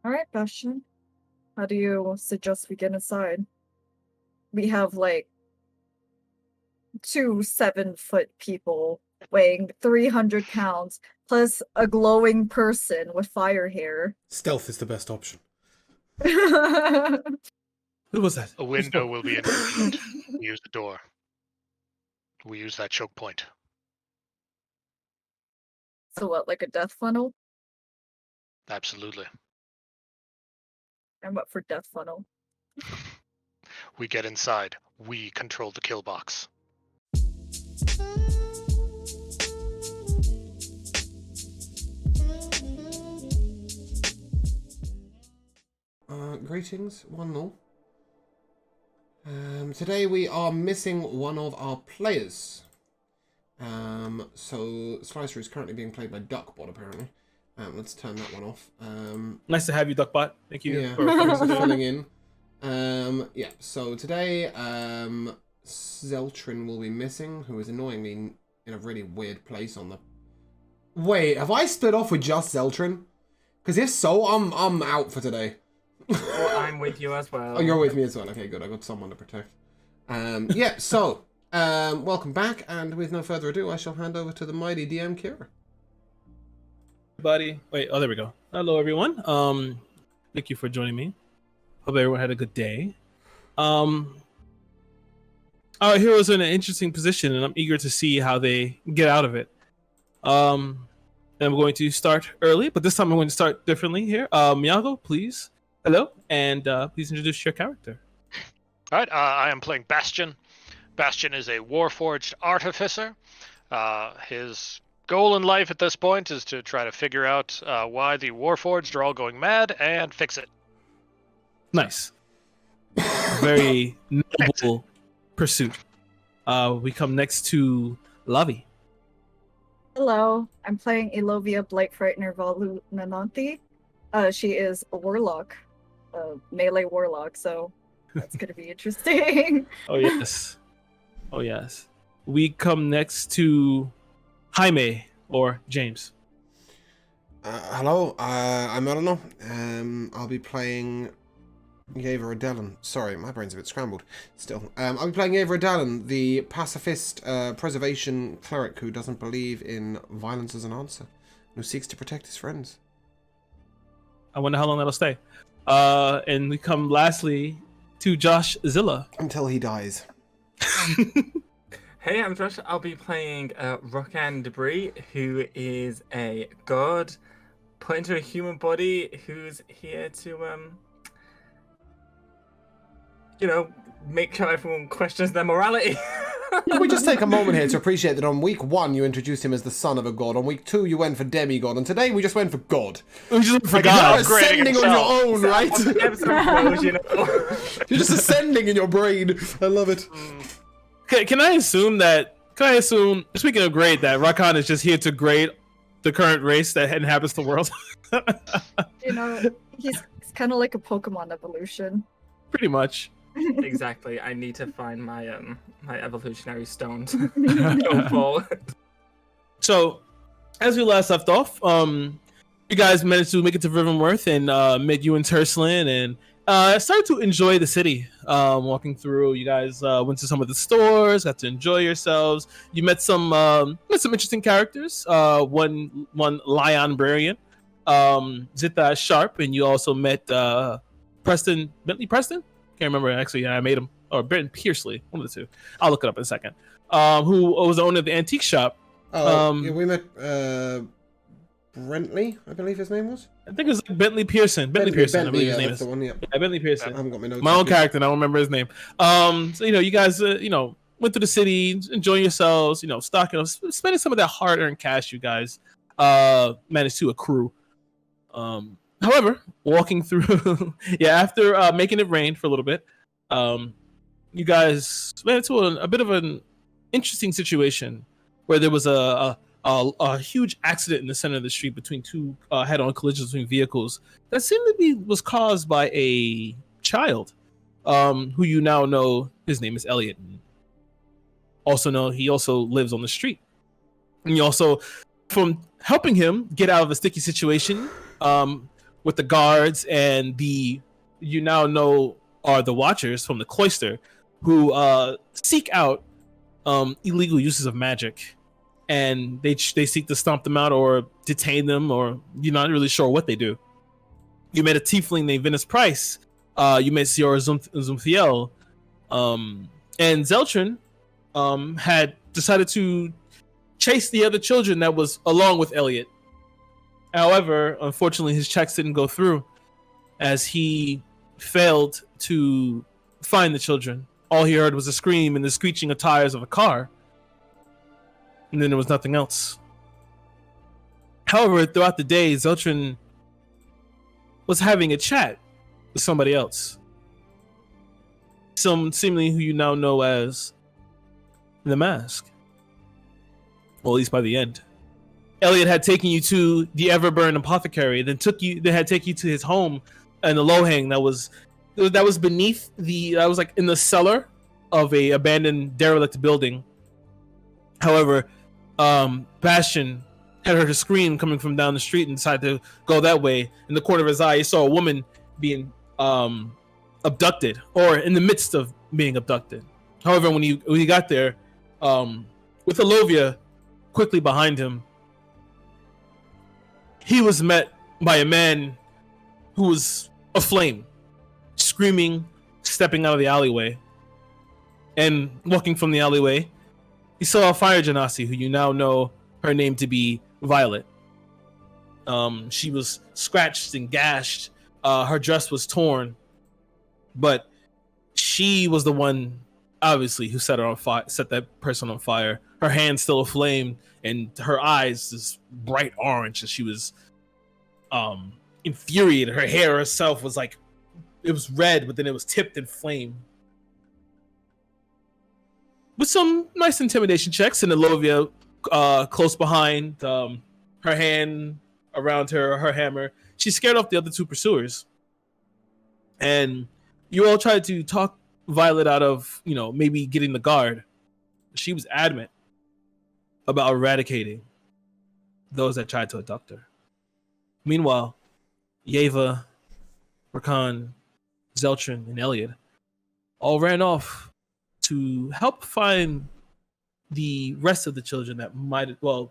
All right, Bastion. How do you suggest we get inside? We have like 2 7-foot people weighing 300 pounds, plus a glowing person with fire hair. Stealth is the best option. Who was that? A window will be inconvenient. We use the door. We use that choke point. So what, like a death funnel? Absolutely. I'm up for death funnel. We get inside. We control the kill box. Greetings, one more. Today we are missing one of our players. So Slicer is currently being played by Duckbot, apparently. Let's turn that one off. Nice to have you, Duckbot. Thank you. Yeah, for filling in. Yeah, so today, Zeltrin will be missing, who is annoyingly in a really weird place on the... Wait, have I split off with just Zeltrin? Because if so, I'm out for today. Well, I'm with you as well. Oh, you're with me as well. Okay, good. I got someone to protect. Yeah, so, welcome back, and with no further ado, I shall hand over to the mighty DM Kira. Everybody. Wait, oh, there we go. Hello, everyone. Thank you for joining me. Hope everyone had a good day. Our heroes are in an interesting position, and I'm eager to see how they get out of it. And I'm going to start early, but this time I'm going to start differently here. Miyago, please. Hello, and please introduce your character. All right, I am playing Bastion. Bastion is a Warforged artificer. His goal in life at this point is to try to figure out why the Warforged are all going mad and fix it. Nice. Very noble pursuit. We come next to Lavi. Hello, I'm playing Elovia Blight Frightener Volunananthi. She is a warlock, a melee warlock, so that's gonna be interesting. Oh yes. Oh yes. We come next to Jaime or James. Hello, I'm Eleanor. I'll be playing Yeva Adalin. Sorry, my brain's a bit scrambled still. I'll be playing Yeva Adalin, the pacifist preservation cleric who doesn't believe in violence as an answer, who seeks to protect his friends. I wonder how long that'll stay. And we come lastly to Josh Zilla. Until he dies. Hey, I'm Josh. I'll be playing Rokan Debris, who is a god put into a human body who's here to, make sure everyone questions their morality. Can we just take a moment here to appreciate that on week 1 you introduced him as the son of a god, on week 2 you went for demigod, and today we just went for god. We just went for Like, God. you're ascending on your own, right? The episode flows, You're just ascending in your brain. I love it. Can I assume, speaking of grade, that Rakan is just here to grade the current race that inhabits the world? He's kind of like a Pokemon evolution. Pretty much. Exactly. I need to find my my evolutionary stone to go forward. So, as we last left off, you guys managed to make it to Riverworth and met you and Turslin, and started to enjoy the city. Walking through, you guys went to some of the stores, got to enjoy yourselves. You met some interesting characters. One Lion Brarian, Zita Sharp, and you also met Bentley Preston. Can't remember actually. Yeah, I made him, or Brenton Pearsley, one of the two. I'll look it up in a second. Who was the owner of the antique shop? Yeah, we met Brentley, I believe his name was. I think it was like Bentley Pearson. Bentley Pearson, I believe his name is. The one, yeah. Bentley Pearson. I haven't got my notes. My own character, and I don't remember his name. So you guys, went through the city, enjoying yourselves, stocking up, spending some of that hard-earned cash you guys managed to accrue. However, walking through, after making it rain for a little bit, you guys ran into a bit of an interesting situation where there was a huge accident in the center of the street between two head-on collisions between vehicles that seemed to was caused by a child, who you now know his name is Elliot. He also lives on the street, and you also, from helping him get out of a sticky situation, with the guards and the you now know are the Watchers from the cloister, who seek out illegal uses of magic, and they seek to stomp them out or detain them, or you're not really sure what they do. You met a tiefling named Venus Price. You met Siora Zumthiel, and Zeltrin had decided to chase the other children that was along with Elliot. However, unfortunately, his checks didn't go through as he failed to find the children. All he heard was a scream and the screeching of tires of a car. And then there was nothing else. However, throughout the day, Zeltrin was having a chat with somebody else. Some seemingly who you now know as the Mask. Well, at least by the end. Elliot had taken you to the Everburn Apothecary, then had taken you to his home in the Lohang that was beneath that was like in the cellar of a abandoned derelict building. However, Bastion had heard a scream coming from down the street and decided to go that way. In the corner of his eye, he saw a woman being abducted, or in the midst of being abducted. However, when he got there, with Elovia quickly behind him, he was met by a man who was aflame, screaming, stepping out of the alleyway. And walking from the alleyway, he saw a fire genasi, who you now know her name to be Violet. She was scratched and gashed. Her dress was torn, but she was the one, obviously, who set that person on fire. Her hand still aflame, and her eyes this bright orange as she was infuriated. Her hair herself was like, it was red, but then it was tipped in flame. With some nice intimidation checks, and Elovia close behind, her hand around her hammer, she scared off the other two pursuers. And you all tried to talk Violet out of, maybe getting the guard. She was adamant about eradicating those that tried to abduct her. Meanwhile, Yeva, Rakan, Zeltrin, and Elliot all ran off to help find the rest of the children that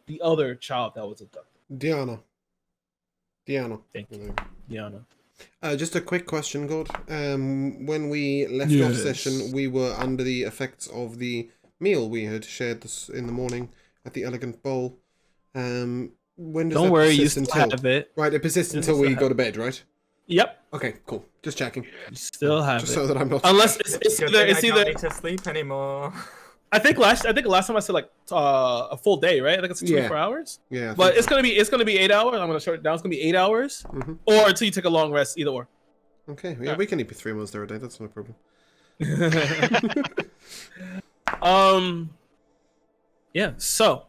the other child that was abducted. Diana. Thank you, Diana. Just a quick question, God. When we left off session, we were under the effects of the meal we had shared this in the morning at the Elegant Bowl. When does Don't that worry, persist you still until? have it. Right, it persists until we go to bed, right? Yep. Okay, cool. Just checking. You still have Just it. so that I'm not. Unless it's Good either. thing I don't need to sleep anymore. I think last time I said like a full day, right? I think it's 24 hours. Yeah. But it's gonna be 8 hours. I'm gonna short it down. It's gonna be 8 hours, or until you take a long rest. Either or. Okay. Yeah, we can eat 3 meals there a day. That's no problem. Yeah. So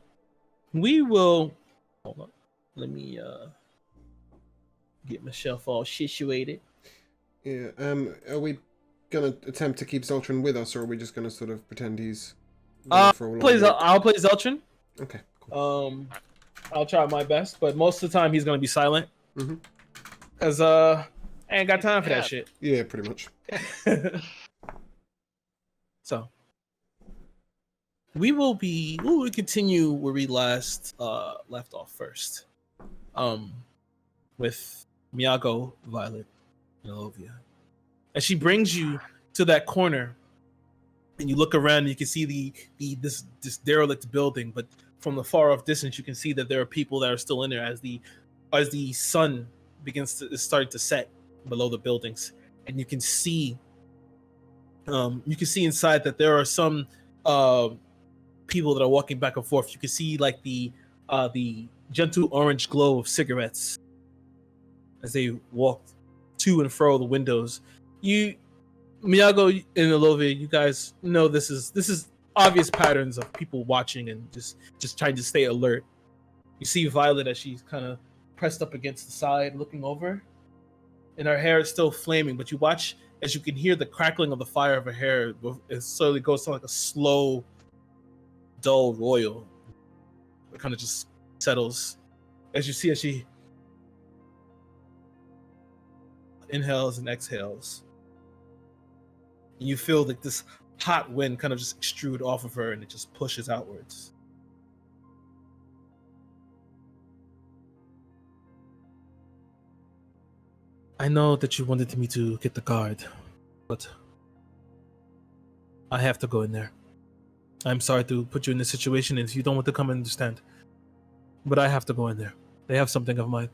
we will. Hold on. Let me get myself all situated. Yeah. Are we gonna attempt to keep Zeltrin with us, or are we just gonna sort of pretend he's? I'll play Zeltrin. Okay. Cool. I'll try my best, but most of the time he's gonna be silent. Cause I ain't got time for that shit. Yeah, pretty much. So we will continue where we last left off first. With Miyago, Violet, and Elovia. And she brings you to that corner, and you look around and you can see this derelict building, but from the far off distance you can see that there are people that are still in there as the sun is starting to set below the buildings. And you can see inside that there are some people that are walking back and forth. You can see like the gentle orange glow of cigarettes as they walk to and fro the windows. Miyago and Elovia, you guys know this is obvious patterns of people watching and just trying to stay alert. You see Violet as she's kind of pressed up against the side, looking over, and her hair is still flaming. But you watch as you can hear the crackling of the fire of her hair. It slowly goes to like a slow, dull royal. It kind of just settles as you see as she inhales and exhales. And you feel like this hot wind kind of just extrude off of her, and it just pushes outwards. I know that you wanted me to get the guard, but I have to go in there. I'm sorry to put you in this situation, and if you don't want to come and understand, but I have to go in there. They have something of mine.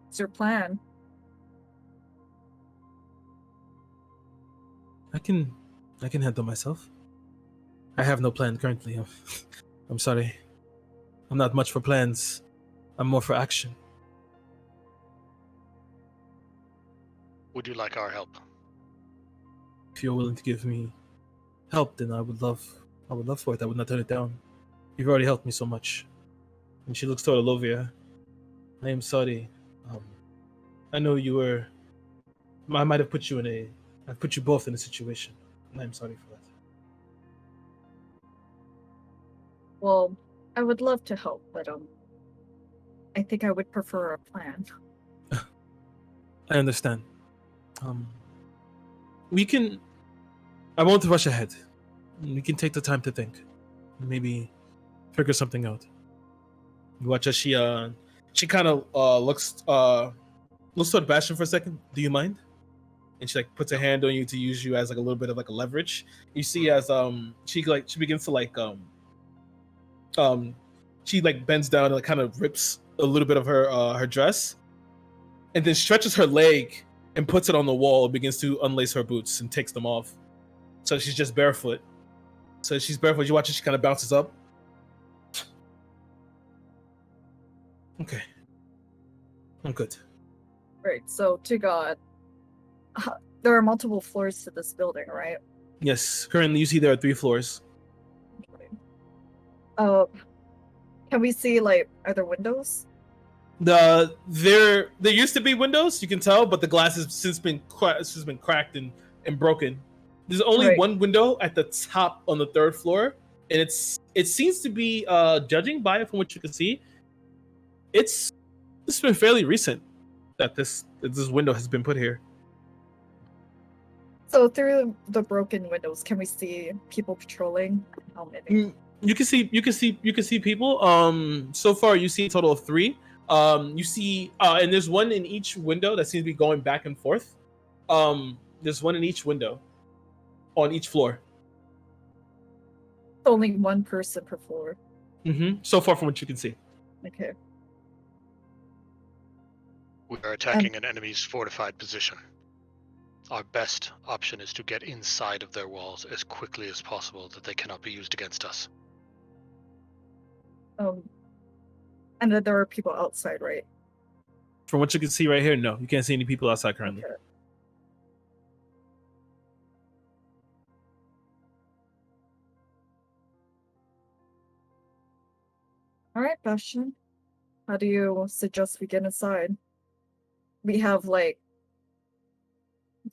What's your plan? I can handle myself. I have no plan currently. I'm sorry. I'm not much for plans. I'm more for action. Would you like our help? If you're willing to give me help, then I would love for it. I would not turn it down. You've already helped me so much. And she looks toward Olovia. I am sorry. I know you were. I might have put you I've put you both in a situation, and I'm sorry for that. Well, I would love to help, but I think I would prefer a plan. I understand. We can. I won't rush ahead. We can take the time to think, maybe figure something out. You watch as she kind of looks toward Bastion for a second. Do you mind? And she like puts a hand on you to use you as like a little bit of like a leverage. You see as she begins to she like bends down and like kind of rips a little bit of her dress, and then stretches her leg and puts it on the wall and begins to unlace her boots and takes them off. So she's just barefoot. So she's barefoot. You watch as she kind of bounces up. Okay. I'm good. Right, so to God, there are multiple floors to this building, right? Yes. Currently, you see there are 3 floors. Can we see, like, are there windows? There used to be windows, you can tell, but the glass has since been cracked and broken. There's only one window at the top on the 3rd floor, and it seems to be judging by it from what you can see, it's been fairly recent that this window has been put here. So through the broken windows, can we see people patrolling? How many? You can see people. So far you see a total of 3. You see, and there's one in each window that seems to be going back and forth. There's one in each window, on each floor. Only one person per floor. So far from what you can see. Okay. We are attacking an enemy's fortified position. Our best option is to get inside of their walls as quickly as possible, that they cannot be used against us. And then there are people outside, right? From what you can see right here, no, you can't see any people outside currently. Okay. All right, Bastion. How do you suggest we get inside? We have like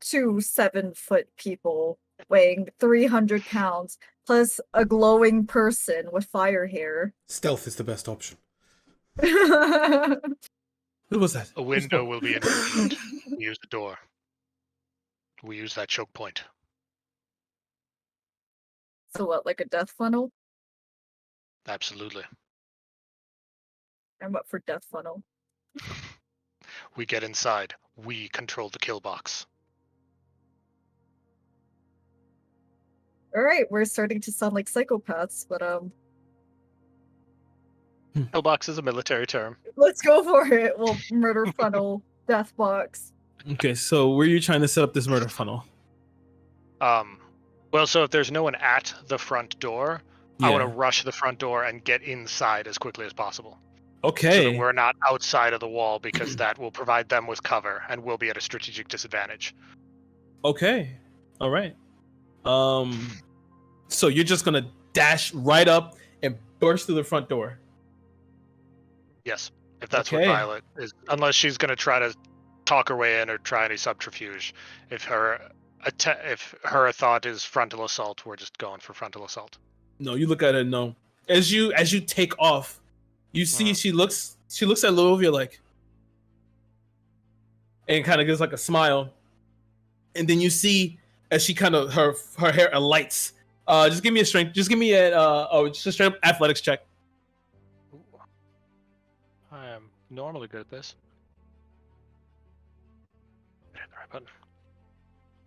2 7-foot people weighing 300 pounds, plus a glowing person with fire hair. Stealth is the best option. Who was that? A window will be inconvenient. We use the door. We use that choke point. So what, like a death funnel? Absolutely. I'm up for death funnel. We get inside. We control the kill box. All right, we're starting to sound like psychopaths, but Kill box is a military term. let's go for it. Well, murder funnel, death box. Okay, so where are you trying to set up this murder funnel? Well, so if there's no one at the front door, I Yeah. want to rush the front door and get inside as quickly as possible. So Okay. that we're not outside of the wall, because that will provide them with cover and we'll be at a strategic disadvantage. Okay. All right. So you're just gonna dash right up and burst through the front door. Yes, if that's Okay. what Violet is, unless she's going to try to talk her way in or try any subterfuge. If her thought is frontal assault, we're just going for frontal assault. No, you look at it. No, as you take off, you see she looks at Lovia like, and kind of gives like a smile. And then you see as she kind of her hair alights. Just give me a strength. Just give me just a straight up athletics check. Ooh. I am normally good at this. Hit the right button.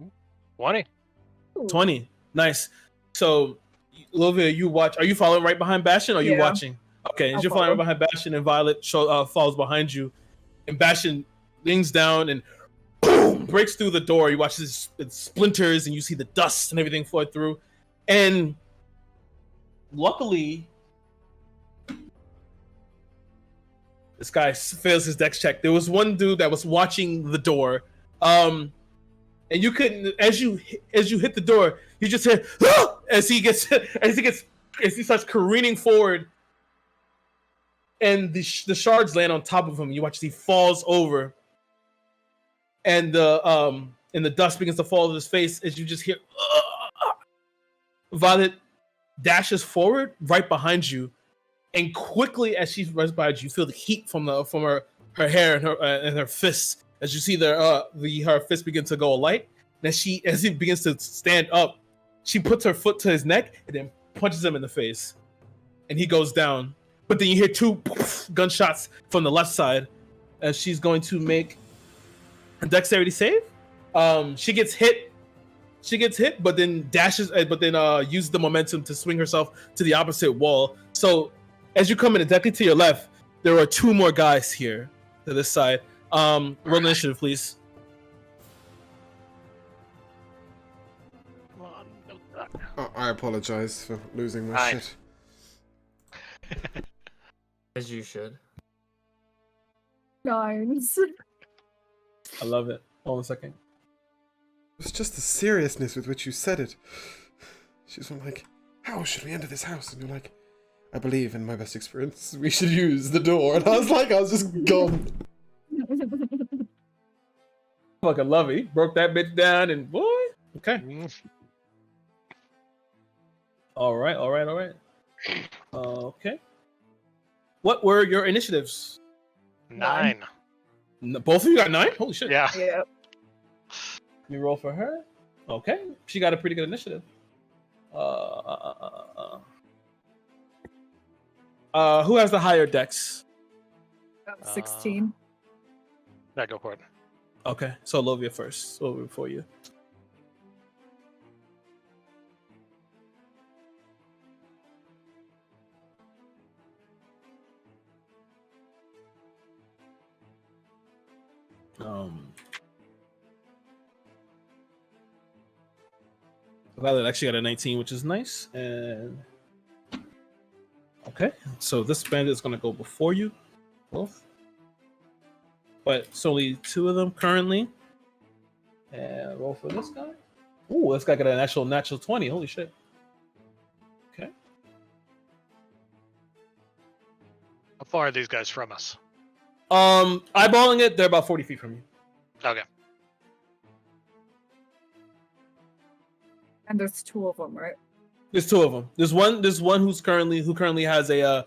Ooh. 20. 20. Nice. So, Olivia, you watch. Are you following right behind Bastion? Or are you Yeah. watching? Okay, as I'll you're following right follow. behind Bastion, and Violet falls behind you, and Bastion leans down and boom, breaks through the door. You watch this, it splinters, and you see the dust and everything flow through. And luckily, this guy fails his dex check. There was one dude that was watching the door, and you couldn't. As you hit the door, you just hear "Ah!" as he starts careening forward, and the shards land on top of him. You watch as he falls over, and the dust begins to fall to his face as you just hear. "Ah!" Violet dashes forward right behind you, and quickly as she runs behind you, you feel the heat from her hair and her fists as you see her fist begin to go alight. And as he begins to stand up, she puts her foot to his neck and then punches him in the face, and he goes down. But then you hear two gunshots from the left side as she's going to make a dexterity save. She gets hit, but then uses the momentum to swing herself to the opposite wall. So as you come in directly to your left, there are two more guys here to this side. Roll initiative, please. Come on. I apologize for losing my Fine. shit. As you should. 9s. I love it. Hold on a second. It was just the seriousness with which you said it. She's like, how should we enter this house? And you're like, I believe in my best experience, we should use the door. And I was just gone. Fucking love it. He broke that bitch down and boy. Okay. All right. Okay. What were your initiatives? 9. Both of you got 9? Holy shit. Yeah. Yeah. You roll for her. Okay. She got a pretty good initiative. Who has the higher dex? 16. Yeah, go for it. Okay. So Lovia first. Over for you. Violet actually got a 19, which is nice. And okay, so this bandit is gonna go before you, both. But it's only 2 of them currently. And roll for this guy. Ooh, this guy got an actual natural 20. Holy shit. Okay. How far are these guys from us? Eyeballing it, they're about 40 feet from you. Okay. And there's 2 of them, right? There's 2 of them. There's one who currently has a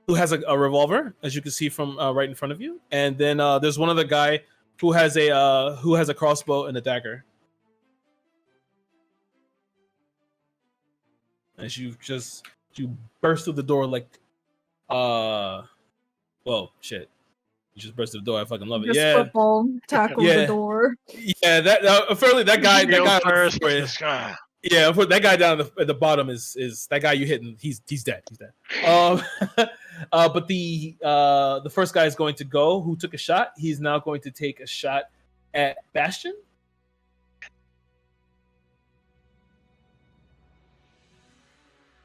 revolver, as you can see from right in front of you, and then there's one other guy who has a crossbow and a dagger. As you burst through the door like, well, shit. You just burst through the door. I fucking love it. Just Yeah, football, tackle Yeah. the door. yeah. Apparently that guy. First. Yeah, that guy down at the bottom is that guy you hit, and he's dead. He's dead. But the first guy is going to go, who took a shot. He's now going to take a shot at Bastion.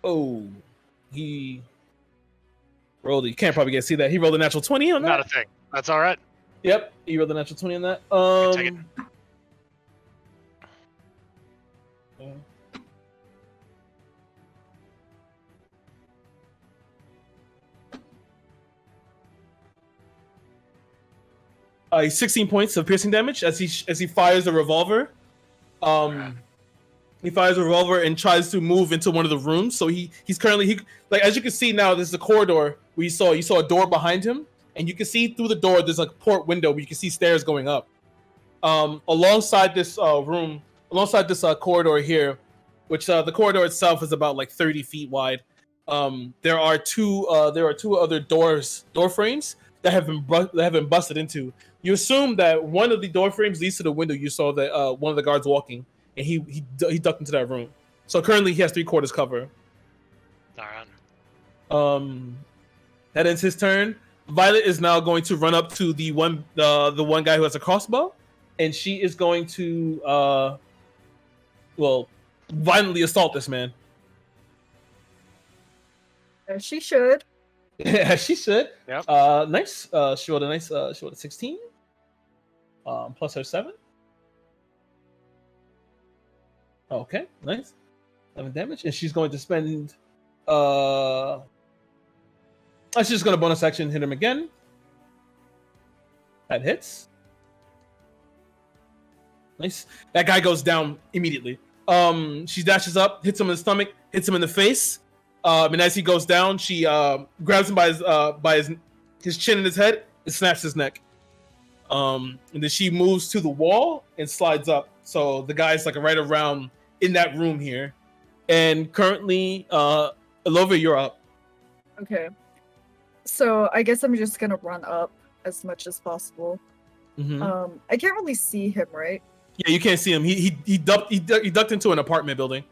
Oh, he rolled. You can't probably see that. He rolled a natural 20 on that. Not a thing. That's all right. Yep, he rolled a natural 20 on that. Take it. He's 16 points of piercing damage as he fires a revolver. He fires a revolver and tries to move into one of the rooms. So he's currently like, as you can see now, there's a corridor where you saw a door behind him, and you can see through the door there's like a port window where you can see stairs going up. alongside this room, alongside this corridor here, which the corridor itself is about like 30 feet wide. There are two other door frames that have been busted into. You assume that one of the door frames leads to the window you saw that one of the guards walking, and he ducked into that room. So currently he has 3/4 cover. All right. That ends his turn. Violet is now going to run up to the one guy who has a crossbow, and she is going to violently assault this man. She should. Yeah, she should. Yep. Nice. She rolled a 16. Plus her 7. Okay, nice. 11 damage, and she's going to spend. She's just going to bonus action hit him again. That hits. Nice. That guy goes down immediately. She dashes up, hits him in the stomach, hits him in the face. And as he goes down, she grabs him by his chin and his head and snaps his neck. And then she moves to the wall and slides up. So the guy's like right around in that room here. And currently, Alova, you're up. Okay. So I guess I'm just gonna run up as much as possible. Mm-hmm. I can't really see him, right? Yeah, you can't see him. He ducked into an apartment building.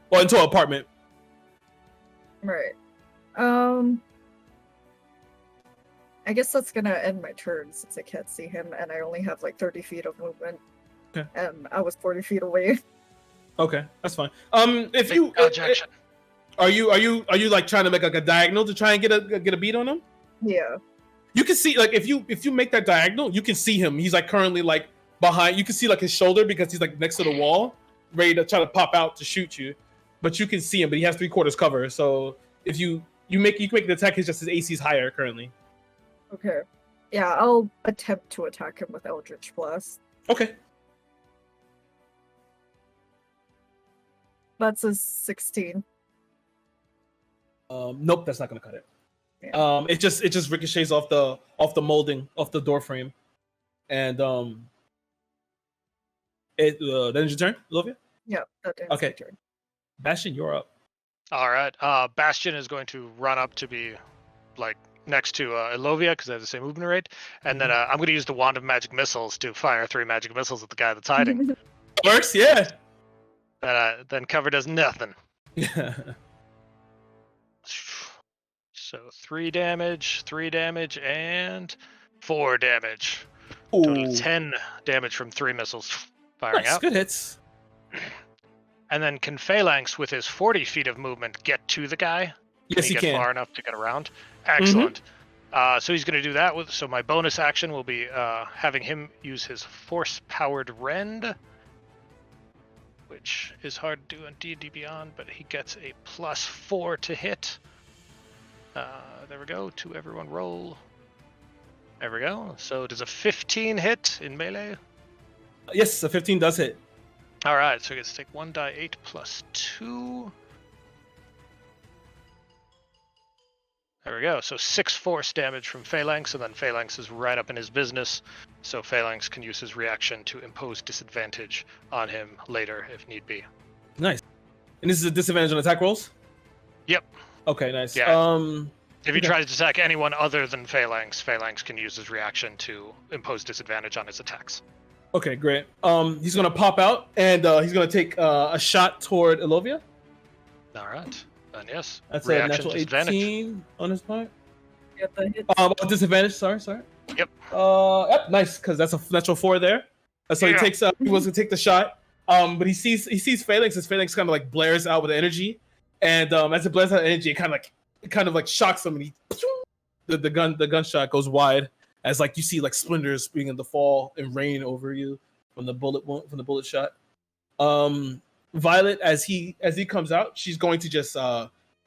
Well, into an apartment. Right. I guess that's gonna end my turn since I can't see him and I only have like 30 feet of movement. Okay. And I was 40 feet away. Okay, that's fine. If you Objection. are you like trying to make like a diagonal to try and get a beat on him? Yeah. You can see like if you make that diagonal, you can see him. He's like currently like behind. You can see like his shoulder because he's like next to the wall, ready to try to pop out to shoot you. But you can see him, but he has 3/4 cover. So if you can make the attack, his AC is higher currently. Okay. Yeah, I'll attempt to attack him with Eldritch Blast. Okay. That's a 16. Nope, that's not gonna cut it. Yeah. It just ricochets off the molding of the door frame, and it that ends your turn, Olivia. Yeah, that ends Okay. my turn. Bastion, you're up. All right. Bastion is going to run up to be like next to Elovia because they have the same movement rate, and then I'm going to use the wand of magic missiles to fire 3 magic missiles at the guy that's hiding. Works, yeah. Then cover does nothing. Yeah. So 3 damage, and 4 damage. Total Ooh. 10 damage from 3 missiles firing Nice, out. good hits. And then can Phalanx, with his 40 feet of movement, get to the guy? Yes, he get can. far enough to get around? Excellent. So he's going to do that. So my bonus action will be having him use his Force-Powered Rend, which is hard to do on D&D Beyond, but he gets a +4 to hit. There we go. To everyone roll. There we go. So does a 15 hit in melee? Yes, a 15 does hit. All right, so he gets to take 1d8 plus 2. There we go. So 6 force damage from Phalanx, and then Phalanx is right up in his business. So Phalanx can use his reaction to impose disadvantage on him later if need be. Nice. And this is a disadvantage on attack rolls? Yep. Okay, nice. Yeah. If he Okay. tries to attack anyone other than Phalanx, Phalanx can use his reaction to impose disadvantage on his attacks. Okay, great. He's gonna pop out and he's gonna take a shot toward Elovia. All right. Then yes. That's a reaction natural disadvantage. 18 on his part. Get the hit. Disadvantage. Sorry. Yep. Yep. Nice, because that's a natural 4 there. So he Yeah. takes. He was gonna take the shot. But he sees Phalanx. His Phalanx kind of like blares out with energy, and as it blares out energy, it kind of like shocks him, and he the gunshot goes wide as like you see like splinters beginning to fall and rain over you from the bullet shot. Violet, as he comes out, she's going to just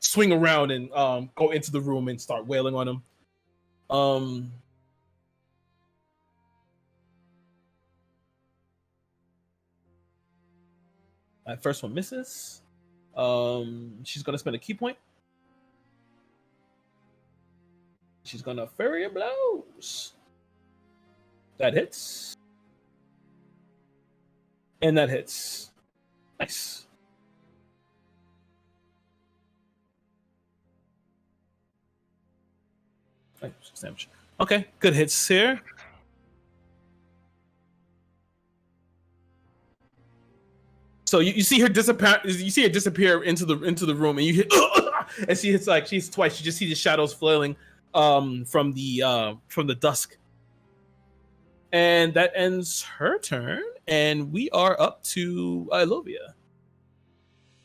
swing around and go into the room and start wailing on him. That first one misses. She's gonna spend a key point. She's gonna Fairy of Blows. That hits. And that hits. Nice. Nice damage. Okay, good hits here. So you see her disappear. You see her disappear into the room, and you hit. And she hits she's twice. You just see the shadows flailing from the dusk. And that ends her turn, and we are up to Ilovia.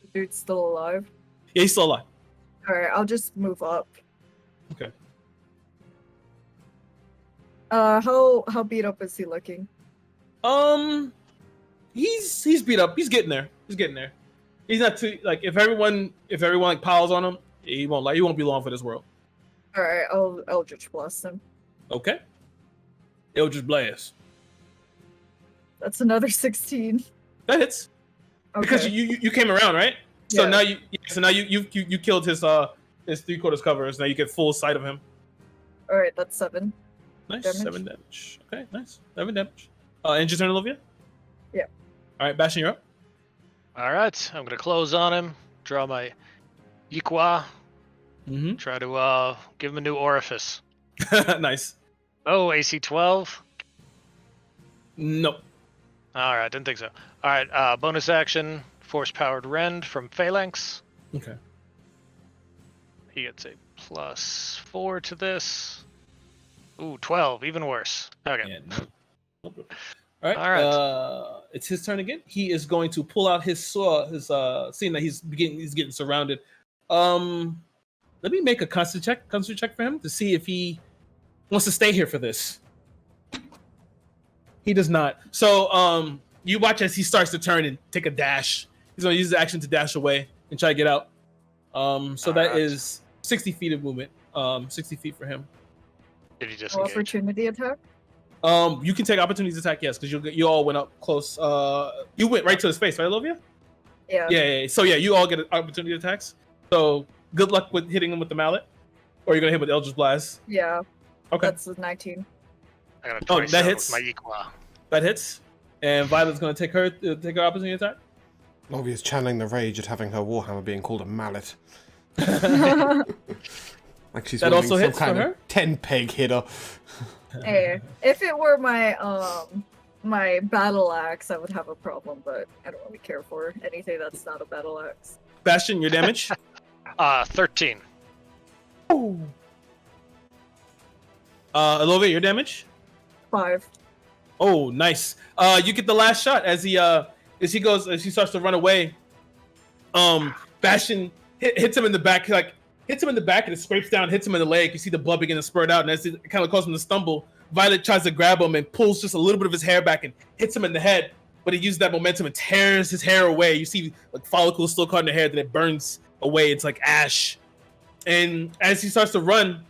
The dude's still alive. Yeah, he's still alive. All right, I'll just move up. Okay. How beat up is he looking? He's beat up. He's getting there. He's not too if everyone piles on him, he won't be long for this world. All right, I'll Eldritch Blast him. Okay. Eldritch Blast. That's another 16. That hits. Okay. Because you came around, right? So Yeah. now you killed his 3/4 cover. So now you get full sight of him. All right, that's 7. Nice. Damage. 7 damage. Okay, nice. 7 damage. End your turn, Olivia? Yeah. All right, Bastion, you're up. All right, I'm gonna close on him. Draw my Iqua. Mm-hmm. Try to give him a new orifice. Nice. Oh, AC 12. Nope. All right, didn't think so. All right, bonus action, force-powered rend from Phalanx. Okay. He gets a +4 to this. Ooh, 12, even worse. Okay. Yeah, no. Nope. All right. All right. It's his turn again. He is going to pull out his saw. Seeing that he's getting surrounded. Let me make a constitution check for him to see if he wants to stay here for this. He does not. So you watch as he starts to turn and take a dash. He's going to use the action to dash away and try to get out. So that is 60 feet of movement. 60 feet for him. Did he disengage? Opportunity attack? You can take opportunity attack, yes, because you all went up close. You went right to his face, right, Olivia? Yeah. Yeah. So yeah, you all get opportunity attacks. So good luck with hitting him with the mallet, or you're gonna hit with Eldritch Blast. Yeah. Okay. That's a 19. I got a Oh, 27 that hits. with my Iqua. That hits. And Violet's gonna take her opportunity attack. Lovia's channeling the rage at having her warhammer being called a mallet. Like she's That wielding also some hits for kind her? of 10-peg hitter. Hey, if it were my my battle axe, I would have a problem, but I don't really care for anything that's not a battle axe. Bastion, your damage. 13. Olivia, your damage. 5. Oh, nice. You get the last shot as he starts to run away. Bastion hits him in the back, and it scrapes down, hits him in the leg. You see the blood begin to spurt out, and as it kind of causes him to stumble, Violet tries to grab him and pulls just a little bit of his hair back and hits him in the head. But he uses that momentum and tears his hair away. You see like follicles still caught in the hair, then it burns away. It's like ash. And as he starts to run,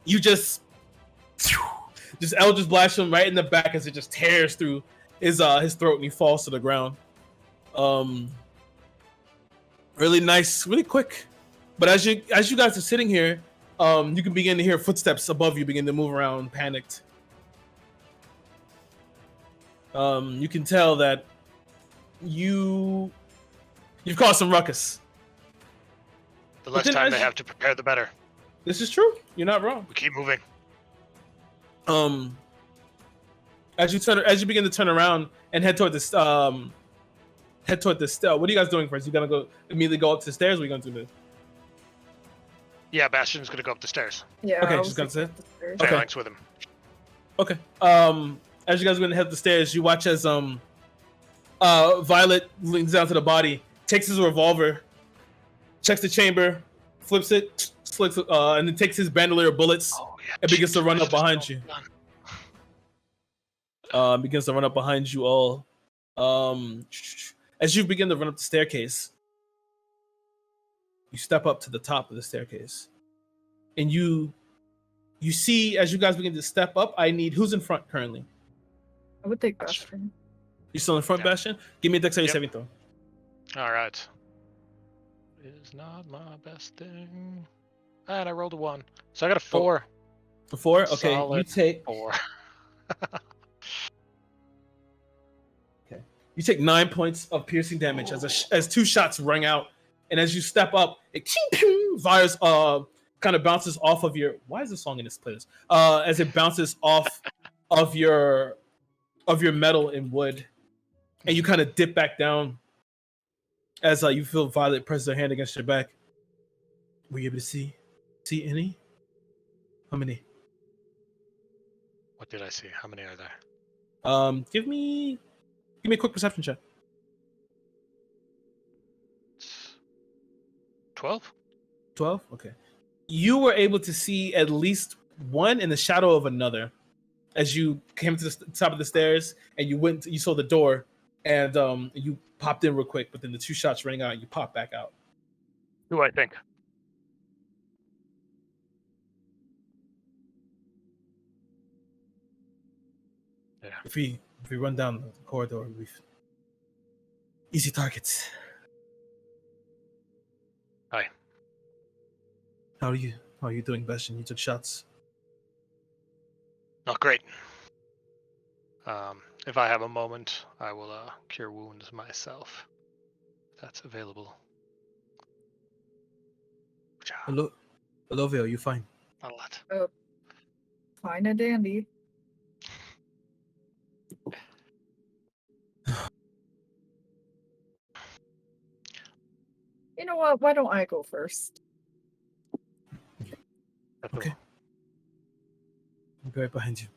you just Eldritch Blast him right in the back as it just tears through his throat and he falls to the ground. Really nice, really quick. But as you guys are sitting here, you can begin to hear footsteps above you begin to move around, panicked. You can tell that you've caused some ruckus. The less time they have to prepare, the better. This is true. You're not wrong. We keep moving. As you begin to turn around and head toward this, what are you guys doing first? You gonna immediately go up the stairs? Or are you gonna do this? Yeah, Bastion's gonna go up the stairs. Yeah. Okay, I she's was gonna thinking say- up the stairs. Okay. Phalanx with him. Okay. As you guys are gonna head up the stairs, you watch as Violet leans down to the body, takes his revolver, checks the chamber, flips it, and then takes his bandolier of bullets Oh yeah. and begins to run up behind you. Begins to run up behind you all. As you begin to run up the staircase, you step up to the top of the staircase, and you see as you guys begin to step up. I need who's in front currently. I would take Bastion. You still in front, Yeah. Bastion? Give me a dexterity Yep. saving throw. All right. Is not my best thing. And I rolled a 1, so I got a 4. A 4. Okay, you Solid take. 4. You take 9 points of piercing damage as 2 shots ring out, and as you step up, it fires kind of bounces off of your. Why is the song in this playlist? As it bounces off of your metal and wood, and you kind of dip back down as you feel Violet press her hand against your back. Were you able to see any? How many? What did I see? How many are there? Give me a quick perception check. 12? 12? Okay. You were able to see at least one in the shadow of another as you came to the top of the stairs and you saw the door and you popped in real quick, but then the 2 shots rang out and you popped back out. Who I think? Yeah. If we run down the corridor, we've easy targets. Hi. How are you doing, Bastion? You took shots. Not great. If I have a moment, I will cure wounds myself. If that's available. Hello, Olivia, are you fine? Not a lot. Fine and dandy. You know what? Why don't I go first? Okay. I'll be right behind you.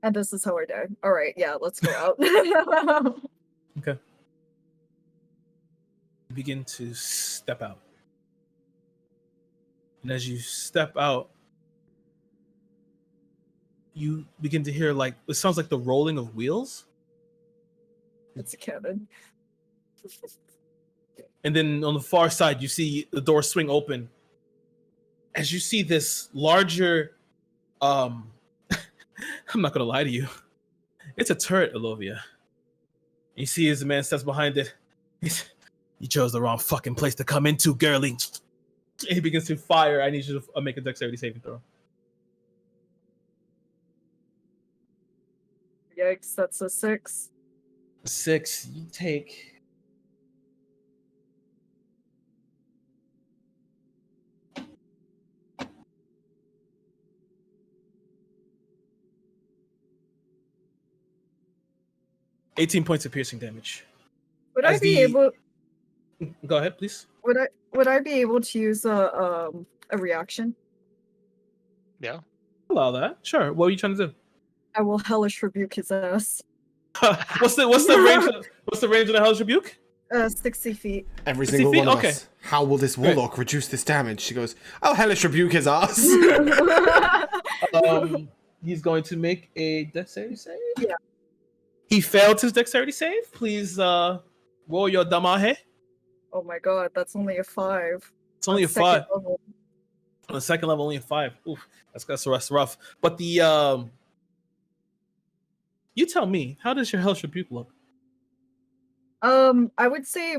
And this is how I die. All right, yeah, let's go out. Okay. You begin to step out. And as you step out, you begin to hear it sounds like the rolling of wheels. It's a cannon. And then on the far side, you see the door swing open. As you see this larger, I'm not gonna lie to you. It's a turret, Olivia. You see as the man steps behind it. You chose the wrong fucking place to come into, girlie. And he begins to fire. I need you to make a dexterity saving throw. Yikes, that's a 6. 6. You take 18 points of piercing damage. Would I be able? Go ahead, please. Would I be able to use a reaction? Yeah. Allow that. Sure. What are you trying to do? I will hellish rebuke his ass. What's the range? What's the range of the Hellish Rebuke? 60 feet. Every 60 single feet? one of Okay. us. How will this warlock reduce this damage? She goes, "I'll hellish rebuke his ass." He's going to make a dexterity save. Yeah. He failed his dexterity save. Please roll your damahe. Oh my god, that's only a 5. It's only a Second 5. level. On the second level, only a 5. Oof, that's rough. But the you tell me, how does your Hellish Rebuke look? I would say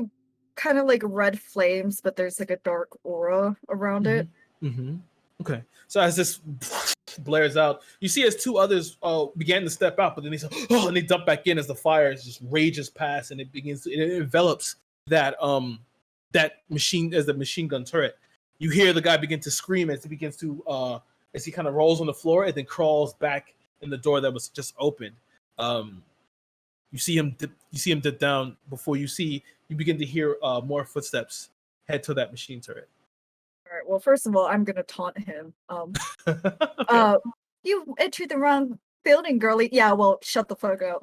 kind of like red flames, but there's like a dark aura around it. Mm-hmm. Okay. So as this blares out, you see as 2 others began to step out, but then and they dump back in as the fire just rages past, and it envelops that machine as the machine gun turret. You hear the guy begin to scream as he begins to as he kind of rolls on the floor and then crawls back in the door that was just opened. You see him dip down before you begin to hear more footsteps head to that machine turret. All right. Well, first of all, I'm gonna taunt him. Okay. You entered the wrong building, girlie. Yeah. Well, shut the fuck up.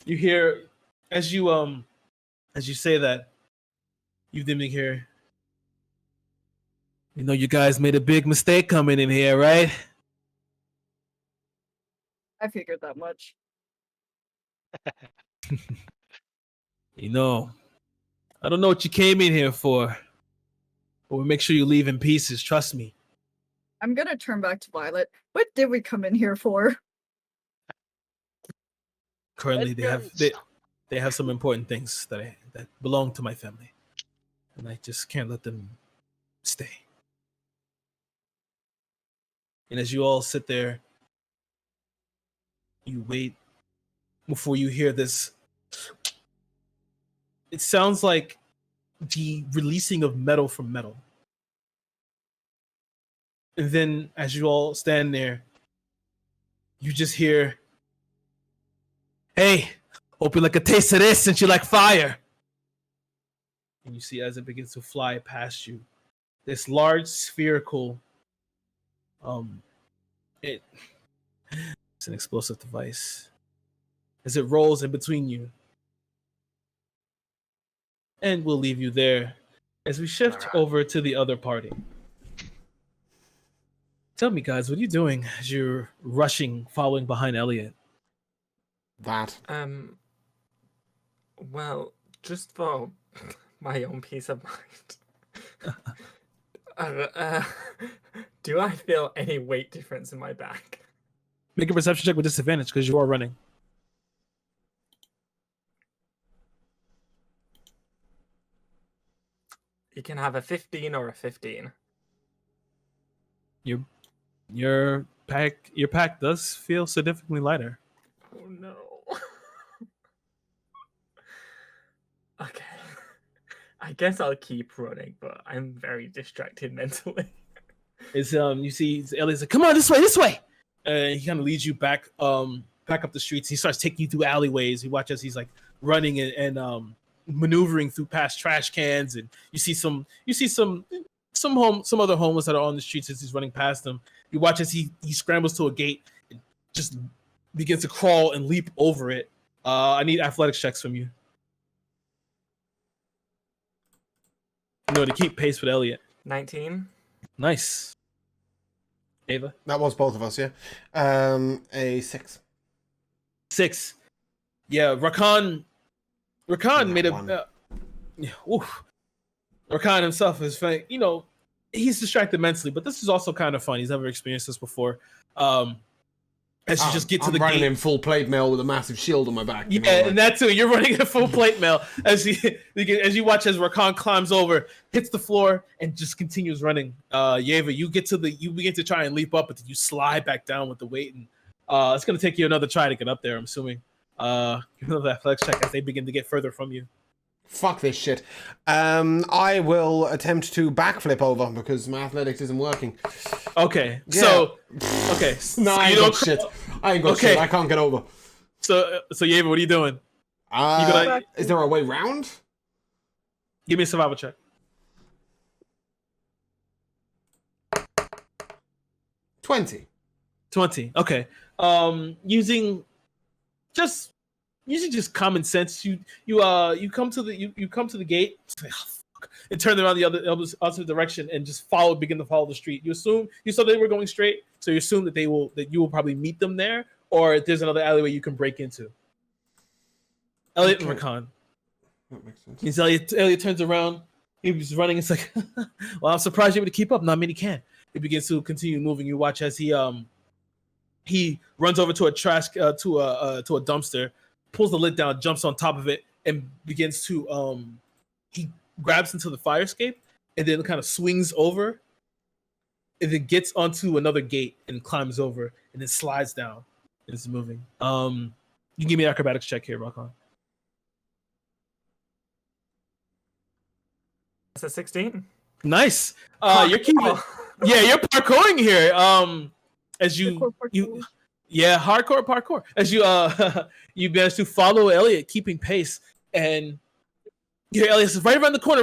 You hear as you say that, you then hear, you know, you guys made a big mistake coming in here, right? I figured that much. You know, I don't know what you came in here for, but we'll make sure you leave in pieces. Trust me. I'm gonna turn back to Violet. What did we come in here for? Currently, they have some important things that belong to my family, and I just can't let them stay. And as you all sit there, you wait before you hear this. It sounds like the releasing of metal from metal. And then as you all stand there, you just hear, "Hey, hope you like a taste of this since you like fire." And you see as it begins to fly past you, this large spherical, it's an explosive device. As it rolls in between you. And we'll leave you there as we shift over to the other party. Tell me, guys, what are you doing as you're rushing, following behind Elliot? That. Well, just for my own peace of mind, do I feel any weight difference in my back? Make a perception check with disadvantage because you are running. You can have a 15 or a 15. Your pack does feel significantly lighter. Oh no. Okay. I guess I'll keep running, but I'm very distracted mentally. It's you see Elliot's like, "Come on, this way." He kind of leads you back up the streets. He starts taking you through alleyways. You watch as he's like running and maneuvering through past trash cans, and you see some other homeless that are on the streets as he's running past them. You watch as he scrambles to a gate and just begins to crawl and leap over it. I need athletics checks from you. To keep pace with Elliot. 19. Nice. Ava? That was both of us, yeah. A 6. 6. Yeah, Rakan made a... Rakan himself is, he's distracted mentally, but this is also kind of fun. He's never experienced this before. As you just get to the running gate. in full plate mail with a massive shield on my back. And that too. You're running in full plate mail as you watch as Rakan climbs over, hits the floor, and just continues running. Yeva, you begin to try and leap up, but then you slide back down with the weight, and it's gonna take you another try to get up there. I'm assuming. Give another athletics check as they begin to get further from you. Fuck this shit. I will attempt to backflip over because my athletics isn't working. Okay. Yeah. So okay. No, I ain't got shit. I ain't got shit. I can't get over. So Yeva, what are you doing? Is there a way round? Give me a survival check. 20. 20. Okay. Using just common sense, you come to the gate and turn around the other direction and just begin to follow the street. You saw they were going straight, so you assume that you will probably meet them there, or there's another alleyway you can break into. Elliot and Rakan. That makes sense. Elliot turns around. He's running. It's like, well, I'm surprised you're able to keep up. Not many can. He begins to continue moving. You watch as he runs over to a dumpster, pulls the lid down, jumps on top of it, and begins to he grabs into the fire escape and then kind of swings over and then gets onto another gate and climbs over and then slides down and is moving. You can give me an acrobatics check here, Rakan. That's a 16. Nice. You're you're parkouring here. As you hardcore parkour. As you you manage to follow Elliot, keeping pace, and you hear Elliot says, right around the corner.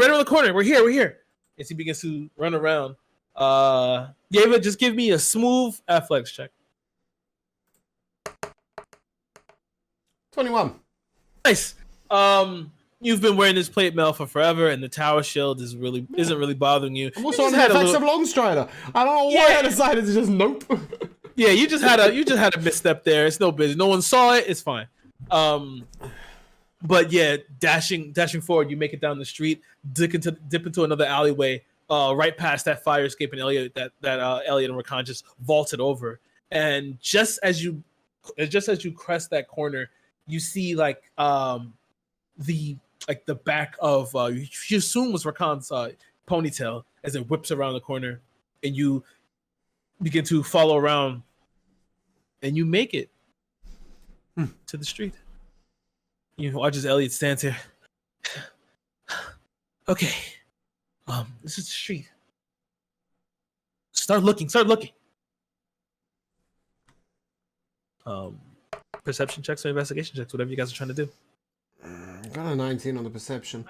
We're here. As he begins to run around. Yeva, just give me a smooth athletics check. 21. Nice. You've been wearing this plate mail for forever, and the tower shield isn't really bothering you. I'm also on the effects of Longstrider. I don't know why I decided to just nope. Yeah, you just had a misstep there. It's no business. No one saw it. It's fine. But yeah, dashing forward, you make it down the street, dip into another alleyway, right past that fire escape, and Elliot that Elliot and Rakan just vaulted over. And just as you crest that corner, you see like the back of you assume was Rakan's ponytail as it whips around the corner, and you begin to follow around, and you make it to the street. You watch as Elliot stands here. Okay, this is the street. Start looking. Perception checks or investigation checks, whatever you guys are trying to do. Got a 19 on the perception.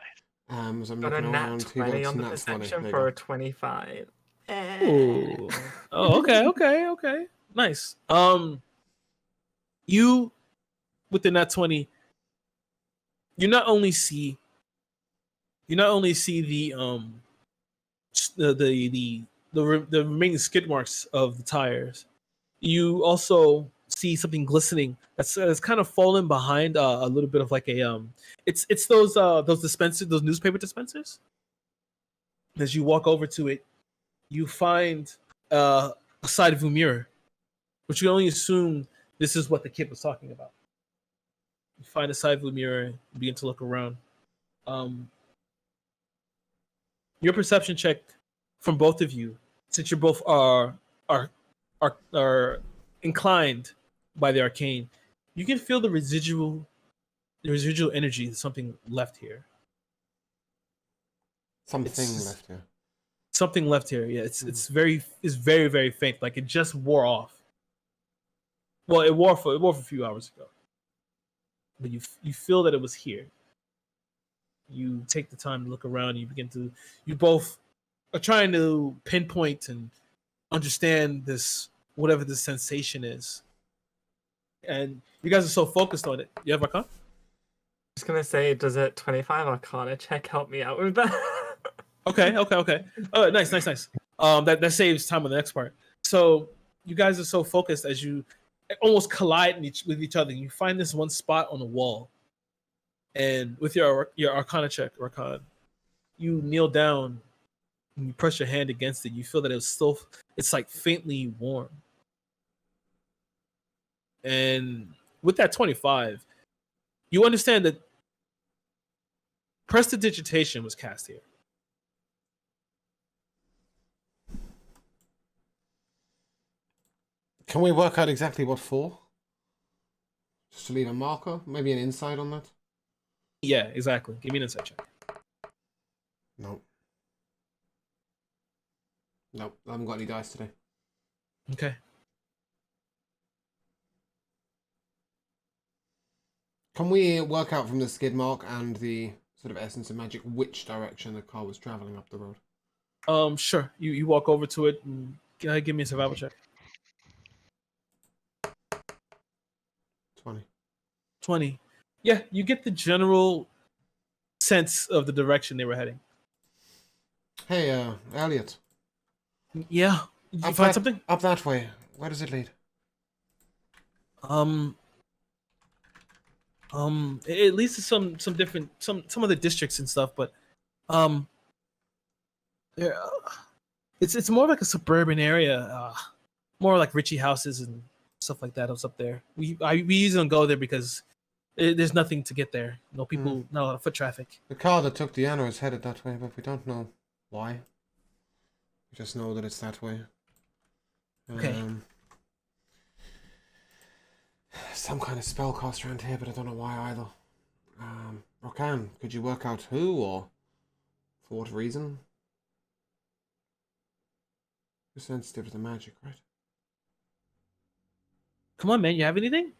So I'm Got a looking nat around. 20 on the nat 20. perception There you for go. a 25. Ooh. Oh, okay. Nice. You with the nat 20, you not only see the remaining skid marks of the tires, you also see something glistening that's kind of fallen behind a little bit of like a it's those dispensers, those newspaper dispensers. As you walk over to it, you find a side view mirror, which you only assume this is what the kid was talking about. You find a side view mirror, you begin to look around. Your perception check from both of you, since you're both are inclined by the arcane, you can feel the residual energy of something left here. Something left here. Yeah, it's very very faint. Like it just wore off. Well, it wore for a few hours ago, but you feel that it was here. You take the time to look around. You both are trying to pinpoint and understand this, whatever this sensation is, and you guys are so focused on it. You have Arcana? I was gonna say, does a 25 Arcana check help me out with that? Okay. Nice. That saves time on the next part. So you guys are so focused as you almost collide with each other. You find this one spot on the wall, and with your Arcana check, you kneel down and you press your hand against it. You feel that it's like faintly warm. And with that 25, you understand that prestidigitation was cast here. Can we work out exactly what for? Just to leave a marker? Maybe an insight on that? Yeah, exactly. Give me an insight check. Nope, I haven't got any dice today. Okay. Can we work out from the skid mark and the sort of essence of magic which direction the car was traveling up the road? Sure. You walk over to it and give me a survival check. 20. Yeah, you get the general sense of the direction they were heading. Hey, Elliot. Yeah. Did you find something? Up that way. Where does it lead? It leads to some different some other districts and stuff, but yeah, it's more like a suburban area, more like Richie houses and stuff like that. Up there. We usually don't go there because there's nothing to get there. No people, not a lot of foot traffic. The car that took Deanna is headed that way, but we don't know why. We just know that it's that way. Okay. Some kind of spellcaster around here, but I don't know why either. Rokan, could you work out who or for what reason? You're sensitive to the magic, right? Come on, man. You have anything?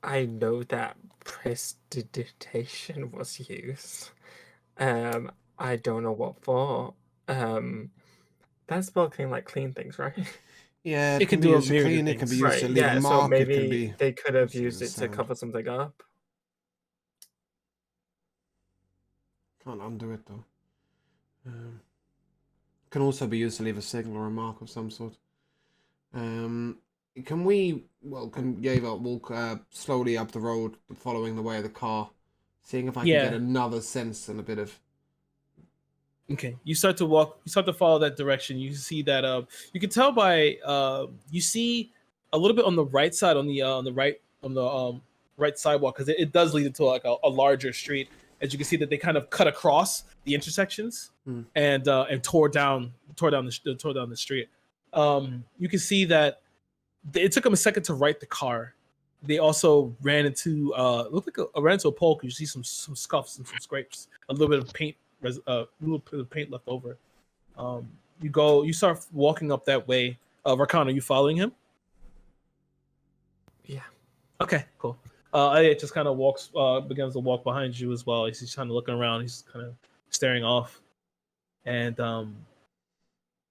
I know that prestidigitation was used. I don't know what for. That spell can like clean things, right? Yeah, it can be do a used to myriad of clean. It can be things. used to Right, leave yeah, a so mark. It can maybe be. they could have used used as it a to sound. cover something up. Can't undo it though. Can also be used to leave a signal or a mark of some sort. Can we? Well, can Yeva walk slowly up the road, following the way of the car, seeing if I can get another sense and a bit of. Okay, you start to walk. You start to follow that direction. You see that you can tell by you see a little bit on the right side, on the right sidewalk, because it does lead into like a larger street. as you can see that they kind of cut across the intersections and tore down the street. You can see that it took them a second to right the car. They also ran into ran into a pole because you see some scuffs and some scrapes, a little bit of paint, left over. You start walking up that way. Rakan, are you following him? Yeah. Okay, cool. Elliot just kind of begins to walk behind you as well. He's kind of looking around. He's kind of staring off. And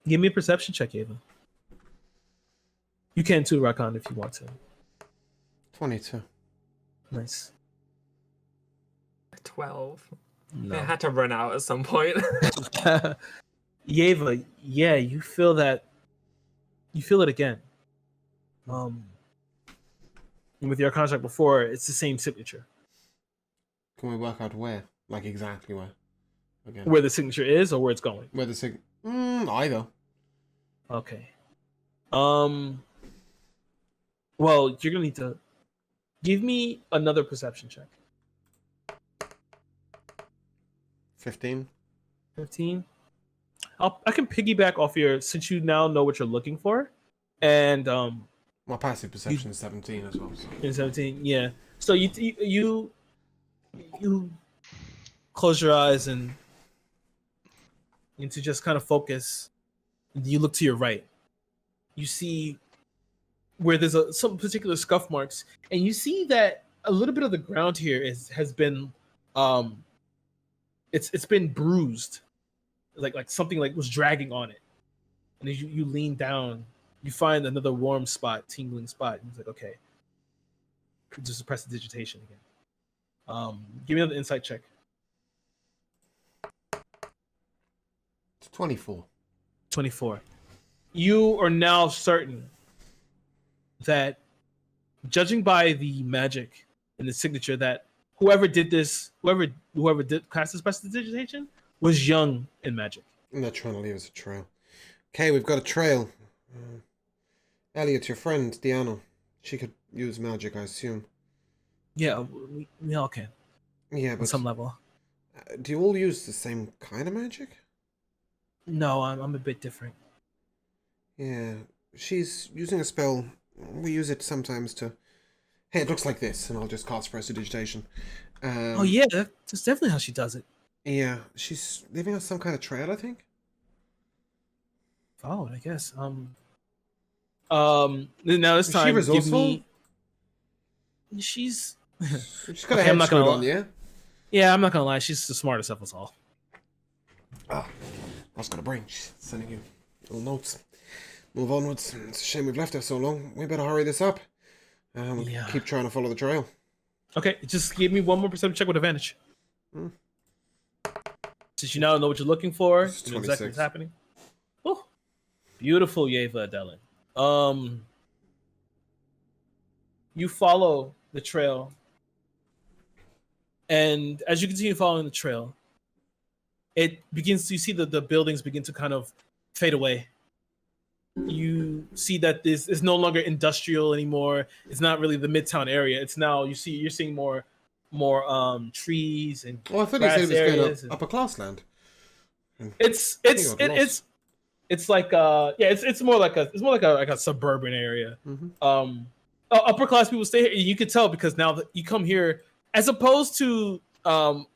give me a perception check, Ava. You can too, Rakan, if you want to. 22. Nice. 12. No. They had to run out at some point. Yeva, yeah, you feel that. You feel it again. With your contract before, it's the same signature. Can we work out where? Like exactly where? Again. Where the signature is or where it's going? Where the either. Okay. Well, you're gonna need to give me another perception check. 15. 15. I can piggyback off since you now know what you're looking for, and My passive perception is 17 as well. So. in 17, yeah. So you close your eyes and to just kind of focus. You look to your right. You see where there's some particular scuff marks, and you see that a little bit of the ground here has been it's been bruised, like something like was dragging on it. And as you lean down, you find another warm spot, tingling spot, and it's like, okay, just press the digitation again. Give me another insight check. It's 24. 24. You are now certain that, judging by the magic and the signature, that whoever did cast this prestidigitation was young in magic. And they're trying to leave us a trail. Okay, we've got a trail. Elliot, your friend, Deanna, she could use magic, I assume. Yeah, we all can. Yeah, but on some level. Do you all use the same kind of magic? No, I'm a bit different. Yeah, she's using a spell. We use it sometimes to... Hey, it looks like this, and I'll just cast prestidigitation. Oh yeah, that's definitely how she does it. Yeah, she's leaving us some kind of trail, I think. Followed, I guess. Now this time, she resourceful? She's got a head screwed on, yeah? Yeah, I'm not gonna lie. She's the smartest of us all. Ah, I was gonna bring. She's sending you little notes. Move onwards. It's a shame we've left her so long. We better hurry this up. We'll keep trying to follow the trail. Okay, just give me one more perception check with advantage. Since you now know what you're looking for, you know exactly what's happening. Oh, beautiful, Yeva Adelin. You follow the trail, and as you continue following the trail, it begins to, you see the buildings begin to kind of fade away. You see that this is no longer industrial anymore. It's not really the Midtown area. It's now you're seeing more trees and I thought you said it was going upper class land. It's like it's more like a suburban area. Mm-hmm. Upper class people stay here. You could tell because now that you come here, as opposed to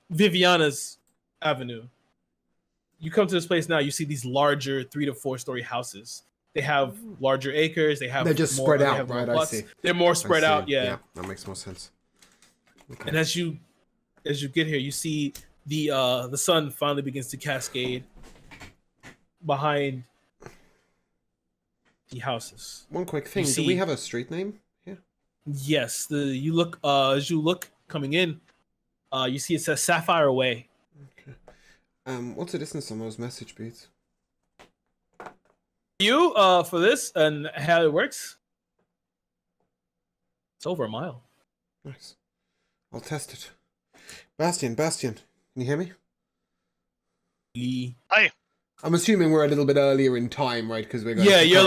Viviana's Avenue, you come to this place now. You see these larger 3 to 4 story houses. They have larger acres. They're just spread out, right? I see. They're more spread out. Yeah, that makes more sense. Okay. And as you get here, you see the sun finally begins to cascade behind the houses. One quick thing: do we have a street name here? Yes. As you look coming in, you see it says Sapphire Way. Okay. What's the distance on those message beads? For this and how it works, it's over a mile. Nice. I'll test it. Bastian, can you hear me? Hi. I'm assuming we're a little bit earlier in time, right? Because we're going. You're a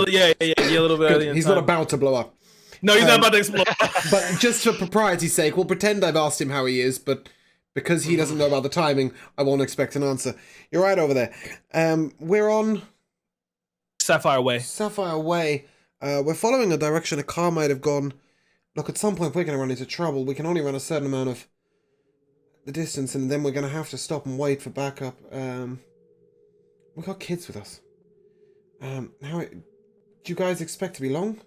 little bit earlier. He's not about to blow up. No, he's not about to explode. But just for propriety's sake, we'll pretend I've asked him how he is. But Because he doesn't know about the timing, I won't expect an answer. You're right over there. We're on Sapphire Way. Sapphire Way. We're following a direction a car might have gone. Look, at some point we're going to run into trouble. We can only run a certain amount of the distance, and then we're going to have to stop and wait for backup. We've got kids with us. Now, do you guys expect to be long?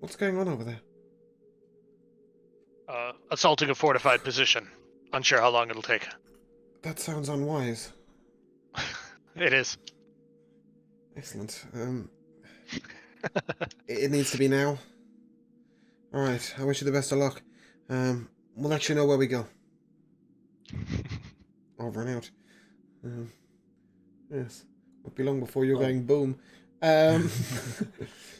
What's going on over there? Assaulting a fortified position. Unsure how long it'll take. That sounds unwise. It is. Excellent. It needs to be now. Alright, I wish you the best of luck. We'll let you know where we go. Over and out. Yes. Won't be long before you're going boom.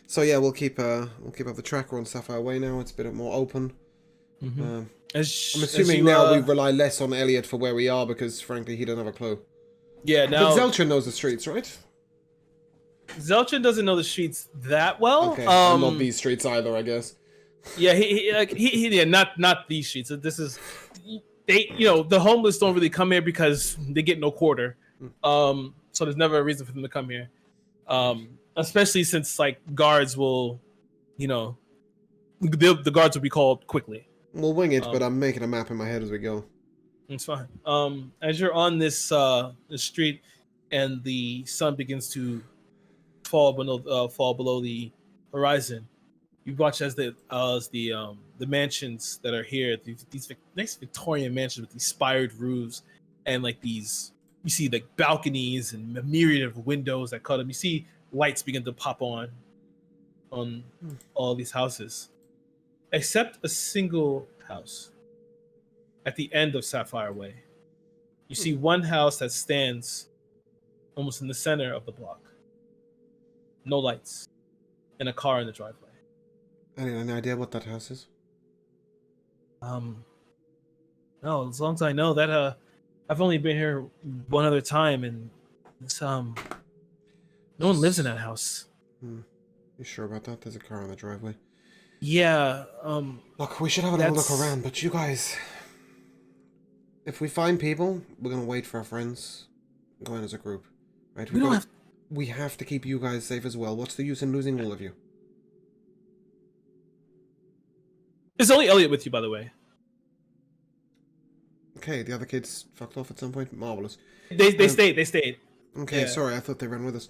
So yeah, we'll keep up the track. We're on Sapphire Way now. It's a bit more open. Mm-hmm. I'm assuming now we rely less on Elliot for where we are because, frankly, he doesn't have a clue. Yeah, now... But Zeltrin knows the streets, right? Zeltrin doesn't know the streets that well. Okay, and not these streets either, I guess. Yeah, he not these streets. This is... the homeless don't really come here because they get no quarter. So there's never a reason for them to come here. Especially since, like, guards will, the guards will be called quickly. We'll wing it, but I'm making a map in my head as we go. It's fine. As you're on this street, and the sun begins to fall below the horizon, you watch as the mansions that are here, these nice Victorian mansions with these spired roofs, and like these, you see like balconies and a myriad of windows that cut them. You see lights begin to pop on all these houses, except a single house at the end of Sapphire Way. You see one house that stands almost in the center of the block. No lights, and a car in the driveway. Any idea what that house is? No, as long as I know that I've only been here one other time, and it's no one lives in that house. You sure about that? There's a car in the driveway. Yeah, Look, we should have a little look around, but you guys, if we find people, we're gonna wait for our friends, go in as a group, right? We have to keep you guys safe as well. What's the use in losing all of you? It's only Elliot with you, by the way. Okay, the other kids fucked off at some point. Marvelous. They stayed. Okay, Yeah. sorry, I thought they ran with us.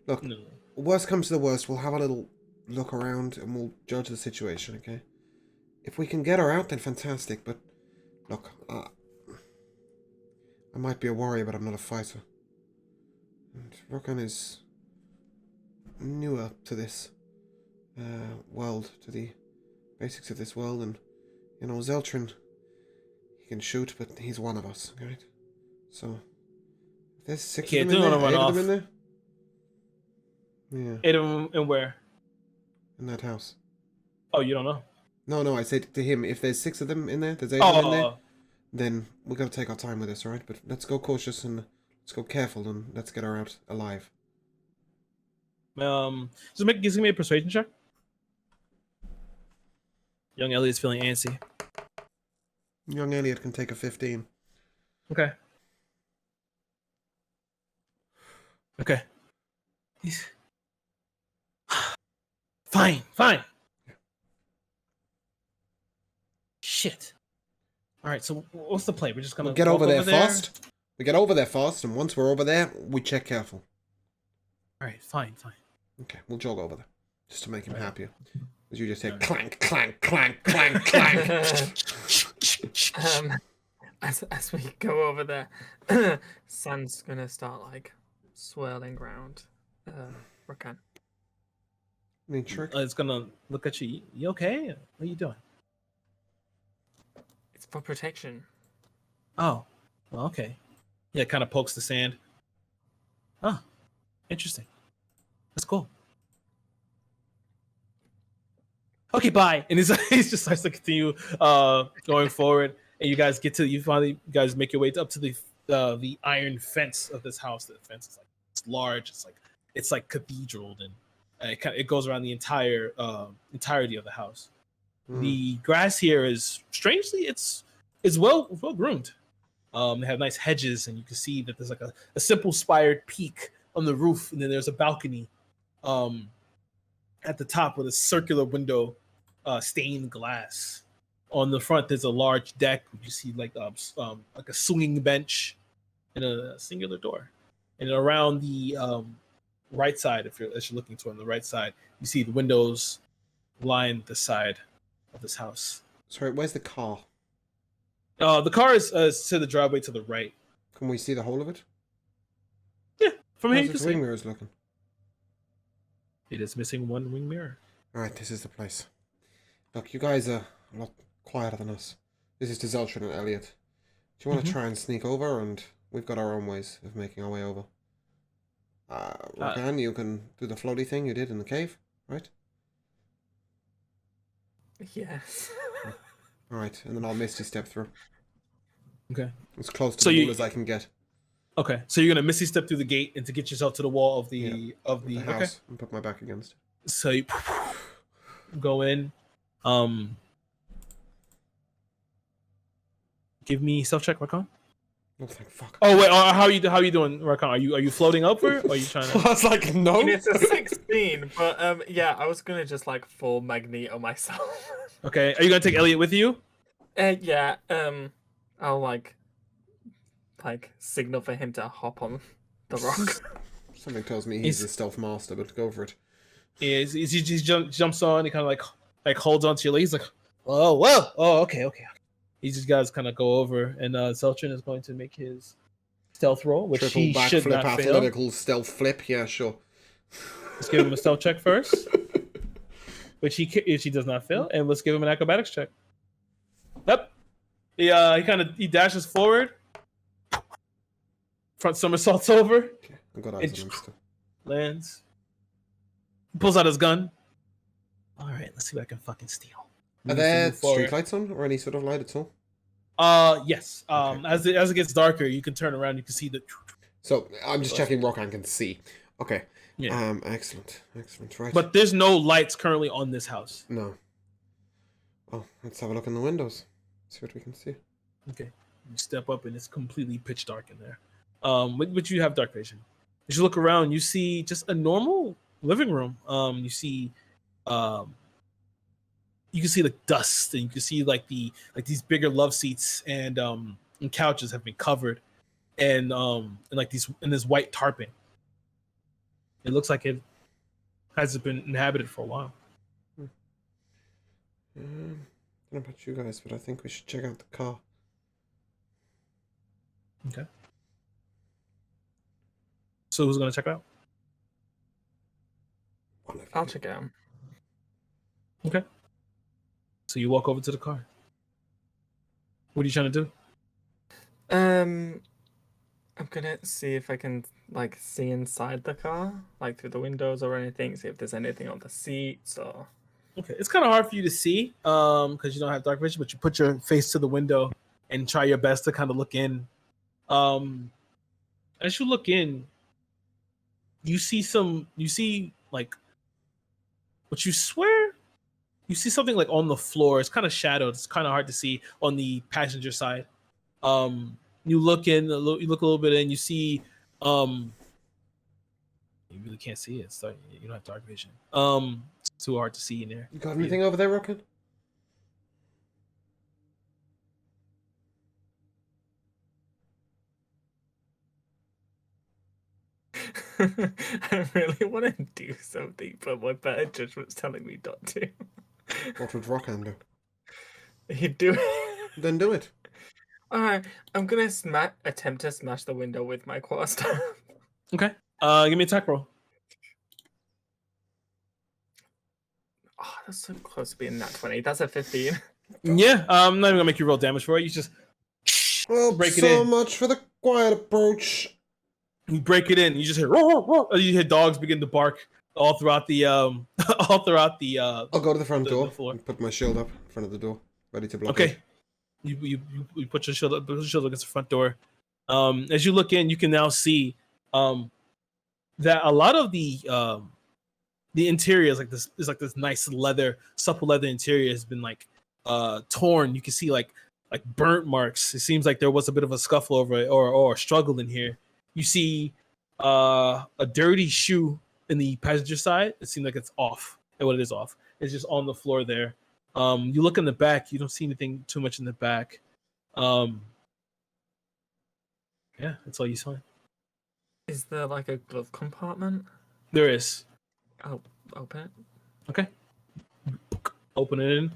Look, No. worst comes to the worst, we'll have a little look around and we'll judge the situation, okay? If we can get her out, then fantastic, but look, I might be a warrior, but I'm not a fighter. And Rokan is newer to this world, to the basics of this world, and, Zeltrin, he can shoot, but he's one of us, right? So, if there's 6 of them in there, 8 of them in there? Yeah. 8 of them in where? In that house. Oh, you don't know? No, I said to him, if there's 6 of them in there, there's 8 of them in there, then we're going to take our time with this, alright? But let's go cautious and let's go careful and let's get her out alive. Just give me a persuasion check. Young Elliot's feeling antsy. Young Elliot can take a 15. Okay. Fine. Shit. All right, so what's the play? We're just gonna get over there fast. We get over there fast, and once we're over there, we check careful. All right, fine. Okay, we'll jog over there, just to make him happier. As you just hear clank, clank, clank, clank, clank. As we go over there, sand's gonna start like swirling around Rokan. Any trick? It's gonna look at you. You okay? What are you doing? It's for protection. Oh, well, okay. Yeah, it kind of pokes the sand. Oh, interesting. That's cool. Okay, bye. And he just starts to continue going forward, and you guys finally make your way up to the iron fence of this house. The fence is it's large. It's like cathedral, and it goes around the entirety of the house. The grass here is strangely it's It's well groomed. They have nice hedges, and you can see that there's like a simple spired peak on the roof, and then there's a balcony at the top with a circular window, stained glass. On the front, there's a large deck. You see like a swinging bench and a singular door. And around the right side, as you're looking toward the right side, you see the windows line the side of this house. Sorry, where's the car? The car is to the driveway to the right. Can we see the whole of it? Yeah, from here you How's can the see. wing mirrors looking? It is missing one wing mirror. All right, this is the place. Look, you guys are a lot quieter than us. This is to Zeltrin and Elliot. Do you want to try and sneak over? And we've got our own ways of making our way over. Rokan, you can do the floaty thing you did in the cave, right? Yes. All right, and then I'll misty step through. Okay. As close to So the you- wall as I can get. Okay, so you're gonna misty step through the gate and to get yourself to the wall of the The house and put my back against it. So you go in. Give me self check, Rakan. Oh, thank fuck. Oh wait, how are you doing, Rakan? Are you floating over? Or are you trying to? I was like, no. I mean, it's a 16, but yeah, I was gonna just like full Magneto myself. Okay, are you gonna take Elliot with you? Yeah, I'll like signal for him to hop on the rock. Something tells me he's a stealth master, but go for it. He jumps on. He kind of like holds onto your leg. He's like, oh, okay. These just guys kind of go over, and Zeltrin is going to make his stealth roll, which Triple he should backflip, not fail. athletical stealth flip. Yeah, sure. Let's give him a stealth check first, which he does not fail, and let's give him an acrobatics check. Yep. He dashes forward, front somersaults over, Okay, I've got eyes on him still. lands, pulls out his gun. All right, let's see what I can fucking steal. Are there street lights on or any sort of light at all? Yes. Okay. As it gets darker, you can turn around. You can see the. So I'm just checking Rokan can see. Okay. Yeah. Excellent. Right. But there's no lights currently on this house. No. Oh, let's have a look in the windows. See what we can see. Okay. You step up and it's completely pitch dark in there. But you have dark vision. As you look around, you see just a normal living room. You see, you can see like dust, and you can see like these bigger love seats and couches have been covered, and like this white tarping. It looks like it hasn't been inhabited for a while. I don't know about you guys, but I think we should check out the car. Okay. So who's gonna check it out? One of you. I'll check it out. Okay. So you walk over to the car. What are you trying to do? I'm gonna see if I can like see inside the car, like through the windows or anything. See if there's anything on the seats or. Okay, it's kind of hard for you to see because you don't have dark vision, but you put your face to the window and try your best to kind of look in. As you look in, you see like what you swear you see something like on the floor. It's kind of shadowed. It's kind of hard to see on the passenger side. You look in, you look a little bit in. You see, you really can't see it. So you don't have dark vision. It's too hard to see in there. You got anything over there, Rokan? I really want to do something, but my better judgment's telling me not to. What would Rokan do? He'd do it. Then do it. Alright, I'm gonna attempt to smash the window with my quarterstaff. Okay. Give me a attack roll. Oh, that's so close to being nat 20. That's a 15. Yeah. I'm not even gonna make you roll damage for it. You just Well, break it so in. much for the quiet approach. You break it in. You just hear roar, roar, you hear dogs begin to bark all throughout the I'll go to the front the door floor. and put my shield up in front of the door, ready to block Okay. it. You put your shield against the front door. As you look in, you can now see that a lot of the interior is like this nice leather, supple leather interior has been like torn. You can see like like burnt marks. It seems like there was a bit of a scuffle over it or a struggle in here. You see a dirty shoe in the passenger side. It seems like it's off. Well, it is off. It's just on the floor there. You look in the back. You don't see anything too much in the back. Yeah, that's all you saw. Is there like a glove compartment? There is. I'll open it. Okay. Open it in.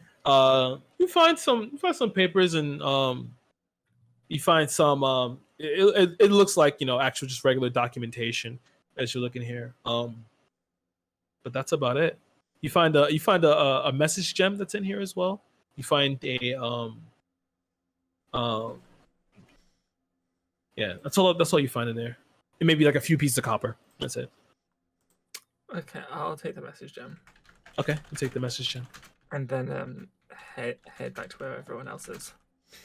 You find some papers and you find some it looks like, you know, actual just regular documentation as you're looking here. But that's about it. You find a message gem that's in here as well. You find a yeah, that's all you find in there. It may be like a few pieces of copper. That's it. Okay, I'll take the message gem. Okay, you take the message gem. And then head back to where everyone else is.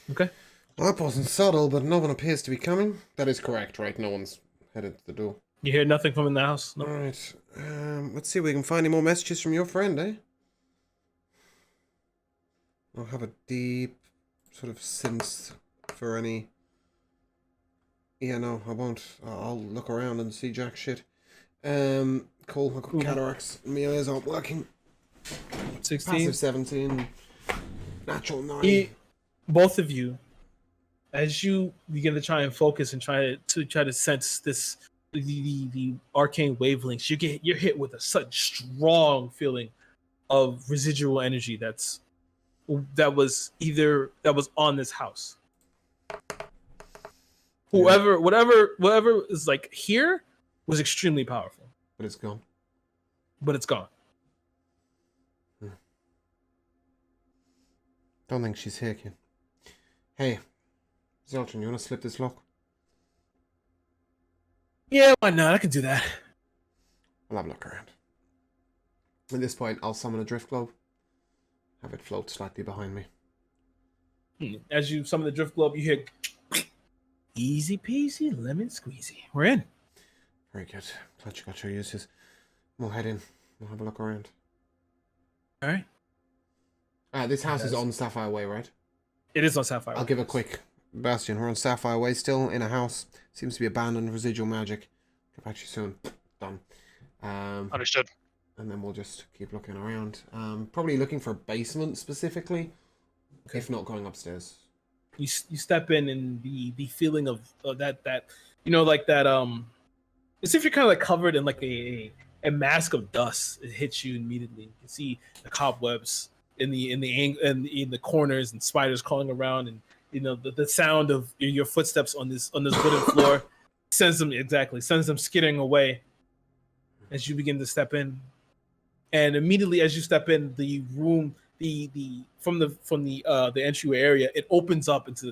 Okay. Well, that wasn't subtle, but no one appears to be coming. That is correct, right? No one's headed to the door. You hear nothing from in the house? No. Alright. Let's see if we can find any more messages from your friend, eh? I'll have a deep sort of sense for any... Yeah, no, I won't. I'll look around and see jack shit. Cool, I've got cataracts. My eyes aren't working. 16. Passive 17. Natural 9. Both of you, as you begin to try and focus and try to sense this the arcane wavelengths, you're hit with such strong feeling of residual energy that was on this house. Whatever is like here was extremely powerful. But it's gone. But it's gone. Don't think she's here, kid. Hey, Zeltron, you want to slip this lock? Yeah, why not? I can do that. I'll have a look around. At this point, I'll summon a drift globe. Have it float slightly behind me. As you summon the drift globe, you hear easy peasy, lemon squeezy. We're in. Very good. Glad you got your uses. We'll head in. We'll have a look around. All right. This house is on Sapphire Way, right? It is on Sapphire Way. I'll give a quick Bastion. We're on Sapphire Way still, in a house. Seems to be abandoned, residual magic. Get back to you soon. Done. Understood. And then we'll just keep looking around. Probably looking for a basement specifically, if not going upstairs. You step in and the feeling of that you know, like that as if you're kind of like covered in like a mask of dust. It hits you immediately. You can see the cobwebs in the corners and spiders crawling around, and you know the sound of your footsteps on this wooden floor sends them skittering away as you begin to step in. And immediately as you step in, the room, from the entryway area, it opens up into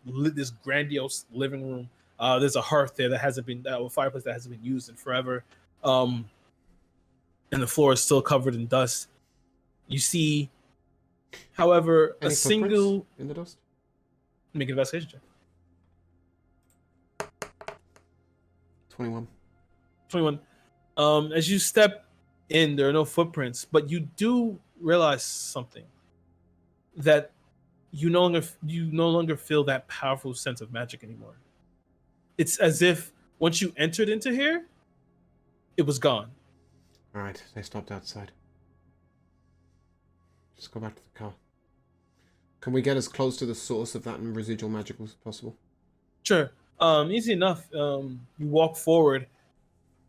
this grandiose living room. There's a hearth there a fireplace that hasn't been used in forever, and the floor is still covered in dust. You see, however, Any a single in the dust. make an investigation check. 21. 21. As you step in, there are no footprints, but you do realize something, that you no longer feel that powerful sense of magic anymore. It's as if once you entered into here, it was gone. All right, they stopped outside. Just go back to the car. Can we get as close to the source of that residual magic as possible? Sure. Easy enough. You walk forward,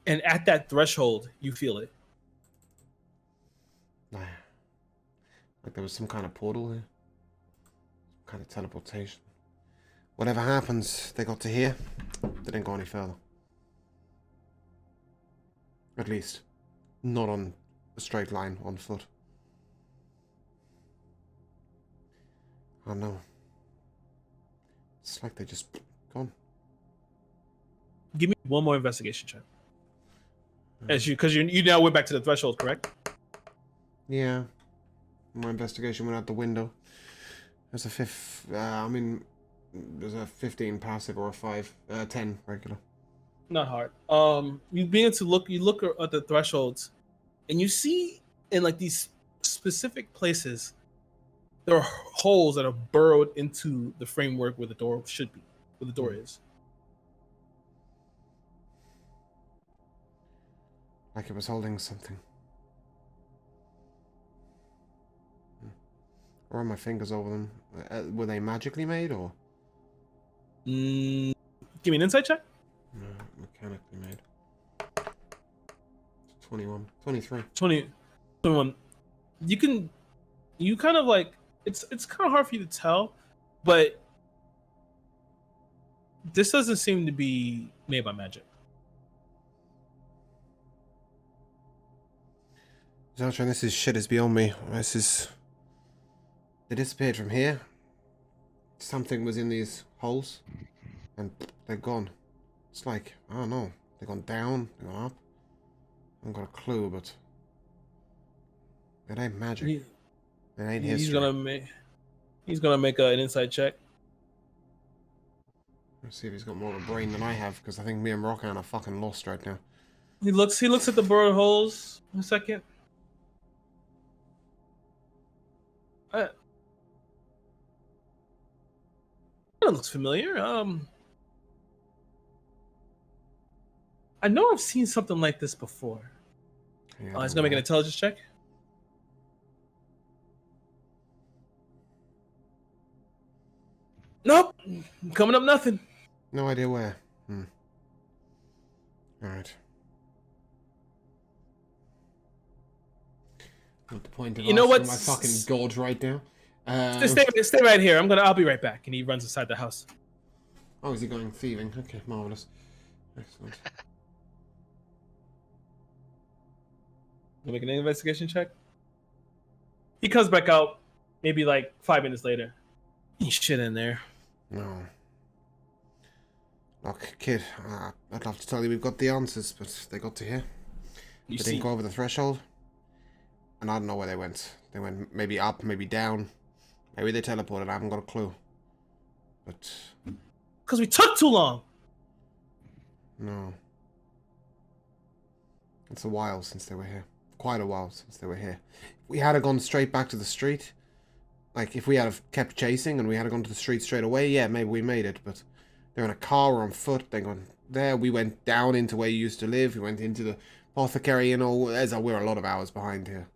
and at that threshold, you feel it. Like there was some kind of portal here. Some kind of teleportation. Whatever happens, they got to here. They didn't go any further. At least, not on a straight line on foot. Oh no. It's like they just gone. Give me one more investigation check. Because you now went back to the threshold, correct? Yeah. My investigation went out the window. There's a there's a 15 passive or a 10 regular. Not hard. You begin to look. You look at the thresholds, and you see in like these specific places, there are holes that are burrowed into the framework where the door should be, where the door is. Like it was holding something. Run my fingers over them. Were they magically made or? Give me an insight check. No, mechanically made. 21. 23. 21. You kind of like, it's kind of hard for you to tell, but this doesn't seem to be made by magic. Zoltran, this is shit is beyond me. They disappeared from here. Something was in these holes. And they're gone. It's like, I don't know. They've gone down, they've gone up. I haven't got a clue, but it ain't magic. It ain't history. He's gonna make an insight check. Let's see if he's got more of a brain than I have, because I think me and Rockan are fucking lost right now. He looks at the burrowed holes. A second. That looks familiar. I know I've seen something like this before. Yeah, He's gonna make an intelligence check. Nope. Coming up nothing. No idea where. Alright. Not the point of You know what? my fucking god right now. Stay right here. I'll be right back. And he runs inside the house. Oh, is he going thieving? Okay, marvelous. Excellent. You make an investigation check. He comes back out, maybe like 5 minutes later. Ain't shit in there. No. Look, kid, I'd love to tell you we've got the answers, but they got to here. They didn't go over the threshold. And I don't know where they went. They went maybe up, maybe down. Maybe they teleported, I haven't got a clue. But... Because we took too long! No. It's a while since they were here. Quite a while since they were here. If we had gone straight back to the street, like if we had kept chasing and we had gone to the street straight away, yeah, maybe we made it, but they're in a car or on foot, they're going there, we went down into where you used to live, we went into the apothecary and all, we're a lot of hours behind here.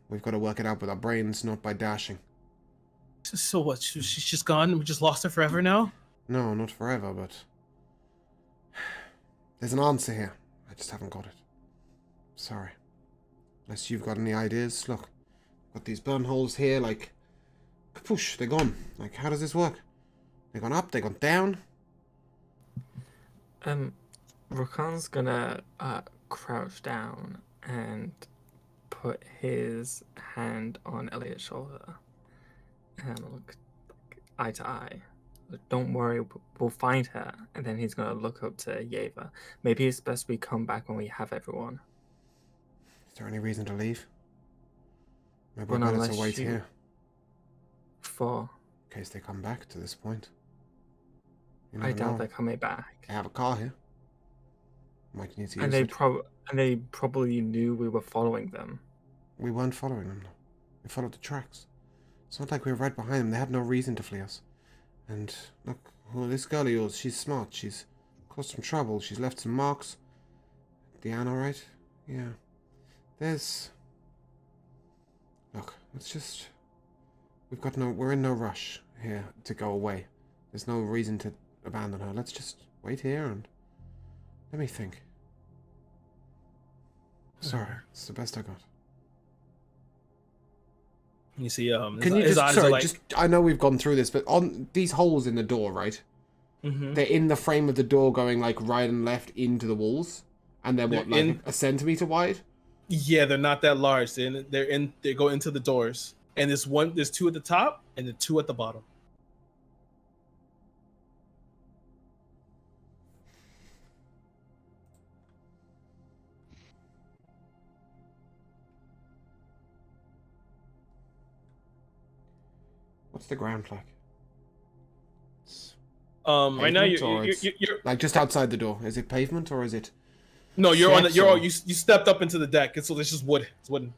We've got to work it out with our brains, not by dashing. So what, she's just gone and we just lost her forever now? No, not forever, but... There's an answer here. I just haven't got it. Sorry. Unless you've got any ideas. Look, got these burn holes here, like... Kapoosh, they're gone. Like, how does this work? They've gone up, they've gone down. Rakan's gonna crouch down and put his hand on Elliot's shoulder and look eye to eye. Don't worry, we'll find her. And then he's gonna look up to Yeva. Maybe it's best we come back when we have everyone. Is there any reason to leave? Maybe Well, we're better unless to wait you- here. For In case they come back to this point. You I never doubt know. they're coming back. They have a car here. Might need to use And they it. probably knew we were following them. We weren't following them, though. We followed the tracks. It's not like we were right behind them. They had no reason to flee us. And, look, well, this girl of yours, she's smart. She's caused some trouble. She's left some marks. Deanna, right? Yeah. There's... Look, let's just... We're in no rush here to go away. There's no reason to abandon her. Let's just wait here and... Let me think. Sorry, it's the best I got. You see, Can you his just, eyes sorry, are like, just, I know we've gone through this, but on these holes in the door, right? Mhm. They're in the frame of the door going like right and left into the walls. And they're what, They're like in- a centimeter wide? Yeah, they're not that large. They go into the doors. And there's two at the top and the two at the bottom. What's the ground like? Right now Pavement, or you're like just outside the door. Is it pavement or is it... no, you're on the steps or- you stepped up into the deck. It's just wood. It's wooden.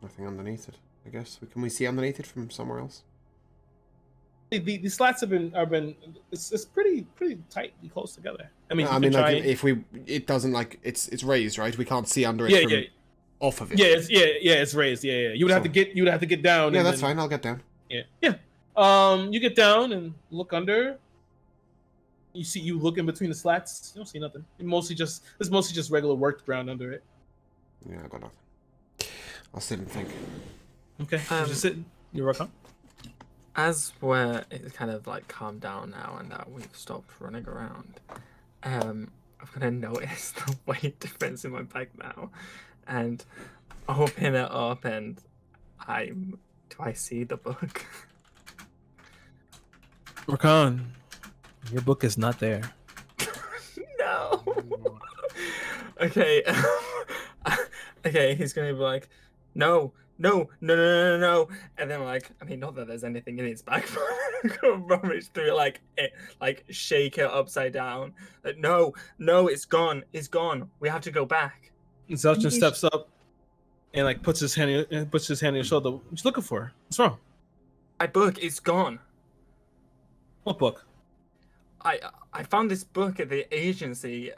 Nothing underneath it. I guess can we see underneath it from somewhere else? The slats have been it's pretty tightly close together. I mean, No, I mean, like if it doesn't like it's raised, right? We can't see under it from off of it. Yeah, it's raised. Yeah. You would have to get down. Yeah, and that's then, fine. I'll get down. Yeah. You get down and look under. You look in between the slats. You don't see nothing. It's mostly just regular worked ground under it. Yeah, I got nothing. I'll sit and think. Okay. You just sit. You're welcome. As it's kind of like calmed down now and that we've stopped running around, I'm gonna notice the weight difference in my bag now, and open it up and do I see the book? Rakan, your book is not there. No. Okay. Okay, he's gonna be like, no, and then like, I mean, not that there's anything in his bag, but I'm gonna rummage through it, like shake it upside down. Like, no, it's gone. We have to go back. Zelchin steps up and like puts his hand on your shoulder. What you looking for? What's wrong? My book is gone. What book? I found this book at the agency.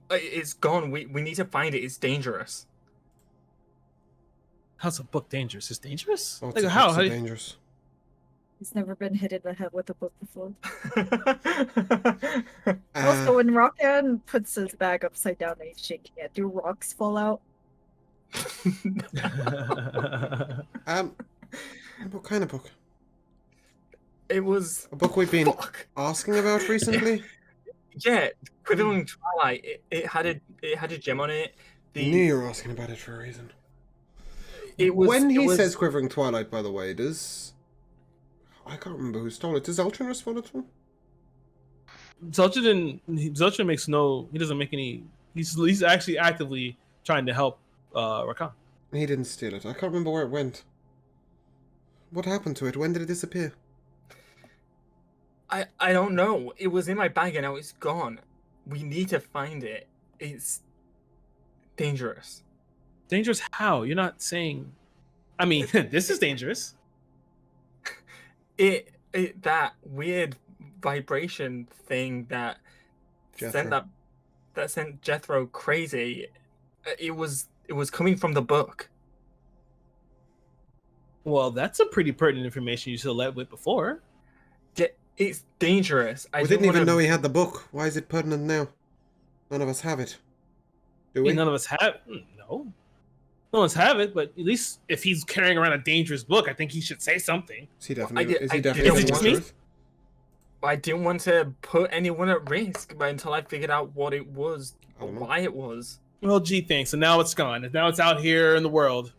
It's gone. We need to find it. It's dangerous. How's a book dangerous? It's dangerous? Lots Like of how? books How are do dangerous. He's never been hit in the head with a book before. Uh, Also, when Rockan puts his bag upside down and he's shaking it, do rocks fall out? what kind of book? It was A book we've been asking about recently. Yeah, Quivering Twilight. It had a gem on it. I knew you were asking about it for a reason. When he says Quivering Twilight, by the way, I can't remember who stole it. Does Eltrin respond at all? Zelchin makes no. He doesn't make any. He's actually actively trying to help Rakan. He didn't steal it. I can't remember where it went. What happened to it? When did it disappear? I don't know. It was in my bag and now it's gone. We need to find it. It's dangerous. Dangerous how? You're not saying. I mean, this is dangerous. That weird vibration thing that sent Jethro crazy. It was coming from the book. Well, that's a pretty pertinent information you should have led with before. It's dangerous. We didn't even know he had the book. Why is it pertinent now? None of us have it. Do we? None of us have. No. No one's have it, but at least if he's carrying around a dangerous book, I think he should say something. Is he definitely? Is it just me? I didn't want to put anyone at risk, but until I figured out what it was or why it was. Well, gee, thanks. And now it's gone. And now it's out here in the world.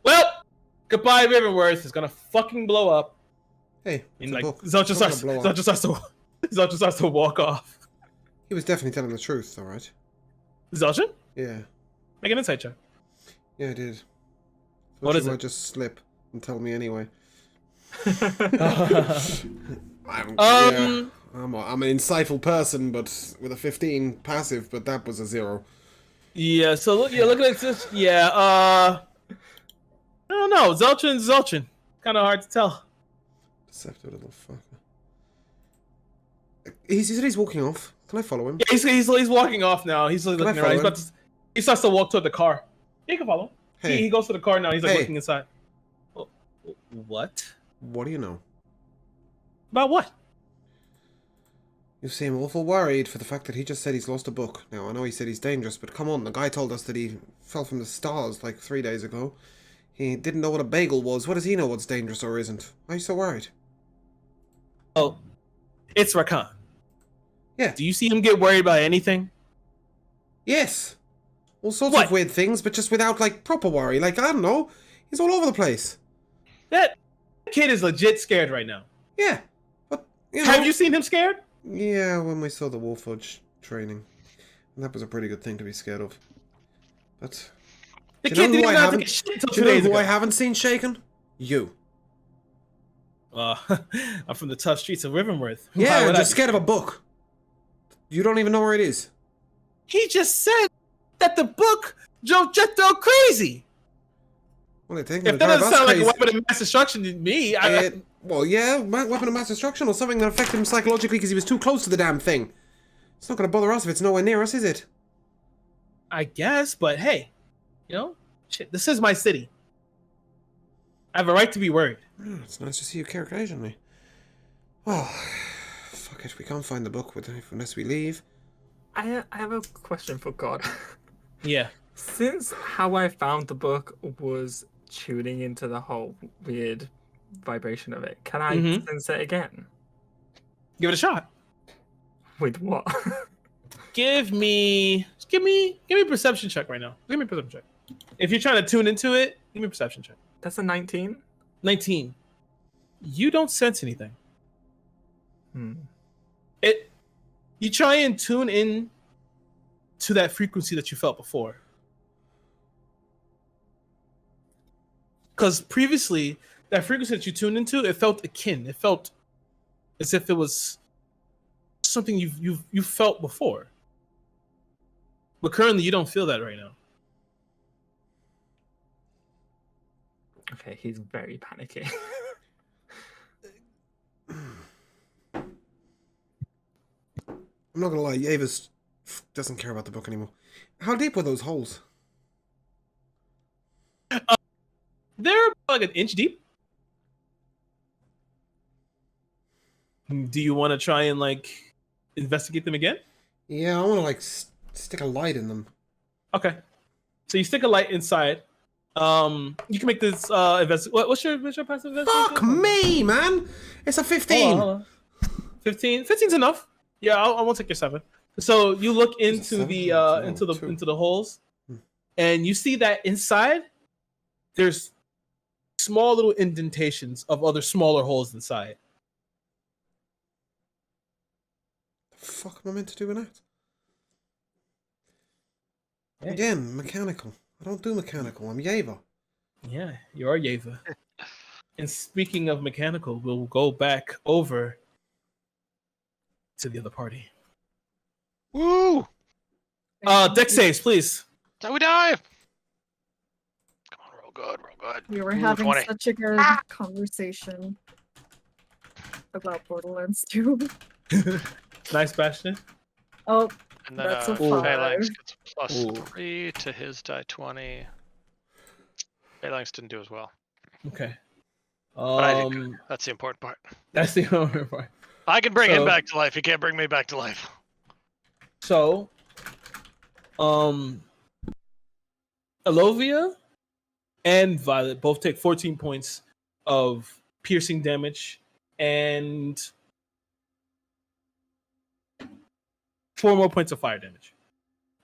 Well, goodbye, Riverworth. It's gonna fucking blow up. Hey, and like Zelchin starts to walk off. He was definitely telling the truth, all right. Zelchin? Yeah. Make an insight check. Yeah, I did. What is it? it? Might just slip and tell me anyway. I'm an insightful person, but with a 15 passive, but that was a 0. Yeah. So looking at this. Yeah. I don't know. Zelchin. Kind of hard to tell. Deceptive little fucker. He said he's walking off. Can I follow him? Yeah, he's walking off now. He's looking around. He starts to walk toward the car. Yeah, you can follow him. Hey. He goes to the car now. He's like looking inside. What? What do you know? About what? You seem awful worried for the fact that he just said he's lost a book. Now, I know he said he's dangerous, but come on, the guy told us that he fell from the stars like 3 days ago. He didn't know what a bagel was. What does he know what's dangerous or isn't? Why are you so worried? Oh, it's Rakan. Yeah. Do you see him get worried about anything? Yes. All sorts of weird things, but just without, like, proper worry. Like, I don't know. He's all over the place. That kid is legit scared right now. Yeah. But, you know... Have you seen him scared? Yeah, when we saw the Warforged training. And that was a pretty good thing to be scared of. But... The kid didn't have to get shit until 2 days ago. I haven't seen shaken? You. I'm from the tough streets of Riverworth. Yeah, I'm just scared of a book. You don't even know where it is. He just said that the book drove Jethro crazy. Well, they're taking If the that drive doesn't us sound like a crazy. weapon of mass destruction to me, Well, yeah, weapon of mass destruction or something that affected him psychologically because he was too close to the damn thing. It's not going to bother us if it's nowhere near us, is it? I guess, but hey, you know, shit, this is my city. I have a right to be worried. Oh, it's nice to see you care occasionally. Oh, fuck it. We can't find the book unless we leave. I have a question for God. Yeah. Since how I found the book was tuning into the whole weird vibration of it, can I sense it again? Give it a shot. With what? Give me a perception check right now. Give me a perception check. If you're trying to tune into it, give me a perception check. That's a 19. 19. You don't sense anything. You try and tune in to that frequency that you felt before. Because previously, that frequency that you tuned into, it felt akin. It felt as if it was something you've felt before. But currently, you don't feel that right now. Okay, he's very panicky. I'm not going to lie, Yavis doesn't care about the book anymore. How deep were those holes? They're like an inch deep. Do you want to try and like investigate them again? Yeah, I want to like stick a light in them. Okay. So you stick a light inside. You can make this what's your passive investigation? Fuck me, man! It's a 15. Hold on. 15. 15's enough. Yeah, I won't take your 7. So you look into the into the holes, and you see that inside there's small little indentations of other smaller holes inside. The fuck am I meant to do with that? Hey. Again, mechanical. I don't do mechanical. I'm Yeva. Yeah, you are Yeva. And speaking of mechanical, we'll go back over to the other party. Woo! Dex saves, please. So we dive. Come on, roll good, roll good. We were Ooh, having 20. such a good conversation about Borderlands 2. Nice, Bastion. Oh, And then that's a Phalanx 5. gets plus Ooh. 3 to his die 20. Phalanx didn't do as well. Okay. But I did good. That's the important part. That's the other part. I can bring him back to life. He can't bring me back to life. So, Elovia and Violet both take 14 points of piercing damage and 4 more points of fire damage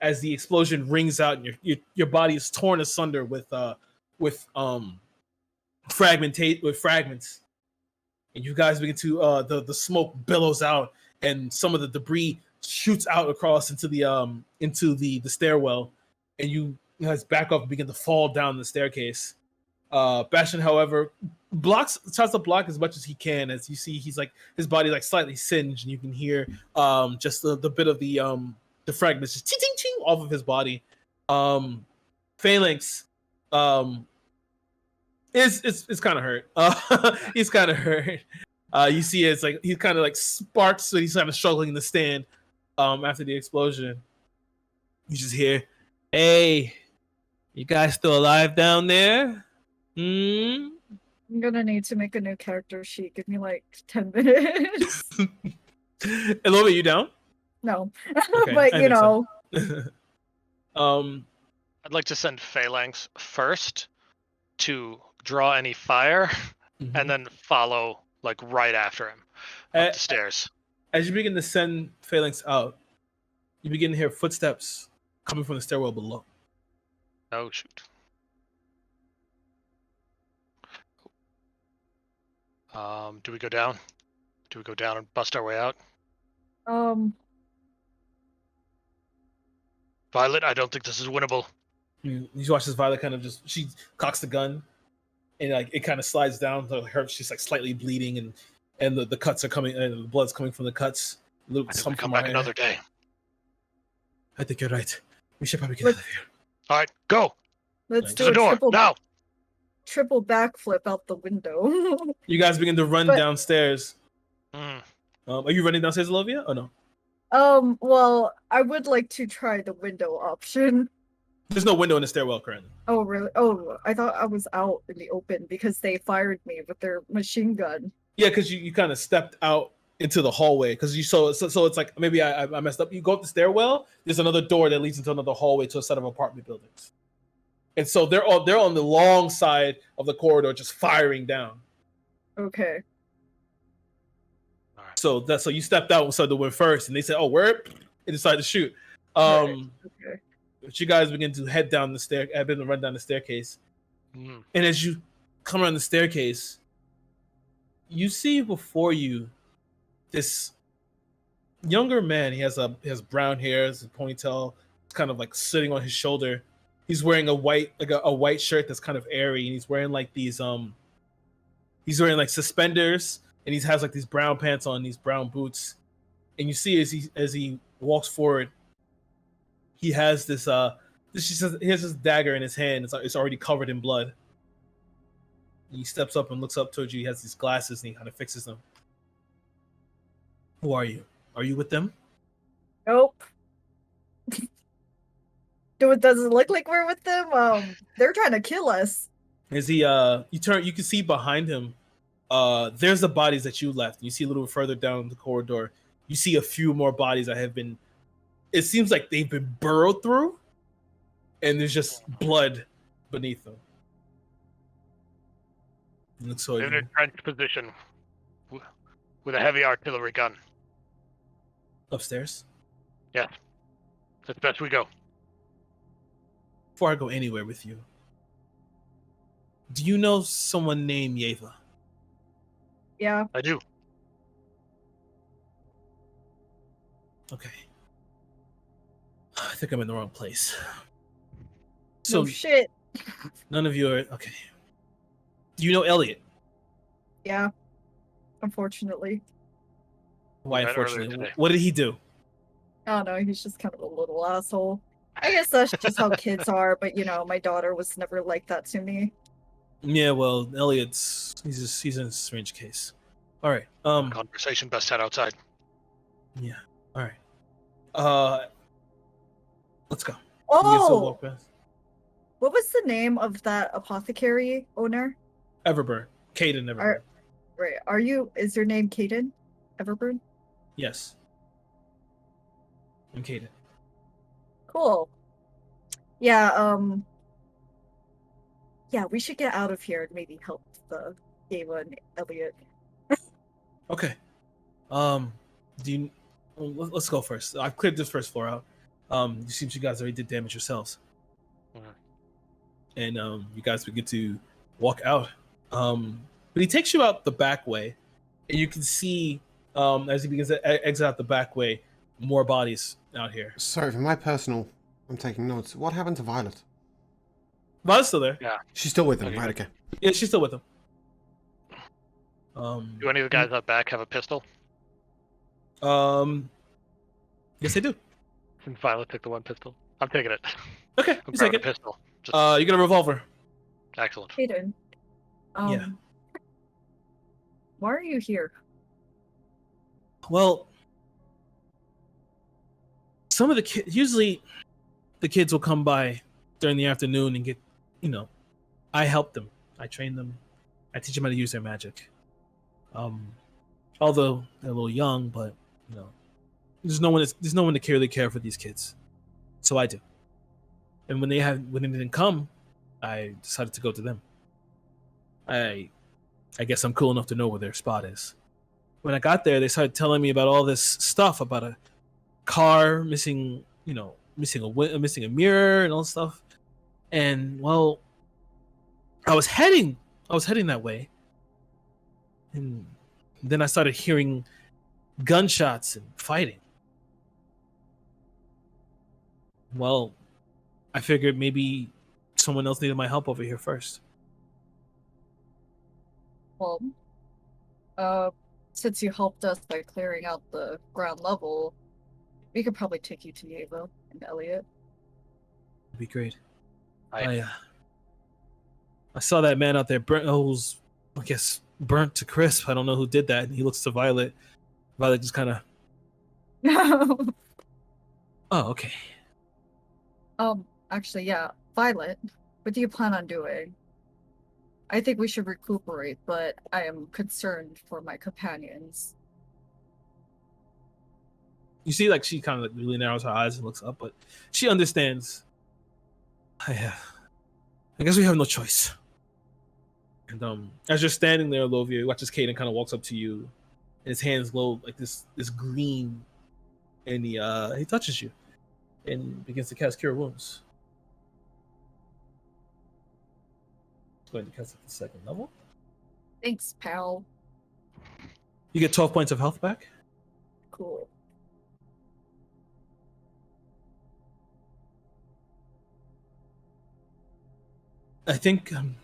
as the explosion rings out and your body is torn asunder with fragments, and you guys begin to the smoke billows out and some of the debris shoots out across into the stairwell, and you guys back up and begin to fall down the staircase. Bastion, however, tries to block as much as he can. As you see, he's like his body like slightly singed, and you can hear just the bit of the fragments just ching ching ching off of his body. Phalanx is kind of hurt. He's kind of hurt. You see, it's like he kind of like sparks, so he's kind of struggling to stand. After the explosion, you just hear, "Hey, you guys still alive down there?" I'm gonna need to make a new character sheet. Give me like 10 minutes. Elova, you down? No. Okay, but I you think know. I'd like to send Phalanx first to draw any fire, and then follow like right after him up the stairs. As you begin to send Phalanx out, you begin to hear footsteps coming from the stairwell below. Oh shoot. Do we go down? Do we go down and bust our way out? Violet, I don't think this is winnable. You watch this Violet kind of she cocks the gun, and like it kind of slides down. She's like slightly bleeding, and the cuts are coming, and the blood's coming from the cuts. I think we come back another day. I think you're right. We should probably get out of here. All right, go. Let's To do the a door triple now. triple backflip out the window. You guys begin to run But- downstairs. Mm. Are you running downstairs, Olivia? Oh no. Well, I would like to try the window option. There's no window in the stairwell currently. Oh, really? Oh, I thought I was out in the open because they fired me with their machine gun. Yeah, because you kind of stepped out into the hallway because you so it's like maybe I messed up. You go up the stairwell. There's another door that leads into another hallway to a set of apartment buildings, and so they're on the long side of the corridor, just firing down. Okay. So you stepped out and started to win first, and they said, "Oh, where?" And decided to shoot. Okay. But you guys begin to head down the stair. I've been to run down the staircase, Mm. and as you come around the staircase, you see before you this younger man. He has brown hair, has a ponytail, kind of like sitting on his shoulder. He's wearing a white shirt that's kind of airy, and he's wearing like these he's wearing like suspenders, and he has like these brown pants on, these brown boots. And you see as he walks forward, he has this he has this dagger in his hand. It's already covered in blood. And he steps up and looks up towards you. He has these glasses and he kind of fixes them. Who are you? Are you with them? Nope. It doesn't look like we're with them. They're trying to kill us. As he you can see behind him, there's the bodies that you left. You see a little further down the corridor, you see a few more bodies that have been, it seems like they've been burrowed through, and there's just blood beneath them. Looks like In a trench position with a heavy artillery gun. upstairs. Yes. That's best we go. Before I go anywhere with you, do you know someone named Yeva? Yeah. I do. Okay. I think I'm in the wrong place. So No shit. none of you are okay. Do you know Elliot? Yeah. Unfortunately. Why, Met earlier unfortunately? today. What did he do? I don't know. He's just kind of a little asshole. I guess that's just how kids are, but my daughter was never like that to me. Yeah, well, Elliot's he's in a strange case. All right. Conversation best had outside. Yeah. All right. Let's go. You guys still Oh, walk past? what was the name of that apothecary owner? Everburn. Caden Everburn. Right. Is your name Caden Everburn? Yes. I'm Caden. Cool. Yeah, we should get out of here and maybe help the Ava and Elliot. Okay. Do you? Well, let's go first. I've cleared this first floor out. It seems you guys already did damage yourselves, and you guys begin to walk out. But he takes you out the back way, and you can see as he begins to exit out the back way, more bodies out here. Sorry, for my personal, I'm taking notes. What happened to Violet? Violet's still there. She's still with them, Okay. right? Okay. Yeah, she's still with him. Do any of the guys out back have a pistol? Yes, they do. Since Violet took the one pistol. I'm taking it. Okay, I'm you take grabbing it. a pistol. Just You get a revolver. excellent. Caden. Yeah. Why are you here? Well, some of the kids, usually the kids will come by during the afternoon and get, I help them. I train them. I teach them how to use their magic. Although they're a little young, but there's no one to really care for these kids. So I do. And when they didn't come, I decided to go to them. I guess I'm cool enough to know where their spot is. When I got there, they started telling me about all this stuff about a car missing a mirror and all this stuff. And well, I was heading that way, and then I started hearing gunshots and fighting. Well, I figured maybe someone else needed my help over here first. Well, since you helped us by clearing out the ground level, we could probably take you to Ava and Elliot. It'd be great. I I saw that man out there burnt. Oh, was, I guess burnt to crisp. I don't know who did that. He looks to Violet. Violet just kind of. Oh, okay. Actually, yeah. Violet, what do you plan on doing? I think we should recuperate, but I am concerned for my companions. You see, like she kind of like really narrows her eyes and looks up, but she understands. I guess we have no choice. And as you're standing there, Lovia, you watch as Caden kind of walks up to you, and his hands glow like this green, and he touches you, and begins to cast Cure Wounds. He's going to cast at the 2nd level. Thanks, pal. You get 12 points of health back. Cool. I think I'm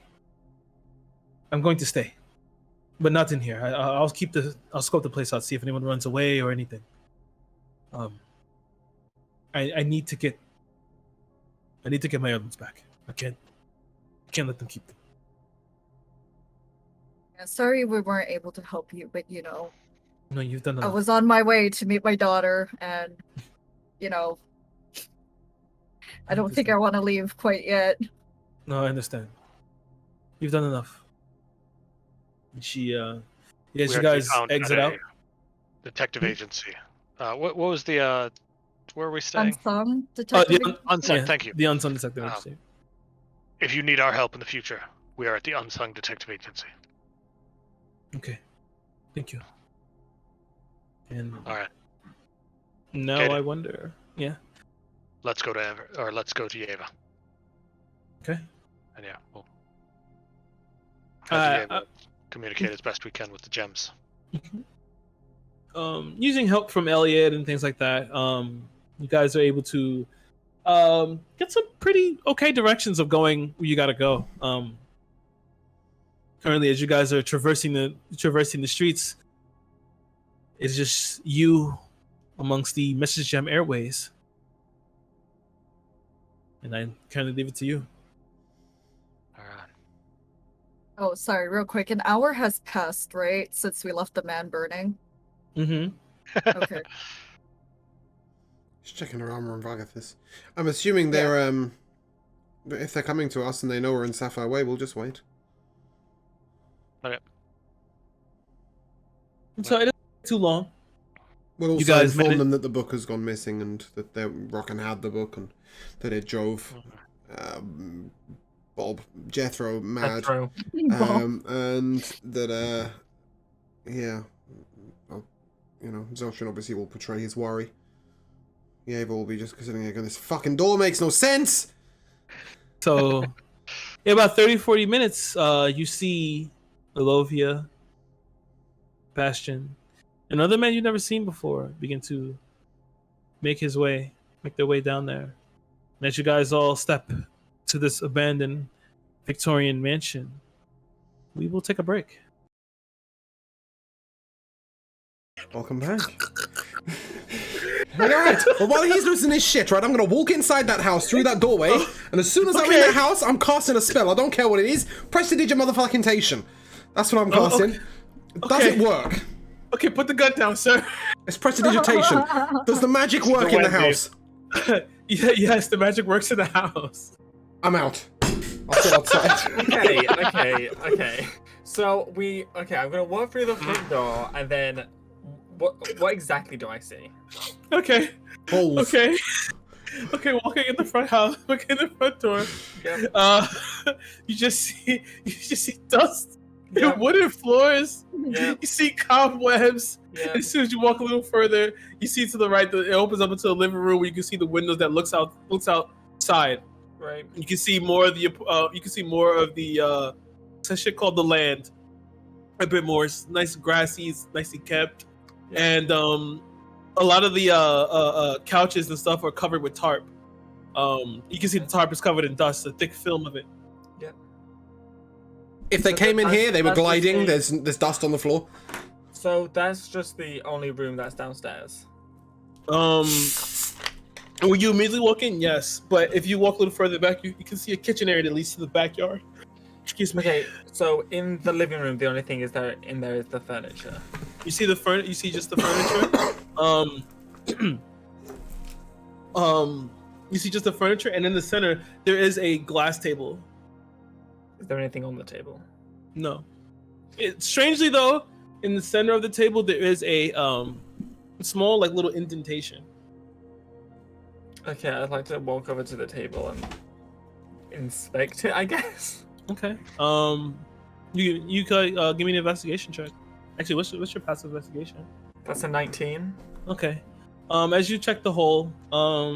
going to stay, but not in here. I'll scope the place out, see if anyone runs away or anything. I need to get my elements back. I can't let them keep them. Yeah, sorry we weren't able to help you, but you know, No, you've done I enough. was on my way to meet my daughter, and you know, I don't think I want to leave quite yet. No, I understand. You've done enough. And she, as We you actually guys found exit at out. a detective agency. What was the where are we staying? Unsung detective. Unsung. Yeah, Thank you. The unsung detective Um, agency. If you need our help in the future, we are at the Unsung Detective Agency. Okay, thank you. And All right, now Kaden. I wonder. Yeah. let's go to let's go to Yeva. Okay. And yeah, we'll have Uh, Yeva communicate as best we can with the gems. Using help from Elliot and things like that, you guys are able to get some pretty okay directions of going where you gotta go. Currently, as you guys are traversing the streets, it's just you amongst the message gem airways, and I currently leave it to you. All right. Oh, sorry, real quick. An hour has passed, right, since we left the man burning. Mm-hmm. Okay. Just checking her armor on Vagathis. I'm assuming they're if they're coming to us and they know we're in Sapphire Way, we'll just wait. Okay. So it isn't too long. We'll You also guys inform made it- them that the book has gone missing and that they're rocking had the book and that it drove Bob Jethro mad. Jethro. And that yeah, well, you know, Zelshin obviously will portray his worry. Yeva will be just sitting there going, this fucking door makes no sense! So in about 30-40 minutes, you see Elovia, Bastion, another man you've never seen before begin to make their way down there. And as you guys all step to this abandoned Victorian mansion, we will take a break. Welcome back. Alright, well while he's losing his shit, right, I'm gonna walk inside that house through that doorway, and as soon as I'm in Okay. the house, I'm casting a spell. I don't care what it is. Prestidigit motherfucking. That's what I'm casting. Does it work? Okay, put the gun down, sir. It's prestidigitation. Does the magic work in the house? Yes, the magic works in the house. I'm out. I'll sit outside. Okay. So I'm gonna walk through the front door, and then what exactly do I see? Okay. Holes. Okay. Okay, walking in the front house, walking in the front door. Yep. You just see dust Yeah. and wooden floors. Yeah. You see cobwebs. Yeah. And as soon as you walk a little further, you see to the right it opens up into the living room where you can see the windows that looks outside. Right. You can see more of the some shit called the land. A bit more. It's nice grassy, it's nicely kept. Yeah. And a lot of the couches and stuff are covered with tarp. You can see the tarp is covered in dust, a thick film of it. Yeah. If they So came in that's- here, they were that's just gliding. the- There's dust on the floor. So that's just the only room that's downstairs. When you immediately walk in, yes. But if you walk a little further back, you can see a kitchen area that leads to the backyard. Excuse me. Okay, so in the living room, the only thing is there in there is the furniture. You see the You see just the furniture. You see just the furniture, and in the center there is a glass table. Is there anything on the table? No. Strangely though, in the center of the table there is a small like little indentation. Okay, I'd like to walk over to the table and inspect it, I guess. Okay. You could give me an investigation check. Actually, what's your passive investigation? That's a 19. Okay. As you check the hole,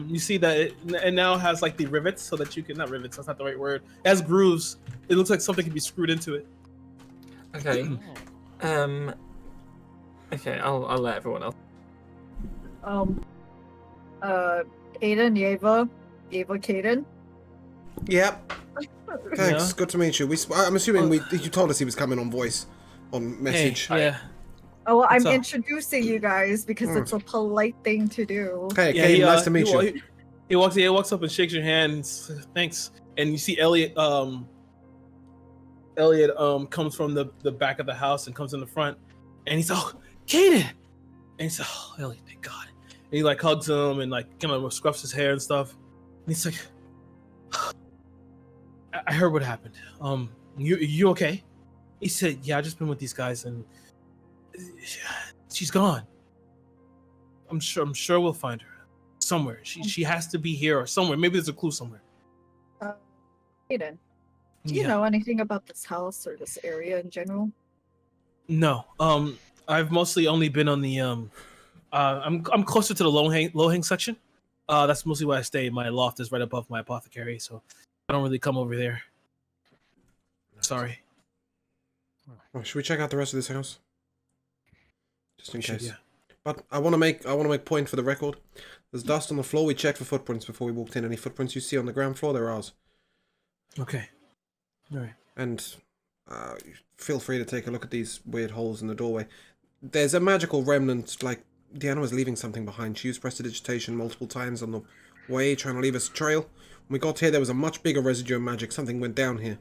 you see that it now has like the rivets, so that you can not rivets. That's not the right word. It has grooves. It looks like something can be screwed into it. Okay. Okay, I'll let everyone else. Aiden, Eva, Kaden. Yep. Thanks. Yeah. Good to meet you. I'm assuming you told us he was coming on voice, on message. Hey, yeah. Oh, well, I'm What's up? introducing you guys because it's a polite thing to do. Hey, Yeah, Kaden, nice to meet you. He walks up and shakes your hand. And says, thanks. And you see Elliot. Elliot comes from the back of the house and comes in the front, and he's oh, Kaden. And he's oh, Elliot, thank God. And he like hugs him and like kind of scruffs his hair and stuff. And he's like, I heard what happened. You okay? He said, yeah, I just been with these guys and she's gone. I'm sure we'll find her somewhere. She has to be here or somewhere. Maybe there's a clue somewhere. Aiden, do you know anything about this house or this area in general? No. I've mostly only been on the I'm closer to the low-hang section. That's mostly where I stay. My loft is right above my apothecary, so I don't really come over there. Sorry. Well, should we check out the rest of this house? Just in case. Yeah. But I want to make point for the record. There's dust on the floor. We checked for footprints before we walked in. Any footprints you see on the ground floor, they're ours. Okay. All right. And feel free to take a look at these weird holes in the doorway. There's a magical remnant, like Deanna was leaving something behind. She used prestidigitation multiple times on the way, trying to leave us a trail. When we got here, there was a much bigger residue of magic. Something went down here.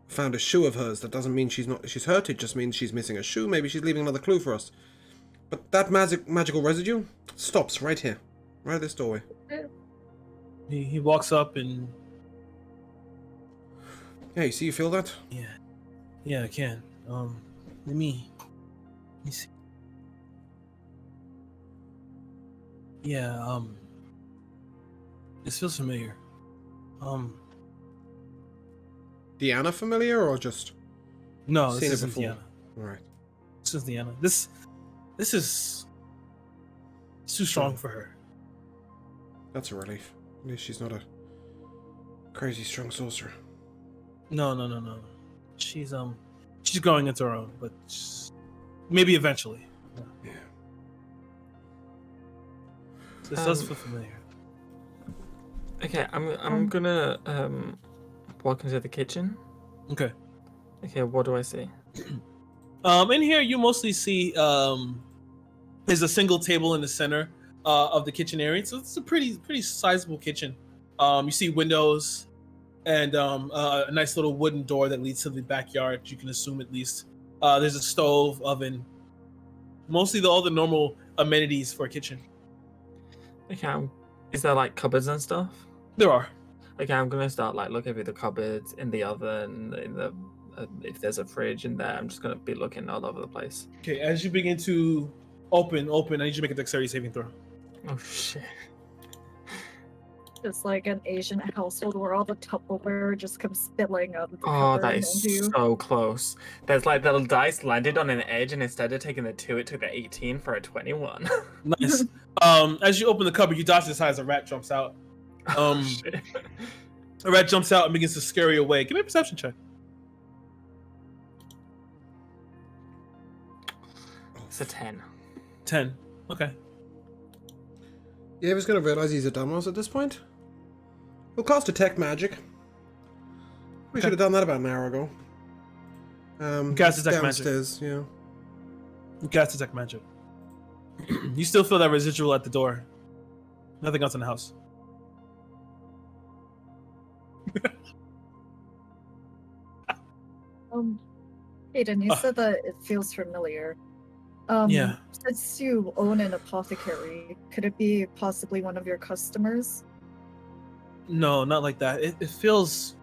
We found a shoe of hers. That doesn't mean she's hurt. It just means she's missing a shoe. Maybe she's leaving another clue for us. But that magical residue stops right here. Right at this doorway. He walks up and Yeah, you feel that? yeah, I can. Let me see. Yeah, this feels familiar. Deanna familiar or just No, seen this it isn't before? Deanna. Right. This is Deanna. This is it's too strong for her. That's a relief. At least she's not a crazy strong sorcerer. No. She's going into her own, but maybe eventually. Yeah. This does feel familiar. Okay, I'm gonna walk into the kitchen. Okay. Okay, what do I see? In here you mostly see there's a single table in the center of the kitchen area. So it's a pretty sizable kitchen. You see windows and a nice little wooden door that leads to the backyard, you can assume at least. There's a stove, oven. Mostly all the normal amenities for a kitchen. Okay, is there like cupboards and stuff? There are. Okay, I'm gonna start like looking through the cupboards, in the oven, in the if there's a fridge in there. I'm just gonna be looking all over the place. Okay, as you begin to open, I need you to make a dexterity saving throw. Oh shit! It's like an Asian household where all the Tupperware just comes spilling out of the Oh, cupboard that and is you. so close. There's like the dice landed on an edge, and instead of taking the 2, it took the 18 for a 21. Nice. As you open the cupboard, you dodge this as a rat jumps out. Oh, shit. A rat jumps out and begins to scurry away. Give me a perception check. It's a 10. 10. Okay. Yeah, he's gonna realize he's a dumbass at this point. We'll cast Detect Magic. We should have done that about an hour ago. Cast Detect Magic. downstairs, yeah. You cast Detect Magic. You still feel that residual at the door. Nothing else in the house. Aiden, you Uh. said that it feels familiar. Yeah. Since you own an apothecary, could it be possibly one of your customers? No, not like that. It feels.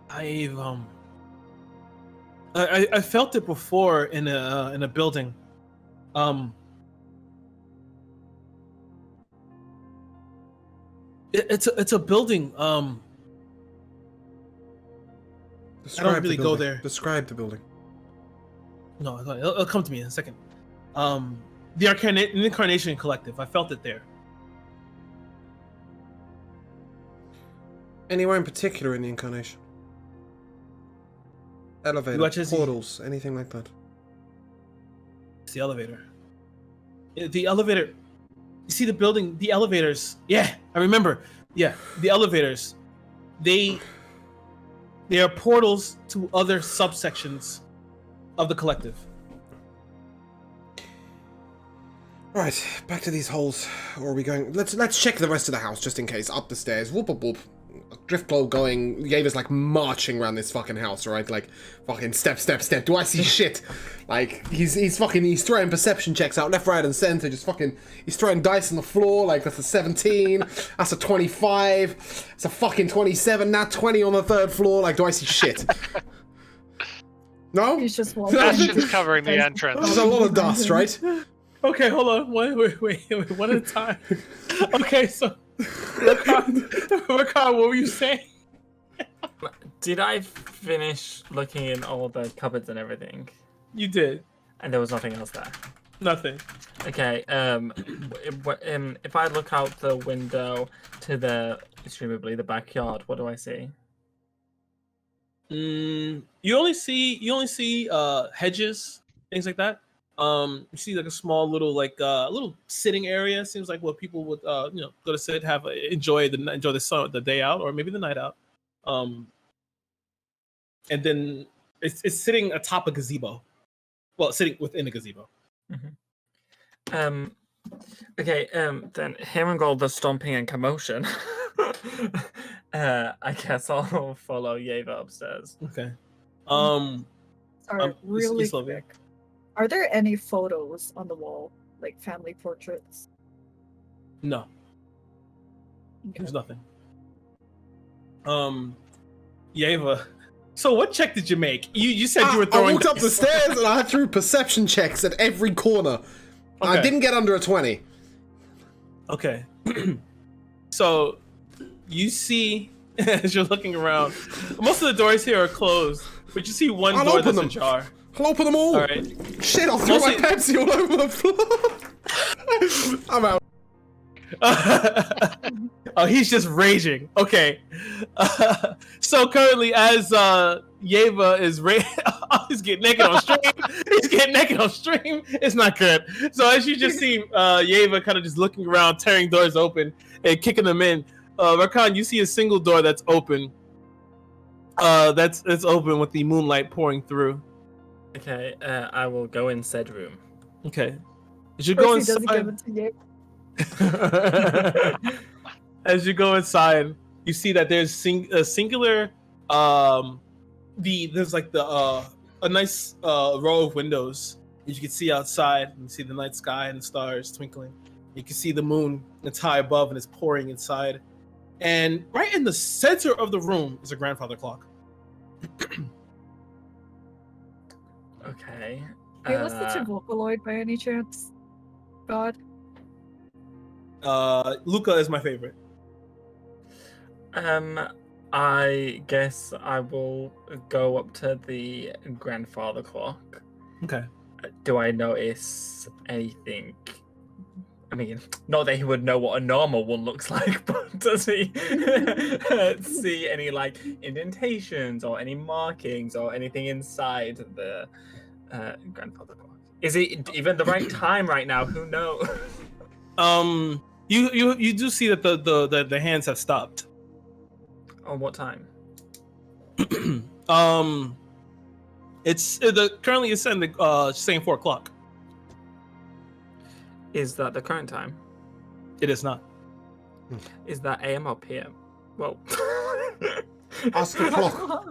I've I felt it before in a building. It's a building. I don't really go there. Describe the building. No, it'll come to me in a second. The Incarnation Collective. I felt it there. Anywhere in particular in the Incarnation? Elevator, portals, anything like that? It's the elevator. The elevator. You see the building, the elevators. Yeah, I remember. Yeah, the elevators. They are portals to other subsections of the collective. Right, back to these holes. Or are we going? Let's check the rest of the house just in case. Up the stairs. Whoop whoop whoop. Driftglow going. Yava's like marching around this fucking house, right? Like fucking step. Do I see shit? Like he's throwing perception checks out left, right, and center. Just fucking. He's throwing dice on the floor. Like that's a 17. That's a 25. It's a fucking 27. Not 20 on the third floor. Like do I see shit? No. He's just walking. Bastion's covering the entrance. There's a lot of dust, right? Okay, hold on. Wait, one at a time. Okay, so Rakan, what were you saying? Did I finish looking in all the cupboards and everything? You did. And there was nothing else there. Nothing. Okay. If I look out the window to the presumably the backyard, what do I see? You only see hedges, things like that. You see like a small little little sitting area. Seems like what people would go to sit, enjoy the sun, the day out, or maybe the night out. And then it's sitting atop a gazebo. Well, sitting within a gazebo. Mm-hmm. Okay. Then hearing all the stomping and commotion, I guess I'll follow Yeva upstairs. Okay. Sorry, really Sylvia. quick. Are there any photos on the wall, like family portraits? No, Okay. there's nothing. Yeva. So what check did you make? You said you were throwing. I walked up the stairs and I threw perception checks at every corner. I didn't get under a 20. Okay. So you see, as you're looking around, most of the doors here are closed, but you see one I'll door open that's them. ajar. I'll open them all. All right. Shit, I'll throw my Pepsi all over the floor. I'm out. Oh, he's just raging. Okay. So currently, as Yeva is he's getting naked on stream. He's getting naked on stream. It's not good. So as you just see Yeva kind of just looking around, tearing doors open and kicking them in. Rakan, you see a single door that's open. That's open with the moonlight pouring through. Okay. I will go in said room. Okay. As you go Percy doesn't give inside. it to you. As you go inside, you see that there's a singular there's like a nice row of windows as you can see outside. You see the night sky and the stars twinkling. You can see the moon that's high above and it's pouring inside. And right in the center of the room is a grandfather clock. Okay. Hey, what's the Vocaloid by any chance? God. Luca is my favorite. I guess I will go up to the grandfather clock. Okay. Do I notice anything? I mean, not that he would know what a normal one looks like, but does he see any like indentations or any markings or anything inside the grandfather clock? Is it even the right time right now? Who knows? You do see that the hands have stopped. On what time? It's currently it's saying 4 o'clock. Is that the current time? It is not. Is that AM or PM? Well, Ask the clock.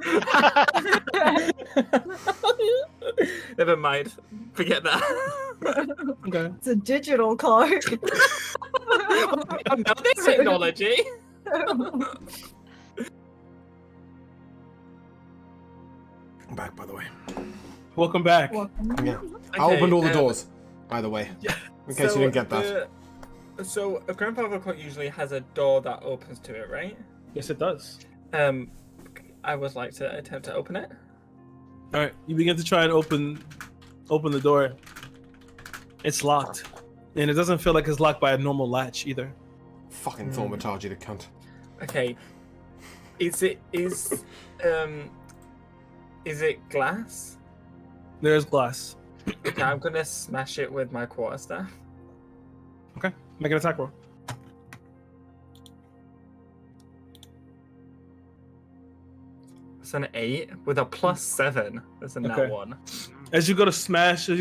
Never mind. Forget that. Okay. It's a digital clock. I know this technology. I'm back, by the way. Welcome back. Yeah. I opened all the doors, by the way. Yeah. In case you didn't get that. So a grandfather clock usually has a door that opens to it, right? Yes, it does. I would like to attempt to open it. All right, you begin to try and open the door. It's locked, and it doesn't feel like it's locked by a normal latch either. Fucking thaumaturgy, the cunt. Okay. Is it glass? There's glass. Okay, I'm gonna smash it with my quarterstaff. Okay, make an attack roll. It's an 8 with a +7. That's a nat Okay. 1. As you go to smash it,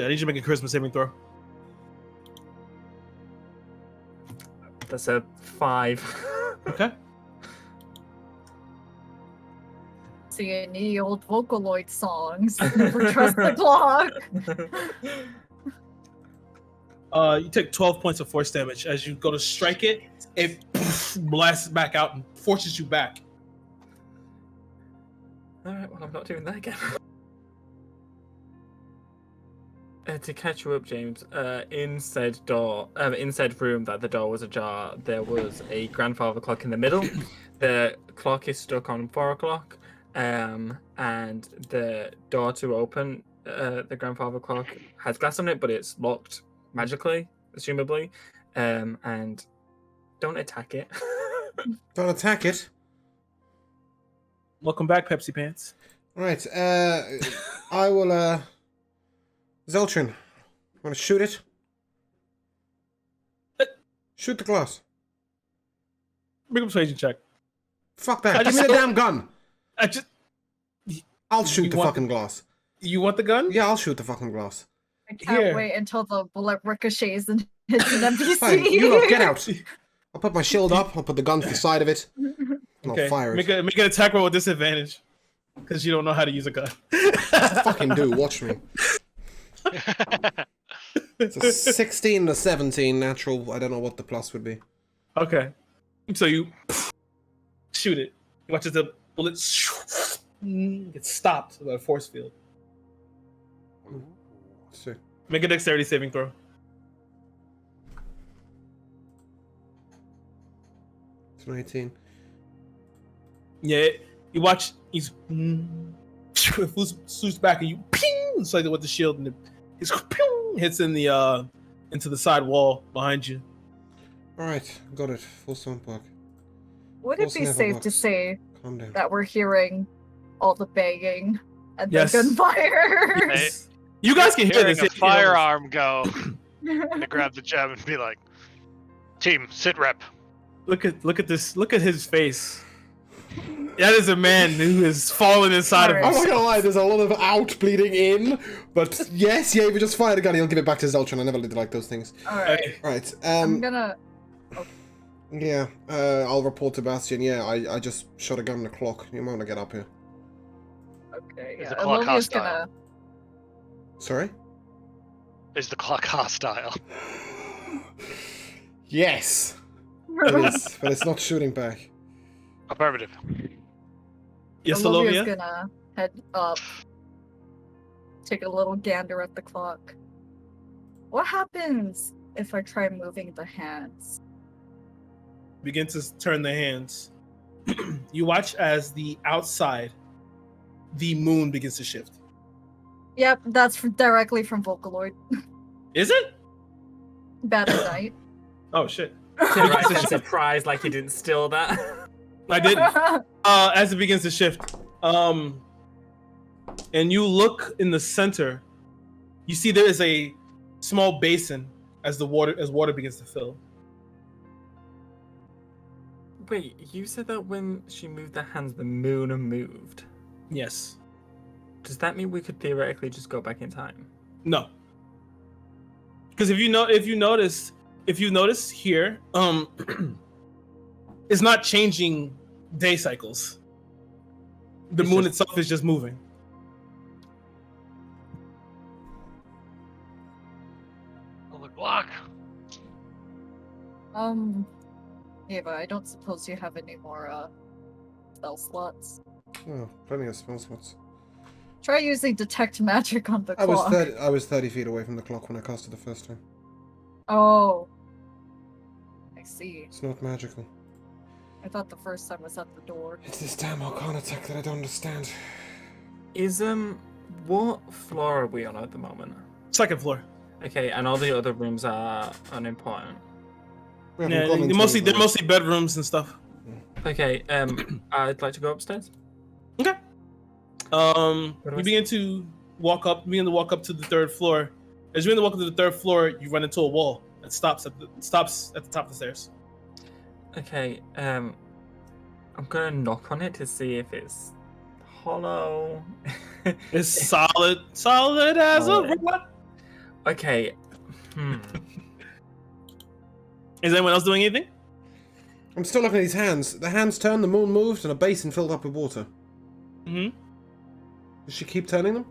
I need you to make a charisma saving throw. That's a 5. Okay. Seeing the old Vocaloid songs. Never trust the clock. You take 12 points of force damage. As you go to strike it, it blasts back out and forces you back. Alright, well, I'm not doing that again. To catch you up, James, in said room that the door was ajar, there was a grandfather clock in the middle. The clock is stuck on 4 o'clock, and the door to open the grandfather clock has glass on it, but it's locked magically, assumably. And don't attack it. Don't attack it. Welcome back, Pepsi Pants. Right, I will, Zeltrin, wanna shoot it? Shoot the glass. Make a persuasion check. Fuck that, give me the damn gun! I'll shoot You the want- fucking glass. You want the gun? Yeah, I'll shoot the fucking glass. I can't Here. wait until the bullet ricochets and hits an NPC. Fine, you lot, get out! I'll put my shield up, I'll put the gun to the side of it, and Okay. I'll fire it. Make an attack roll with disadvantage. Because you don't know how to use a gun. Fucking do, watch me. It's a 16 and a 17 natural, I don't know what the plus would be. Okay. So you shoot it. You watch as the bullet gets stopped by a force field. So, Make a dexterity saving throw. it's an 18. Yeah, you watch. He's swoops back, and you ping so with the shield, and his ping hits in the into the side wall behind you. Alright, got it. Full stone block. Would it Also be never safe to works. say Calm down. that we're hearing all the banging and Yes. the gunfire? Yes. You guys can hear Hearing this. a firearm go, to grab the gem and be like, "Team, sit rep." Look at this. Look at his face. That is a man who has fallen inside of I'm not himself. gonna lie, there's a lot of out bleeding in, but yes, yeah, if you just fire the gun, he'll give it back to Zeltron. I never did like those things. Alright. Right, I'm gonna. yeah, I'll report to Bastion. Yeah, I just shot a gun in the clock. You might want to get up here. Okay, Is yeah. the clock Olivia's hostile? gonna. Sorry? Is the clock hostile? Yes, it is, but it's not shooting back. Affirmative. Yes, Olivia's Olivia. gonna head up, take a little gander at the clock. What happens if I try moving the hands? Begin to turn the hands. You watch as the outside, the moon begins to shift. Yep, that's directly from Vocaloid. Is it? Better night. Oh shit! Right, I'm surprised like you didn't steal that. I didn't. As it begins to shift, and you look in the center, you see there is a small basin as water begins to fill. Wait, you said that when she moved the hands, the moon moved. Yes. Does that mean we could theoretically just go back in time? No. Because if you notice here, it's not changing day cycles. The It's moon just- itself is just moving. On the clock. Ava, I don't suppose you have any more spell slots. Oh, plenty of spell slots. Try using detect magic on the I was clock. 30 feet away from the clock when I cast it the first time. Oh. I see. It's not magical. I thought the first time was at the door. It's this damn Arcana tech that I don't understand. Is what floor are we on at the moment? Second floor. Okay, and all the other rooms are unimportant. We haven't Yeah, gone they're into mostly the they're room. mostly bedrooms and stuff. Okay, I'd like to go upstairs. Okay. What do You I begin to walk up to the third floor. As you begin to walk up to the third floor, you run into a wall that stops at the top of the stairs. Okay, I'm gonna knock on it to see if it's hollow. It's solid as a Solid. rock. Okay. Is anyone else doing anything? I'm still looking at these hands. The hands turned, the moon moved, and a basin filled up with water. Mm-hmm. Does she keep turning them?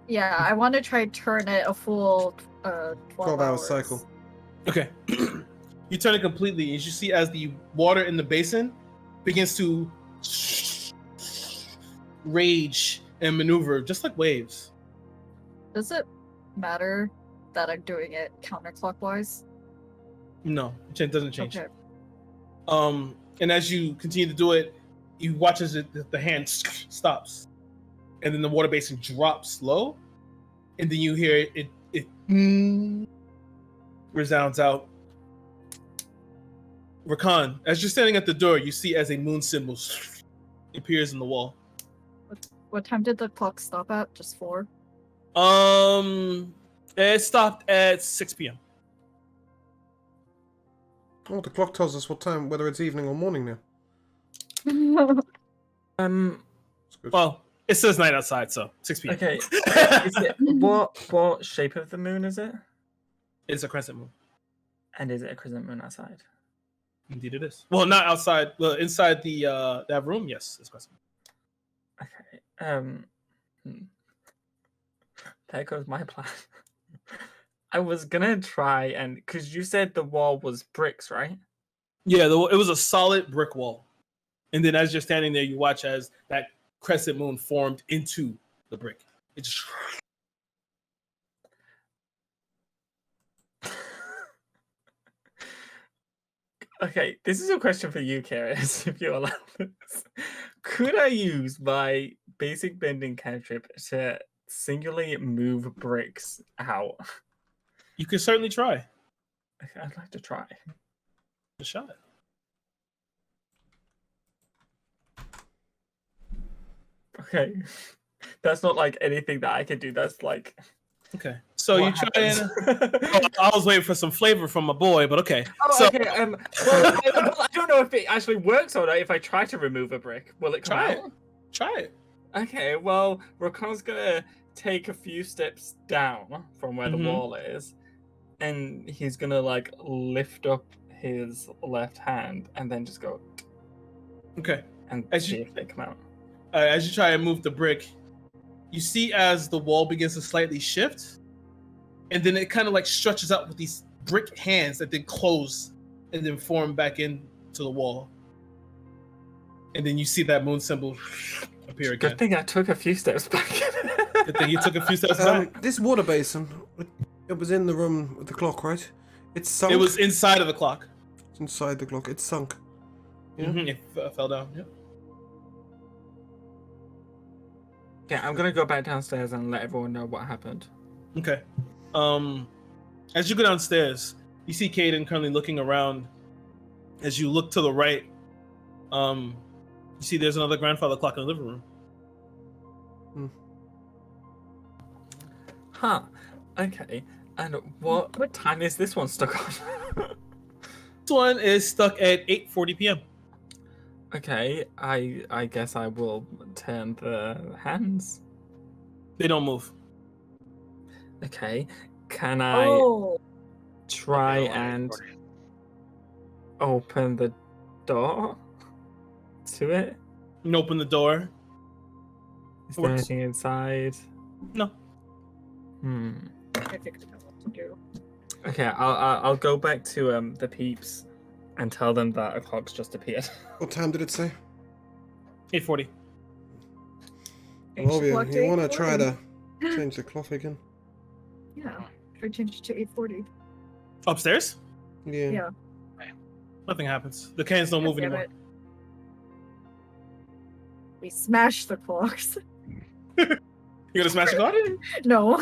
Yeah, I want to try turn it a full 12 12-hour hours. cycle. Okay. You turn it completely, as you see as the water in the basin begins to rage and maneuver, just like waves. Does it matter that I'm doing it counterclockwise? No, it doesn't change. Okay. And as you continue to do it, you watch as the hand stops, and then the water basin drops low, and then you hear it resounds out. Rakan, as you're standing at the door, you see as a moon symbol appears in the wall. What time did the clock stop at? Just 4? It stopped at 6 p.m. Oh, the clock tells us what time, whether it's evening or morning now. It's good. Well, it says night outside, so 6 p.m. Okay. Is it, what shape of the moon is it? It's a crescent moon. And is it a crescent moon outside? Indeed, it is. Well, not outside. Well, inside the that room, yes, it's crescent moon. Okay. There goes my plan. I was gonna try and because you said the wall was bricks, right? Yeah, it was a solid brick wall, and then as you're standing there, you watch as that crescent moon formed into the brick. It just Okay, this is a question for you, Karis, if you allow this. Could I use my basic bending cantrip to singularly move bricks out? you can certainly try Okay, I'd like to try. a shot. Okay. That's not like anything that I can do. That's like Okay, so you what try happens. and I was waiting for some flavor from my boy, but okay. Oh, So okay. Well, I don't know if it actually works or not. If I try to remove a brick, will it come Try out? it. Try it. Okay. Well, Rakan's gonna take a few steps down from where Mhm. the wall is, and he's gonna like lift up his left hand and then just go Okay. and As see you- if they come out. As you try and move the brick, you see as the wall begins to slightly shift, and then it kind of like stretches out with these brick hands that then close and then form back into the wall. And then you see that moon symbol appear again. Good thing I took a few steps back. Good thing you took a few steps back. This water basin, it was in the room with the clock, right? It's sunk. It was inside of the clock. It's inside the clock. It's sunk. Yeah. Mhm, it fell down. Yeah. Yeah, I'm gonna go back downstairs and let everyone know what happened. Okay. As you go downstairs, you see Caden currently looking around. As you look to the right, you see there's another grandfather clock in the living room. Huh. Okay. And what time is this one stuck on? This one is stuck at 8:40 p.m. Okay, I guess I will turn the hands. They don't move. Okay. Can I Oh, try Okay, and okay. open the door to it? You open the door. Is there Works. anything inside? No. I figured out what to do. Okay, I'll go back to the peeps and tell them that a clock's just appeared. What time did it say? 8:40. Change the Olivia, clock to you want to try 8:40. to change the clock again? Yeah, try to change it to 8:40. Upstairs? Yeah. Yeah. Nothing happens. The cans don't God move damn anymore. it. We smash the clocks. You gonna smash the clock? No.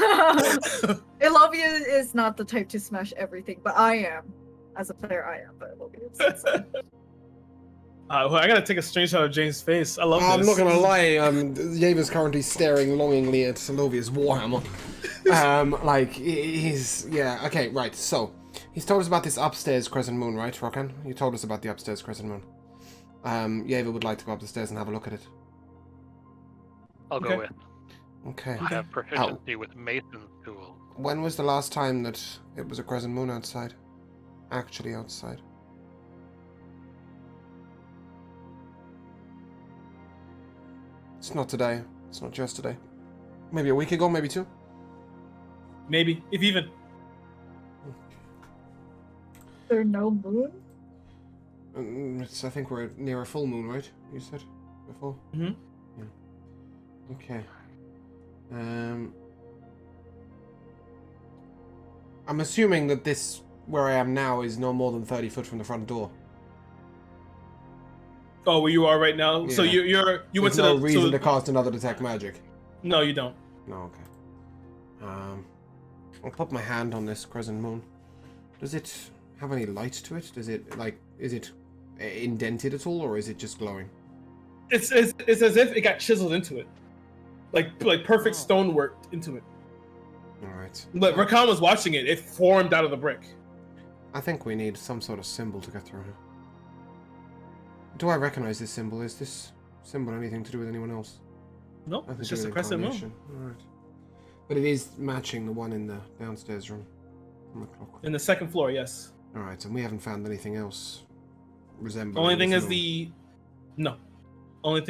Elovia is not the type to smash everything, but I am. As a player, I am, but Elovia is. So. Well, I gotta take a screenshot of Jane's face. I love I'm this. not gonna lie, Yeva's currently staring longingly at Solovia's warhammer. Yeah, okay, right, so, he's told us about this upstairs crescent moon, right, Rokan? You told us about the upstairs crescent moon. Yeva would like to go up the stairs and have a look at it. I'll Okay. go with. Okay. I have proficiency with Mason's tool. When was the last time that it was a crescent moon outside? Actually outside. It's not today. It's not just today. Maybe a week ago, maybe two? Maybe, if even. There no moon? I think we're near a full moon, right? You said before? Mm-hmm. Yeah. Okay. I'm assuming that this, where I am now, is no more than 30 foot from the front door. Oh, where you are right now? So Yeah. you went There's to no the reason so- to cast another detect magic. No, you don't. No, okay. I'll put my hand on this crescent moon. Does it have any light to it? Does it, like, is it indented at all, or is it just glowing? It's as if it got chiseled into it, like perfect stonework into it. All right. But Rakan was watching it. It formed out of the brick. I think we need some sort of symbol to get through here. Do I recognize this symbol? Is this symbol anything to do with anyone else? No, Nothing it's to do just a with crescent moon. incarnation. All right. But it is matching the one in the downstairs room from the clock. In the second floor, yes. All right, and we haven't found anything else resembling. The only thing this is at the no. Only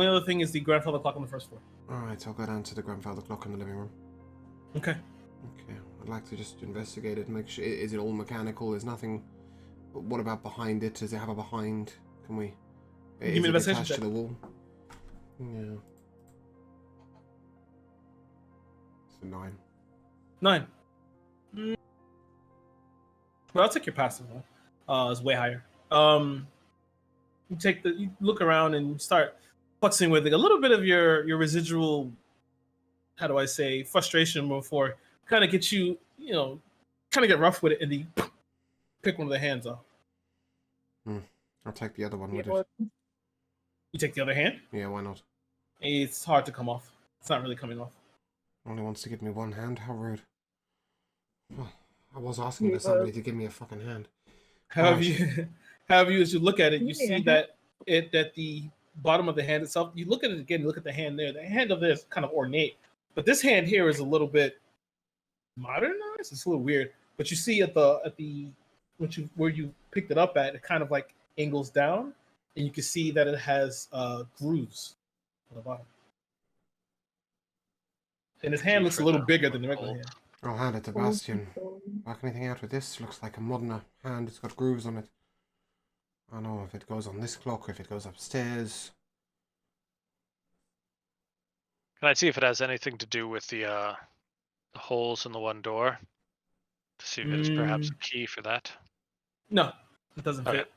other thing is the grandfather clock on the first floor. all. All right, I'll go down to the grandfather clock in the living room. Okay. Okay, I'd like to just investigate it and make sure. Is it all mechanical? There's nothing. What about behind it? Does it have a behind? Can we? Give me Is an it investigation attached to check. the wall? Yeah. It's a 9. 9. Well, I'll take your passive one. It's way higher. You look around and start futzing with it. A little bit of your residual, how do I say, frustration before kind of get you, kind of get rough with it, and then you pick one of the hands off. I'll take the other one with Yeah, it. You take the other hand. Yeah, why not? It's hard to come off. It's not really coming off. Only wants to give me one hand. How rude. Well, I was asking Yeah, for somebody to give me a fucking hand. However, Right. as you look at it, you see Yeah. that the bottom of the hand itself. You look at it again. Look at the hand there. The hand of this is kind of ornate, but this hand here is a little bit modernized. It's a little weird. But you see at the where you picked it up at, it kind of like angles down, and you can see that it has grooves on the bottom. And his hand looks a little bigger than the regular hand. I'll hand it to Bastion. Work anything out with this? Looks like a modern hand. It's got grooves on it. I don't know if it goes on this clock, if it goes upstairs. Can I see if it has anything to do with the holes in the one door? To see if it is perhaps a key for that. No, it doesn't Okay. fit.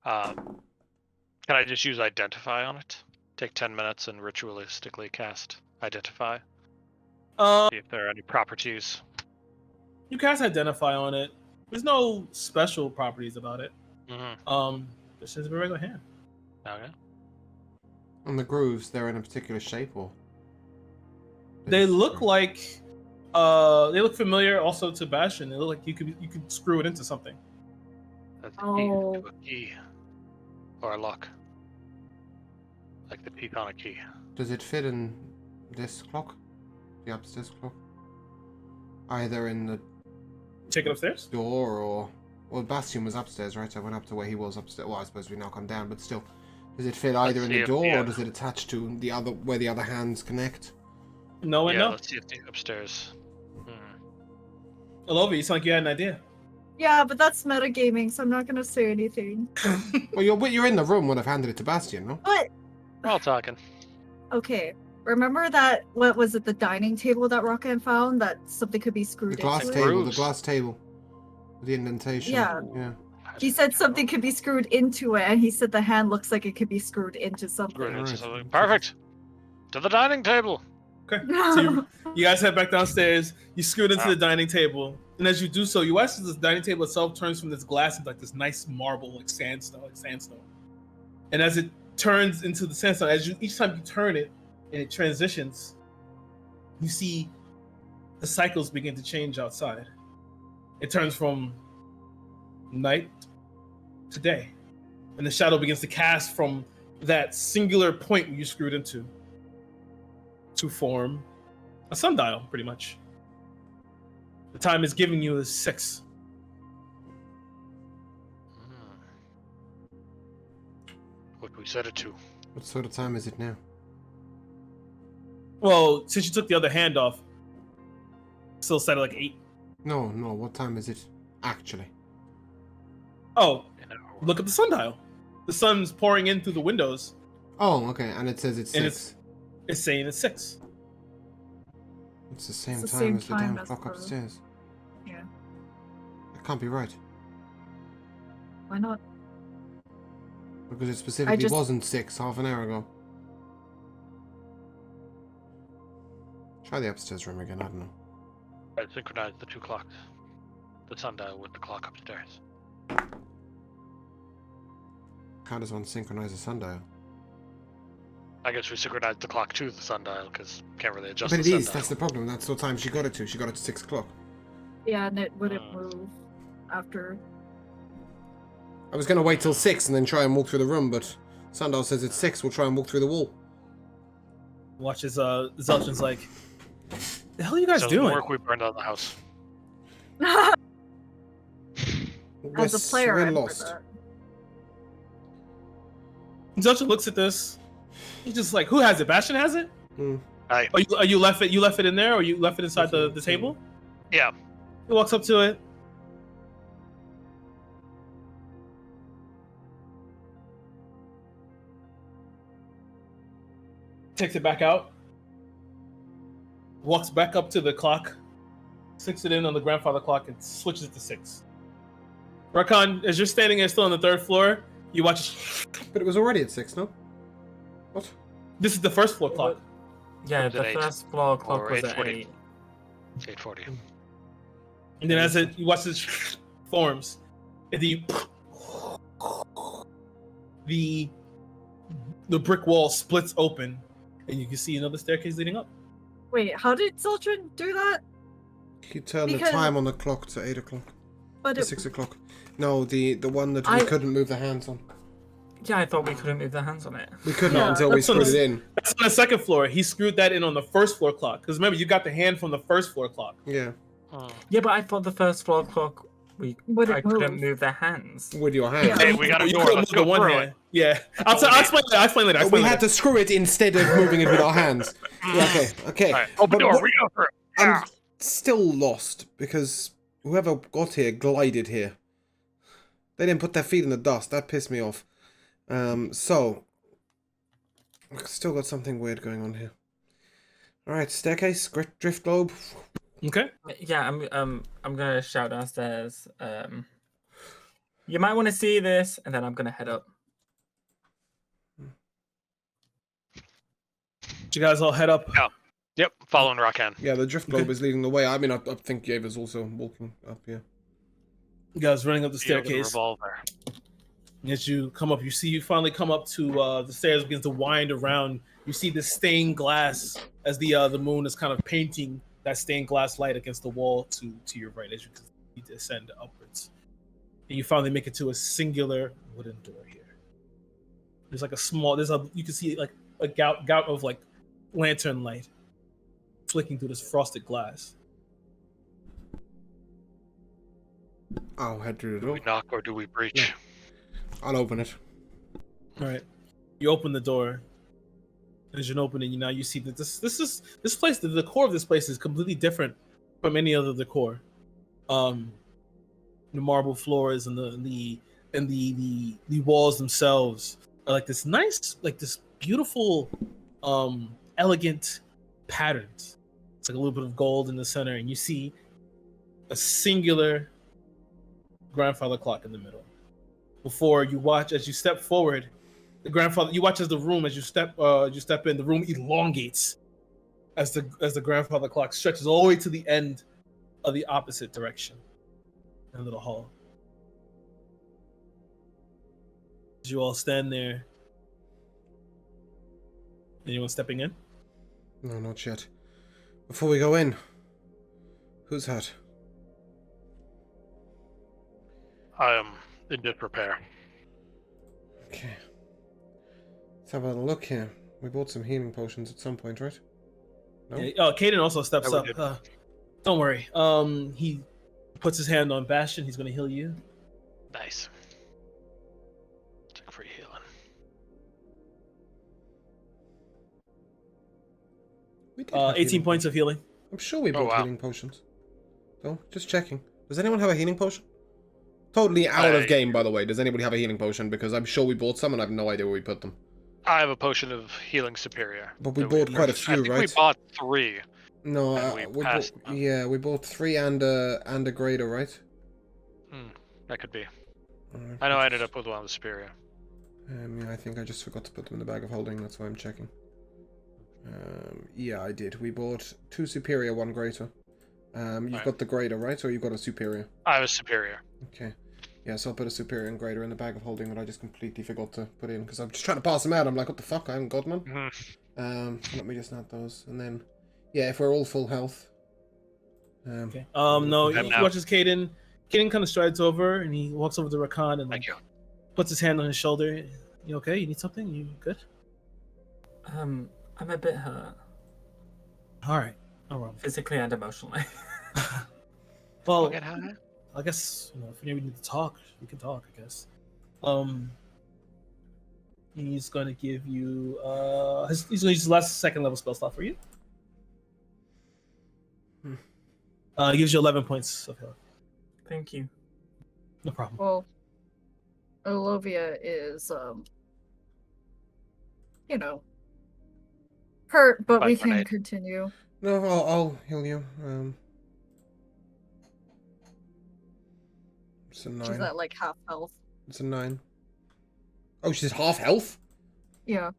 Can I just use Identify on it? Take 10 minutes and ritualistically cast Identify. See if there are any properties. You cast Identify on it. There's no special properties about it. Mm-hmm. This is a regular hand. Okay. And the grooves, they're in a particular shape, or? They look like they look familiar also to Bastion. They look like you could screw it into something. That's a Oh. key or a lock. Like the teeth on a key. Does it fit in this clock? The upstairs clock? Either in the Take it upstairs. door or... Well, Bastion was upstairs, right? So I went up to where he was upstairs. Well, I suppose we now come down, but still. Does it fit either in see the if door, the, or does it attach to the other where the other hands connect? No and yeah, no. let's see if the upstairs. Olova, you sound like you had an idea. Yeah, but that's metagaming, so I'm not gonna say anything. Well, you're in the room when I've handed it to Bastion, no? But We're all talking. okay, remember that? What was it? The dining table that Rockan found that something could be The screwed glass into. table, the Grooves. glass table. The indentation. Yeah. Yeah. He said something could be screwed into it, and he said the hand looks like it could be screwed into something. Screwed into Alright. something. Perfect. To the dining table. Okay. So you guys head back downstairs. You scoot into Ah. the dining table, and as you do so, you watch as this dining table itself turns from this glass into like this nice marble, like sandstone. And as it turns into the sandstone, each time you turn it and it transitions, you see the cycles begin to change outside. It turns from night to day, and the shadow begins to cast from that singular point you screwed into to form a sundial, pretty much. The time is giving you is 6. What we set it to. What sort of time is it now? Well, since you took the other hand off, still set at like 8. No. What time is it actually? Oh, An hour. look at the sundial. The sun's pouring in through the windows, Oh, okay. And it says it's and 6. it's saying it's 6. It's the same the time same as the time damn as clock the- upstairs. Yeah. That can't be right. Why not? Because it specifically just- wasn't 6 half an hour ago. Try the upstairs room again, I don't know. Right, synchronize the 2 clocks. The sundial with the clock upstairs. How does one synchronize a sundial? I guess we synchronized the clock to the sundial because can't really adjust But the it is, sundial. that's the problem. That's what time she got it to. She got it to 6 o'clock. Yeah, and it wouldn't move after. I was going to wait till 6 and then try and walk through the room, but Sundial says it's 6. We'll try and walk through the wall. Watch as Zelchin's like, the hell are you guys So doing? work we burned down the house. As a player, we're I remember lost. that. Zelchin looks at this. He's just like, who has it? Bastion has it? Hmm. Are you left it? You left it in there, or you left it inside the table? Yeah. He walks up to it. Takes it back out. Walks back up to the clock. Sticks it in on the grandfather clock and switches it to 6. Rakan, as you're standing there still on the 3rd floor, you watch. But it was already at 6, no? What? This is the 1st floor clock. Yeah, Was it the 8? first floor clock Or was at 8:40? 8. 8:40. And then as you watch this forms, and the brick wall splits open, and you can see another staircase leading up. Wait, how did Zildjian do that? He turned the Because- time on the clock to 8 o'clock. But To it, 6 o'clock. No, the one that we I- couldn't move the hands on. Yeah, I thought we couldn't move the hands on it. We could not Yeah, until we that's on screwed the- it in. That's on the 2nd floor. He screwed that in on the 1st floor clock. Because remember, you got the hand from the 1st floor clock. Yeah. Yeah, but I thought the first floor clock Wouldn't I couldn't move. move their hands. With your hand. Yeah. Hey, we got a You door. couldn't Let's move the go one through hand. it. Yeah. I'll explain later. I'll explain later. We had to screw it instead of moving it with our hands. Yeah, okay. All right, open But door. what- We go through it. I'm Yeah. still lost because whoever got here glided here. They didn't put their feet in the dust. That pissed me off. So I've still got something weird going on here. All right, staircase, drift globe. Okay. Yeah, I'm gonna shout downstairs. You might want to see this, and then I'm gonna head up. You guys all head up. Yeah. Yep, following Rakan. Yeah, the drift globe is leading the way. I mean, I think Yava's also walking up here. You guys running up the Deal with the staircase. revolver. As you come up, you finally come up to the stairs, begins to wind around. You see the stained glass as the moon is kind of painting that stained glass light against the wall to your right as you descend upwards. And you finally make it to a singular wooden door here. There's like you can see like a gout of like lantern light flicking through this frosted glass. I'll head through the Do door. we knock or do we breach? I'll open it. All right. You open the door. As you're opening, now you see that this place, the decor of this place is completely different from any other decor. The marble floors and the walls themselves are like this nice, like this beautiful, elegant patterns. It's like a little bit of gold in the center, and you see a singular grandfather clock in the middle. Before you watch as you step forward, you watch as the room as you step in, the room elongates as the grandfather clock stretches all the way to the end of the opposite direction in a little hall. As you all stand there, anyone stepping in? No, not yet. Before we go in, who's hat? I am in disrepair. Okay. Let's have a look here. We bought some healing potions at some point, right? No? Yeah, Caden also steps Yeah, up. we did. Don't worry. He puts his hand on Bastion. He's going to heal you. Nice. Check for healing. 18 healing 18 points potions. of healing. I'm sure we bought wow. healing potions. So, just checking. Does anyone have a healing potion? Totally out of game, by the way. Does anybody have a healing potion? Because I'm sure we bought some and I have no idea where we put them. I have a potion of healing superior. But we that bought quite a I few, think right? we bought 3. No, And we passed them. we bought 3 and a greater, right? That could be. Alright, I know I ended up with one of the superior. Yeah, I think I just forgot to put them in the bag of holding. That's why I'm checking. Yeah, I did. We bought 2 superior, 1 greater. You've Right. got the greater, right? Or you've got a superior? I was superior. Okay. Yeah, so I'll put a superior and greater in the bag of holding that I just completely forgot to put in because I'm just trying to pass them out. I'm like, what the fuck? I haven't got one. Let me just add those, and then, yeah, if we're all full health. Okay. No, I'm he now. watches Caden. Caden kind of strides over and he walks over to Rakan and Thank you. puts his hand on his shoulder. You okay? You need something? You good? I'm a bit hurt, All right. All right. physically and emotionally. Well, Okay, how- I guess if you need to talk, we can talk. I guess. He's gonna give you he's gonna use his last second level spell slot for you. He gives you 11 points of health. Thank you. No problem. Well, Olovia is, hurt, but we Bye, can grenade. continue. No, I'll heal you. It's a 9. She's at like half health. It's a 9. Oh, she's half health? Yeah.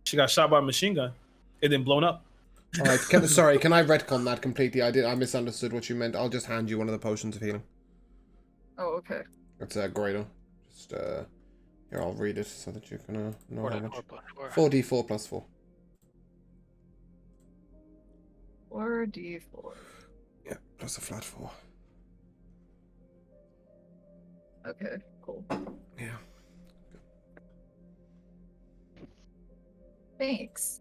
She got shot by a machine gun and then blown up. Alright, sorry, can I retcon that completely? I misunderstood what you meant. I'll just hand you one of the potions of healing. Oh, okay. It's a greater. Just, here, I'll read it so that you can know how much. 4. 4d4 plus 4. 4d4. Yeah, plus a flat 4. Okay, cool. Yeah. Thanks.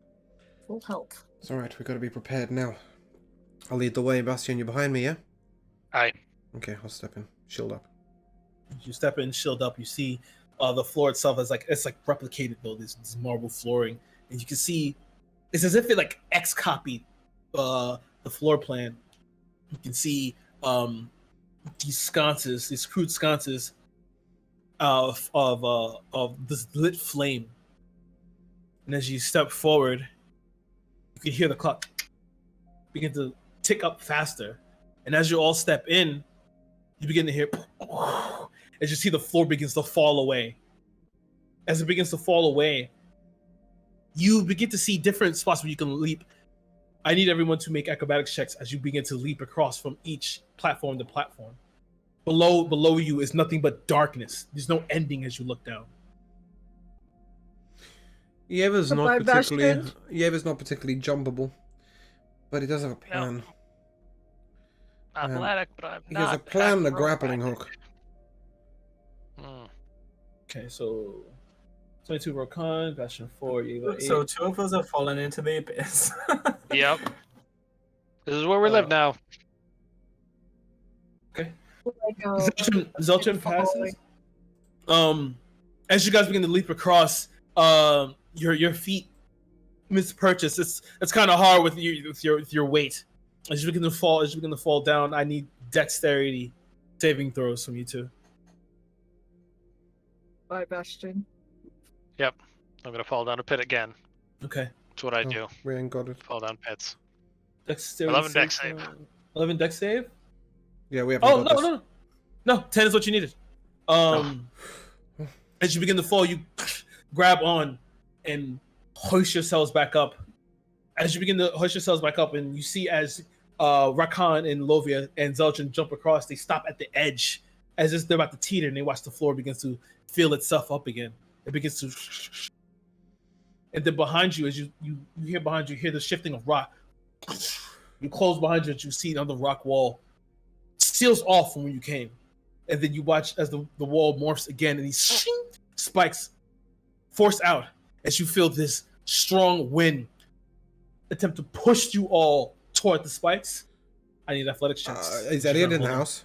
Full health. It's alright, we've got to be prepared now. I'll lead the way, Bastion, you behind me, yeah? Aye. Okay, I'll step in. Shield up. You step in, shield up. You see the floor itself is it's replicated though. This marble flooring, and you can see it's as if it like X copied the floor plan. You can see these sconces, these crude sconces of this lit flame. And as you step forward, you can hear the clock begin to tick up faster. And as you all step in, you begin to hear as you see the floor begins to fall away. As it begins to fall away, you begin to see different spots where you can leap. I need everyone to make acrobatics checks as you begin to leap across from each platform to platform. Below you is nothing but darkness. There's no ending as you look down. Yeva's Goodbye, not particularly Bastion. jumpable, but he does have a plan. Athletic, but I'm He not. has a plan and a acrobatic. grappling hook. Okay, so 22 Rokan, Bastion 4, Eva 8. So 2 of us have fallen into the abyss. Yep. This is where we live now. Okay. Like, Zeltrin passes. As you guys begin to leap across, your feet mispurchase. It's kind of hard with your weight. As you begin to fall down, I need dexterity saving throws from you two. Bye, Bastion. Yep. I'm gonna fall down a pit again. Okay. That's what I do. We ain't got it. Fall down pits. Dexterity 11 dex save. 11 dex save? Yeah, we haven't Oh, got this. no. 10 is what you needed. As you begin to fall, you grab on and hoist yourselves back up. As you begin to hoist yourselves back up, and you see as Rakan and Lovia and Zelchin jump across, they stop at the edge as if they're about to teeter, and they watch the floor begins to feel itself up again. It begins to, and then behind you, as you hear behind you, hear the shifting of rock. You close behind you, as you see on the rock wall seals off from where you came, and then you watch as the wall morphs again, and these spikes force out as you feel this strong wind attempt to push you all toward the spikes. I need athletics checks. Is Elliot in the house?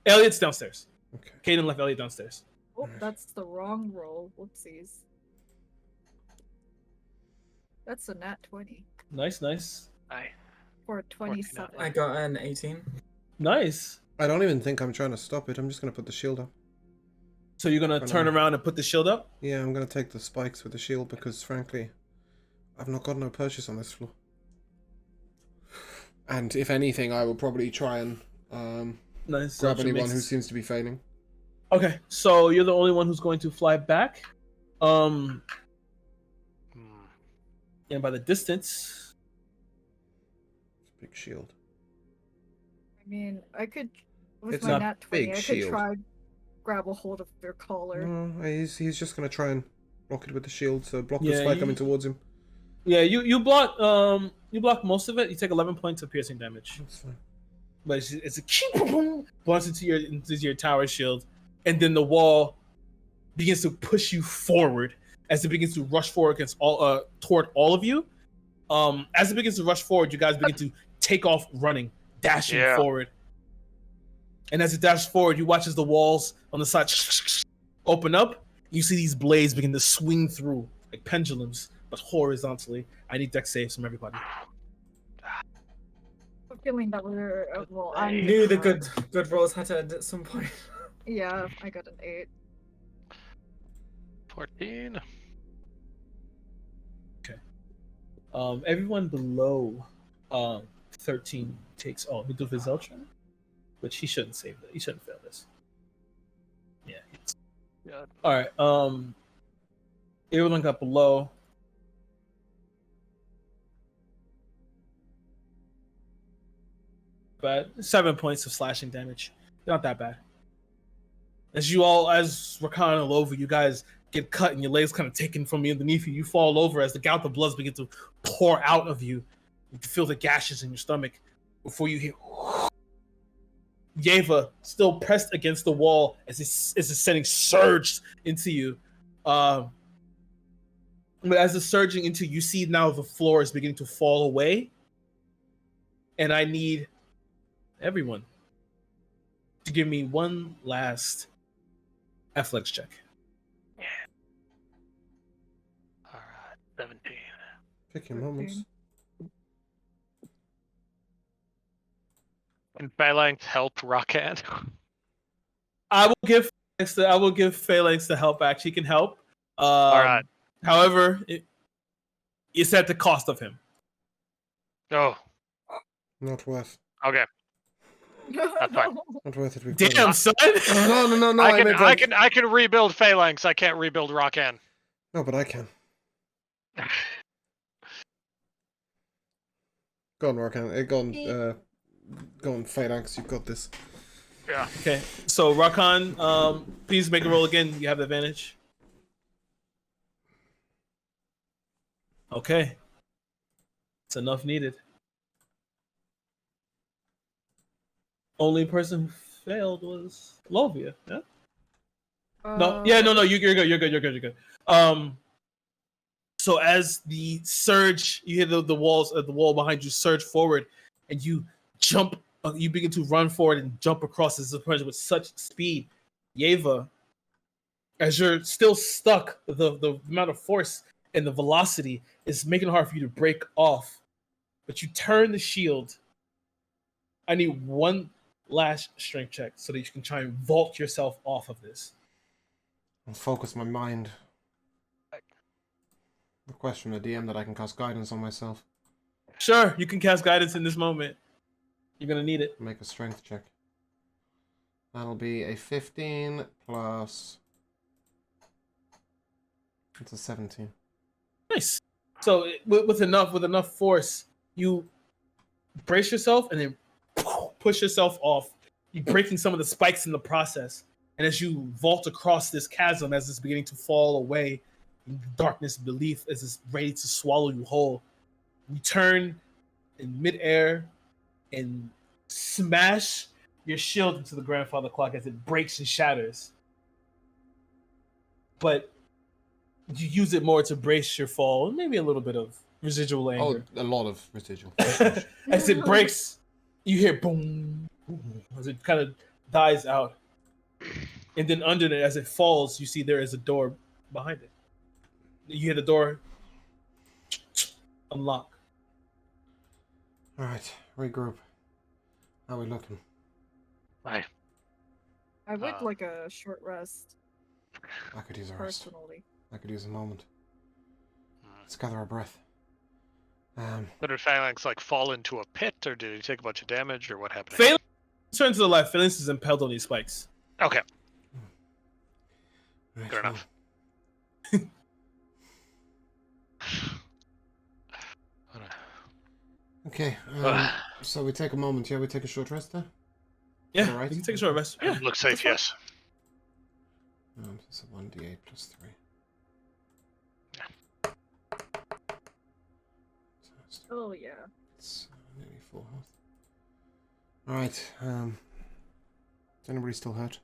Elliot's downstairs. Okay. Caden left Elliot downstairs. Oh, that's the wrong roll. Whoopsies. That's a nat 20 Nice. for 27. I got an 18. Nice. I don't even think I'm trying to stop it. I'm just going to put the shield up. So you're gonna turn around and put the shield up? Yeah, I'm going to take the spikes with the shield because, frankly, I've not got no purchase on this floor. And if anything, I will probably try and Nice. grab So anyone who seems to be failing. Okay, so you're the only one who's going to fly back. And by the distance, Big shield. I mean, I could, with It's my not nat 20, big I could shield. try grab a hold of your collar. No, he's just going to try and block it with the shield, so block the Yeah, spike you- coming towards him. yeah, you block most of it. You take 11 points of piercing damage, That's fine. but it's a blunts into your tower shield, and then the wall begins to push you forward as it begins to rush forward toward all of you. As it begins to rush forward, you guys begin to take off running, dashing forward. And as it dashes forward, you watch as the walls on the side open up. You see these blades begin to swing through like pendulums, but horizontally. I need dex saves from everybody. I'm feeling that we're, well, I I'm knew the good rolls had to end at some point. Yeah, I got an 8. 14. Everyone below 13 takes. Oh, we do Vizeltron, which he shouldn't save that. He shouldn't fail this. Yeah. Yeah. All right. Everyone got below. But 7 points of slashing damage. Not that bad. As Rakan and Lova, you guys get cut and your legs kind of taken from underneath you. You fall over as the gout of blood begins to pour out of you. You can feel the gashes in your stomach before you hear Yeva still pressed against the wall as it's sending surge into you. But as it's surging into you, see now the floor is beginning to fall away. And I need everyone to give me one last athletics check. All right, 17. Pick your moments. Can Phalanx help Rakan? I will give Phalanx the help. Actually, can help. All right. However, it's at the cost of him. Oh, Not worth. okay. That's fine. Not worth it. We've Damn, got son. it. No. I can rebuild Phalanx. I can't rebuild Rakan. No, but I can. Go on, Rakan. Go on, Phalanx. You've got this. Yeah. Okay, so Rakan, please make a roll again. You have the advantage. Okay. It's enough needed. Only person who failed was Lovia. Yeah. No. You're good. So as the surge, you hear the walls the wall behind you surge forward, and you jump. You begin to run forward and jump across this with such speed. Yeva, As you're still stuck, the amount of force and the velocity is making it hard for you to break off. But you turn the shield. I need one last strength check so that you can try and vault yourself off of this. I'll focus my mind. Request from the DM that I can cast guidance on myself. Sure, you can cast guidance in this moment. You're gonna need it. Make a strength check. That'll be a 15 plus... It's a 17. Nice. So with enough force, you brace yourself and then push yourself off. You're breaking some of the spikes in the process. And as you vault across this chasm, as it's beginning to fall away, darkness beneath as it's ready to swallow you whole, you turn in midair and smash your shield into the grandfather clock as it breaks and shatters. But you use it more to brace your fall, maybe a little bit of residual anger. Oh, a lot of residual. As it breaks, you hear boom, boom, as it kind of dies out. And then under it, as it falls, you see there is a door behind it. You hear the door unlock. Alright, regroup. How are we looking? Bye. I would like a short rest, I could use a rest. personally. I could use a moment. Let's gather our breath. Did her phalanx like fall into a pit, or did he take a bunch of damage, or what happened? Phalanx, turn to the left. Phalanx is impaled on these spikes. Okay. Right, Good enough. Okay, so we take a moment, yeah? We take a short rest there? Yeah, Alright. you can take a short rest. Yeah, Looks safe, yes. It's a 1d8 plus 3. Oh yeah. It's nearly full health. Alright, is anybody still hurt?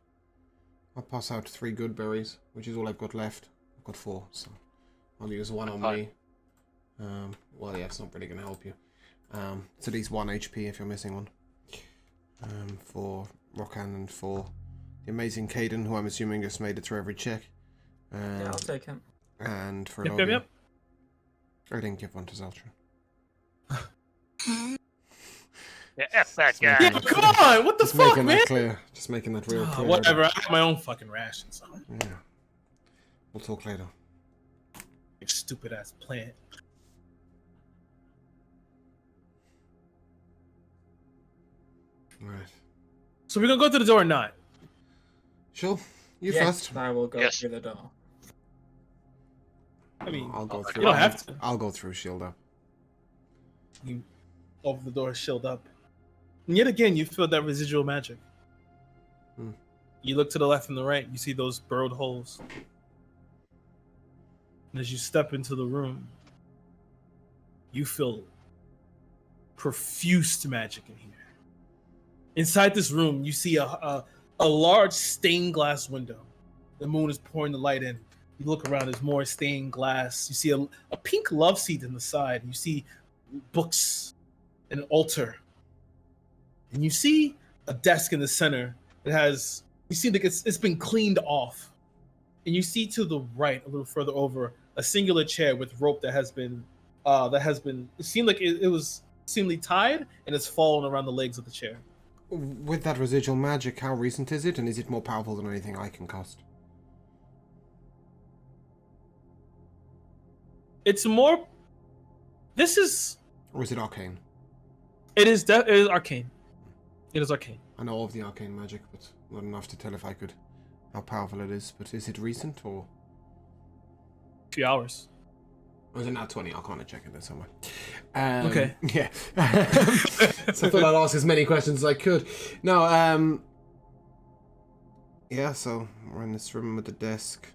I'll pass out 3 good berries, which is all I've got left. I've got 4, so I'll use 1 on me. Well, yeah, it's not really going to help you. It's at least 1 HP if you're missing one. For Rokan and for the amazing Caden, who I'm assuming just made it through every check. Yeah, I'll take him. And for Yep, Logan. yep. I didn't give one to Zeltron. Yeah, F that guy. Yeah, come on! What the Just fuck, making man? that clear. Just making that real clear. Whatever. I have my own fucking rations. So. Yeah. We'll talk later. Your stupid ass plant. Right. So we're gonna go through the door or not? Sure. You Yes, first. I will go Yes. through the door. I mean, I'll go you through. don't have to. I'll go through shield up. you open the door, shield up. And yet again, you feel that residual magic. Hmm. You look to the left and the right, you see those burrowed holes. And as you step into the room, you feel profuse magic in here. Inside this room, you see a large stained glass window. The moon is pouring the light in. You look around, there's more stained glass. You see a pink love seat in the side. You see books, an altar. And you see a desk in the center that has, you see like it's been cleaned off. And you see to the right, a little further over, a singular chair with rope that has been, it seemed like it was seemingly tied and it's fallen around the legs of the chair. With that residual magic, how recent is it, and is it more powerful than anything I can cast? It's more, this is, Or is it arcane? it is arcane. It is arcane. I know of the arcane magic, but not enough to tell if I could how powerful it is. But is it recent or? A few hours. Or is it not 20? I'll kind of check in there somewhere. Okay. Yeah. So I thought I'd ask as many questions as I could. No, yeah, so we're in this room with the desk.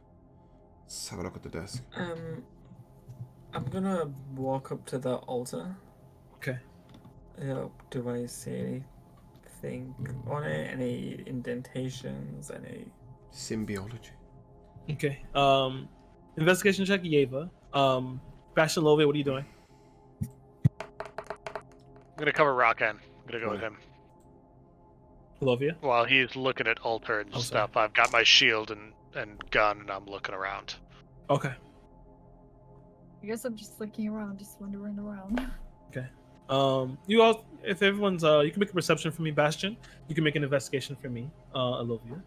Let's have a look at the desk. I'm gonna walk up to the altar. Okay. Do I see anything on it? Any indentations? Any? Symbiology. Okay. Investigation check, Yeva. Bastion Love, what are you doing? I'm gonna cover Rokan. I'm gonna go with him. Lovia? While he's looking at altar and Oh, sorry. stuff, I've got my shield and and gun, and I'm looking around. Okay. I guess I'm just looking around, just wandering around. You all, if everyone's, you can make a perception for me, Bastion. You can make an investigation for me, Alovia.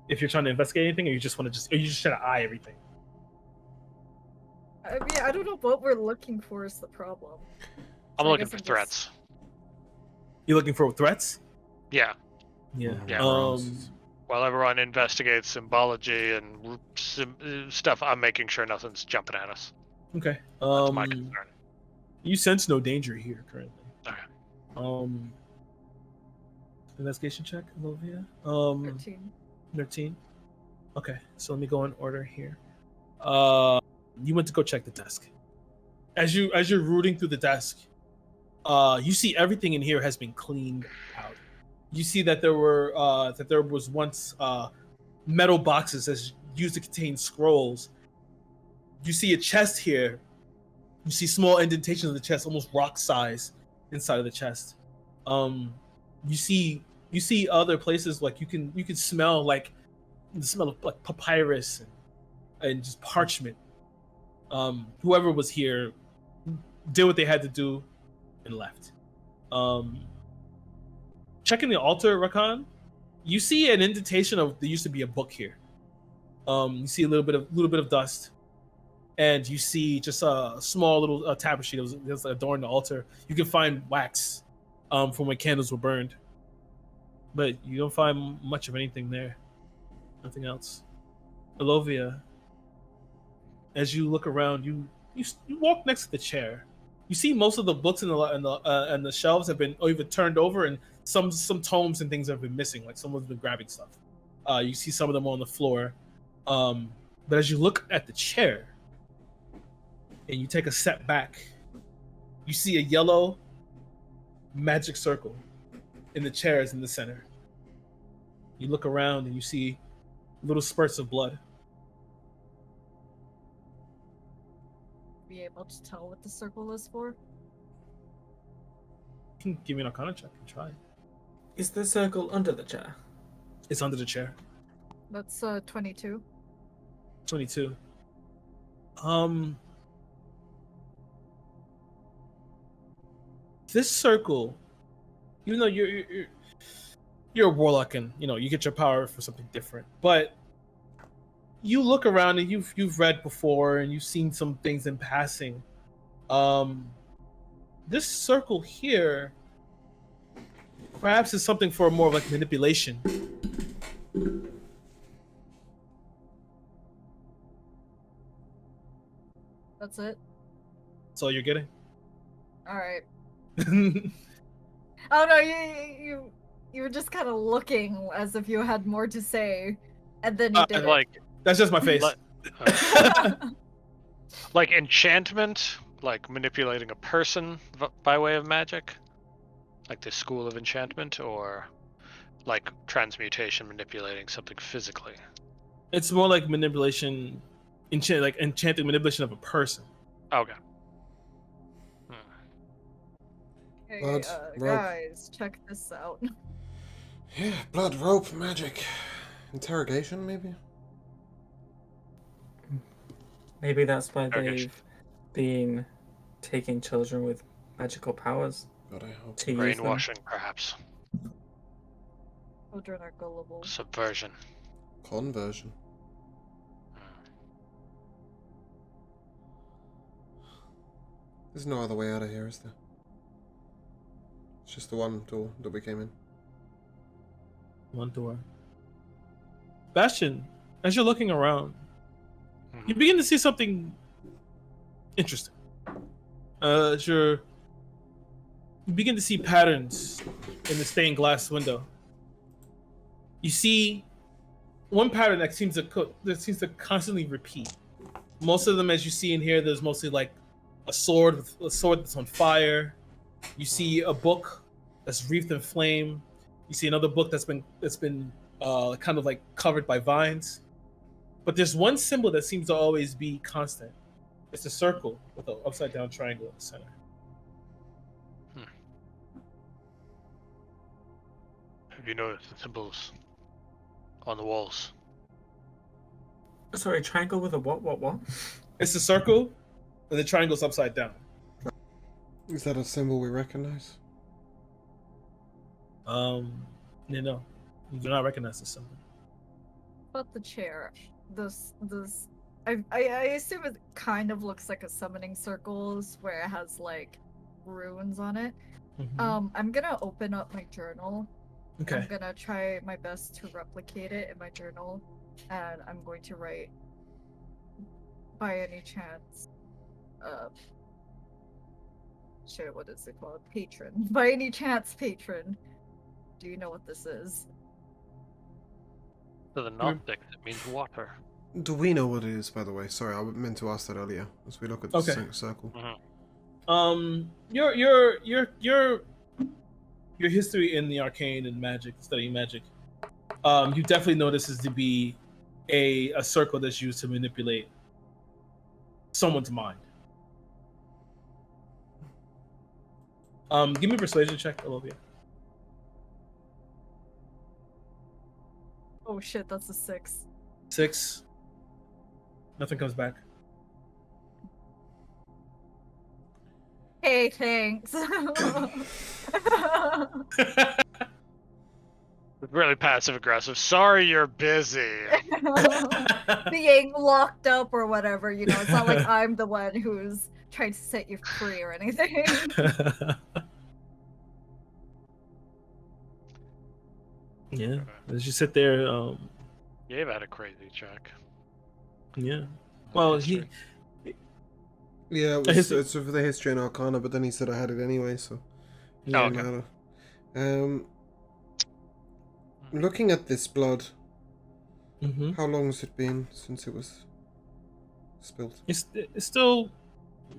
If you're trying to investigate anything, or you just want to or you just trying to eye everything. I mean, I don't know what we're looking for is the problem. I'm So I looking guess for I'm just- threats. You looking for threats? Yeah. Yeah. Yeah. While everyone investigates symbology and stuff, I'm making sure nothing's jumping at us. Okay. That's my concern. You sense no danger here currently. Okay. Investigation check, Alovia. 13. 13. Okay, so let me go in order here. You went to go check the desk. As you're rooting through the desk, you see everything in here has been cleaned out. You see that there was once metal boxes as used to contain scrolls. You see a chest here. You see small indentations of the chest, almost rock size inside of the chest. You see other places like you can smell like the smell of like papyrus and just parchment. Whoever was here did what they had to do and left. Checking the altar, Rakan, you see an indentation of there used to be a book here. You see a little bit of dust, and you see just a small little tapestry that was adorned the altar. You can find wax from when candles were burned, but you don't find much of anything there. Nothing else. Alovia, as you look around, you walk next to the chair. You see most of the books in the shelves have been either turned over, and some tomes and things have been missing. Like someone's been grabbing stuff. You see some of them on the floor. But as you look at the chair, and you take a step back, you see a yellow magic circle in the chairs in the center. You look around and you see little spurts of blood. Be able to tell what the circle is for? You can give me an Arcana check and try. Is the circle under the chair? It's under the chair. That's 22. 22. This circle, even though you're a warlock and you get your power for something different, but you look around and you've read before and you've seen some things in passing. This circle here perhaps is something for more of like manipulation. That's it? That's all you're getting. Alright. Oh no, you were just kind of looking as if you had more to say, and then you did Like That's just my face. like enchantment, like manipulating a person by way of magic, like the school of enchantment, or like transmutation, manipulating something physically. It's more like manipulation, enchanting manipulation of a person. Okay. Hey, Blood, rope. guys, check this out. Yeah, blood, rope, magic. Interrogation, maybe? Maybe that's why Interrogation. they've been taking children with magical powers God, I hope. to use them. Brainwashing, perhaps. Children are gullible. Subversion. Conversion. There's no other way out of here, is there? It's just the one door that we came in. One door. Bastion, as you're looking around, Mhm. you begin to see something interesting. As you begin to see patterns in the stained glass window. You see one pattern that seems to constantly repeat. Most of them, as you see in here, there's mostly like a sword that's on fire. You see a book that's wreathed in flame. You see another book that's been kind of like covered by vines. But there's one symbol that seems to always be constant. It's a circle with an upside down triangle in the center. Have you noticed the symbols on the walls? Sorry, triangle with a what? It's a circle, and the triangle's upside down. Is that a symbol we recognize? You know, you do not recognize this symbol. About the chair, this I assume it kind of looks like a summoning circles where it has like runes on it. Mhm. I'm gonna open up my journal. Okay. I'm gonna try my best to replicate it in my journal, and I'm going to write, by any chance, shit, what is it called? Patron. By any chance, patron, do you know what this is? To the Gnostics, it means water. Do we know what it is, by the way? Sorry, I meant to ask that earlier as we look at the Okay. circle. Your history in the arcane and magic, studying magic, you definitely know this is to be a circle that's used to manipulate someone's mind. Give me a persuasion check, Olivia. Oh shit, that's a 6. 6. Nothing comes back. Hey, thanks. Really passive aggressive. Sorry, you're busy. Being locked up or whatever, you know, it's not like I'm the one who's trying to set you free or anything. Yeah, as you sit there, You've had a crazy check. yeah. Well, he. Yeah, it's for the history and arcana, but then he said I had it anyway, so it doesn't okay. matter. Looking at this blood, Mm-hmm. how long has it been since it was spilled? It's still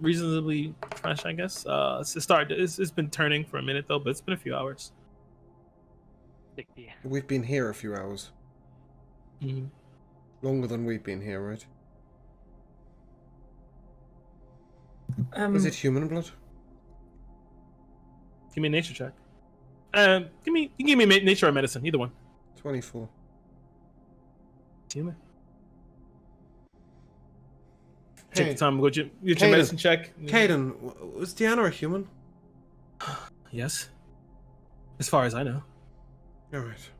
reasonably fresh, I guess. It's been turning for a minute though, but it's been a few hours. We've been here a few hours. Mm-hmm. Longer than we've been here, right? Um, Is it human blood? Give me a nature check. You can give me nature or medicine, either one. 24. Human. Take Hey, the time. Get your Caden. medicine check. Caden, was Deanna a human? Yes. As far as I know. Alright.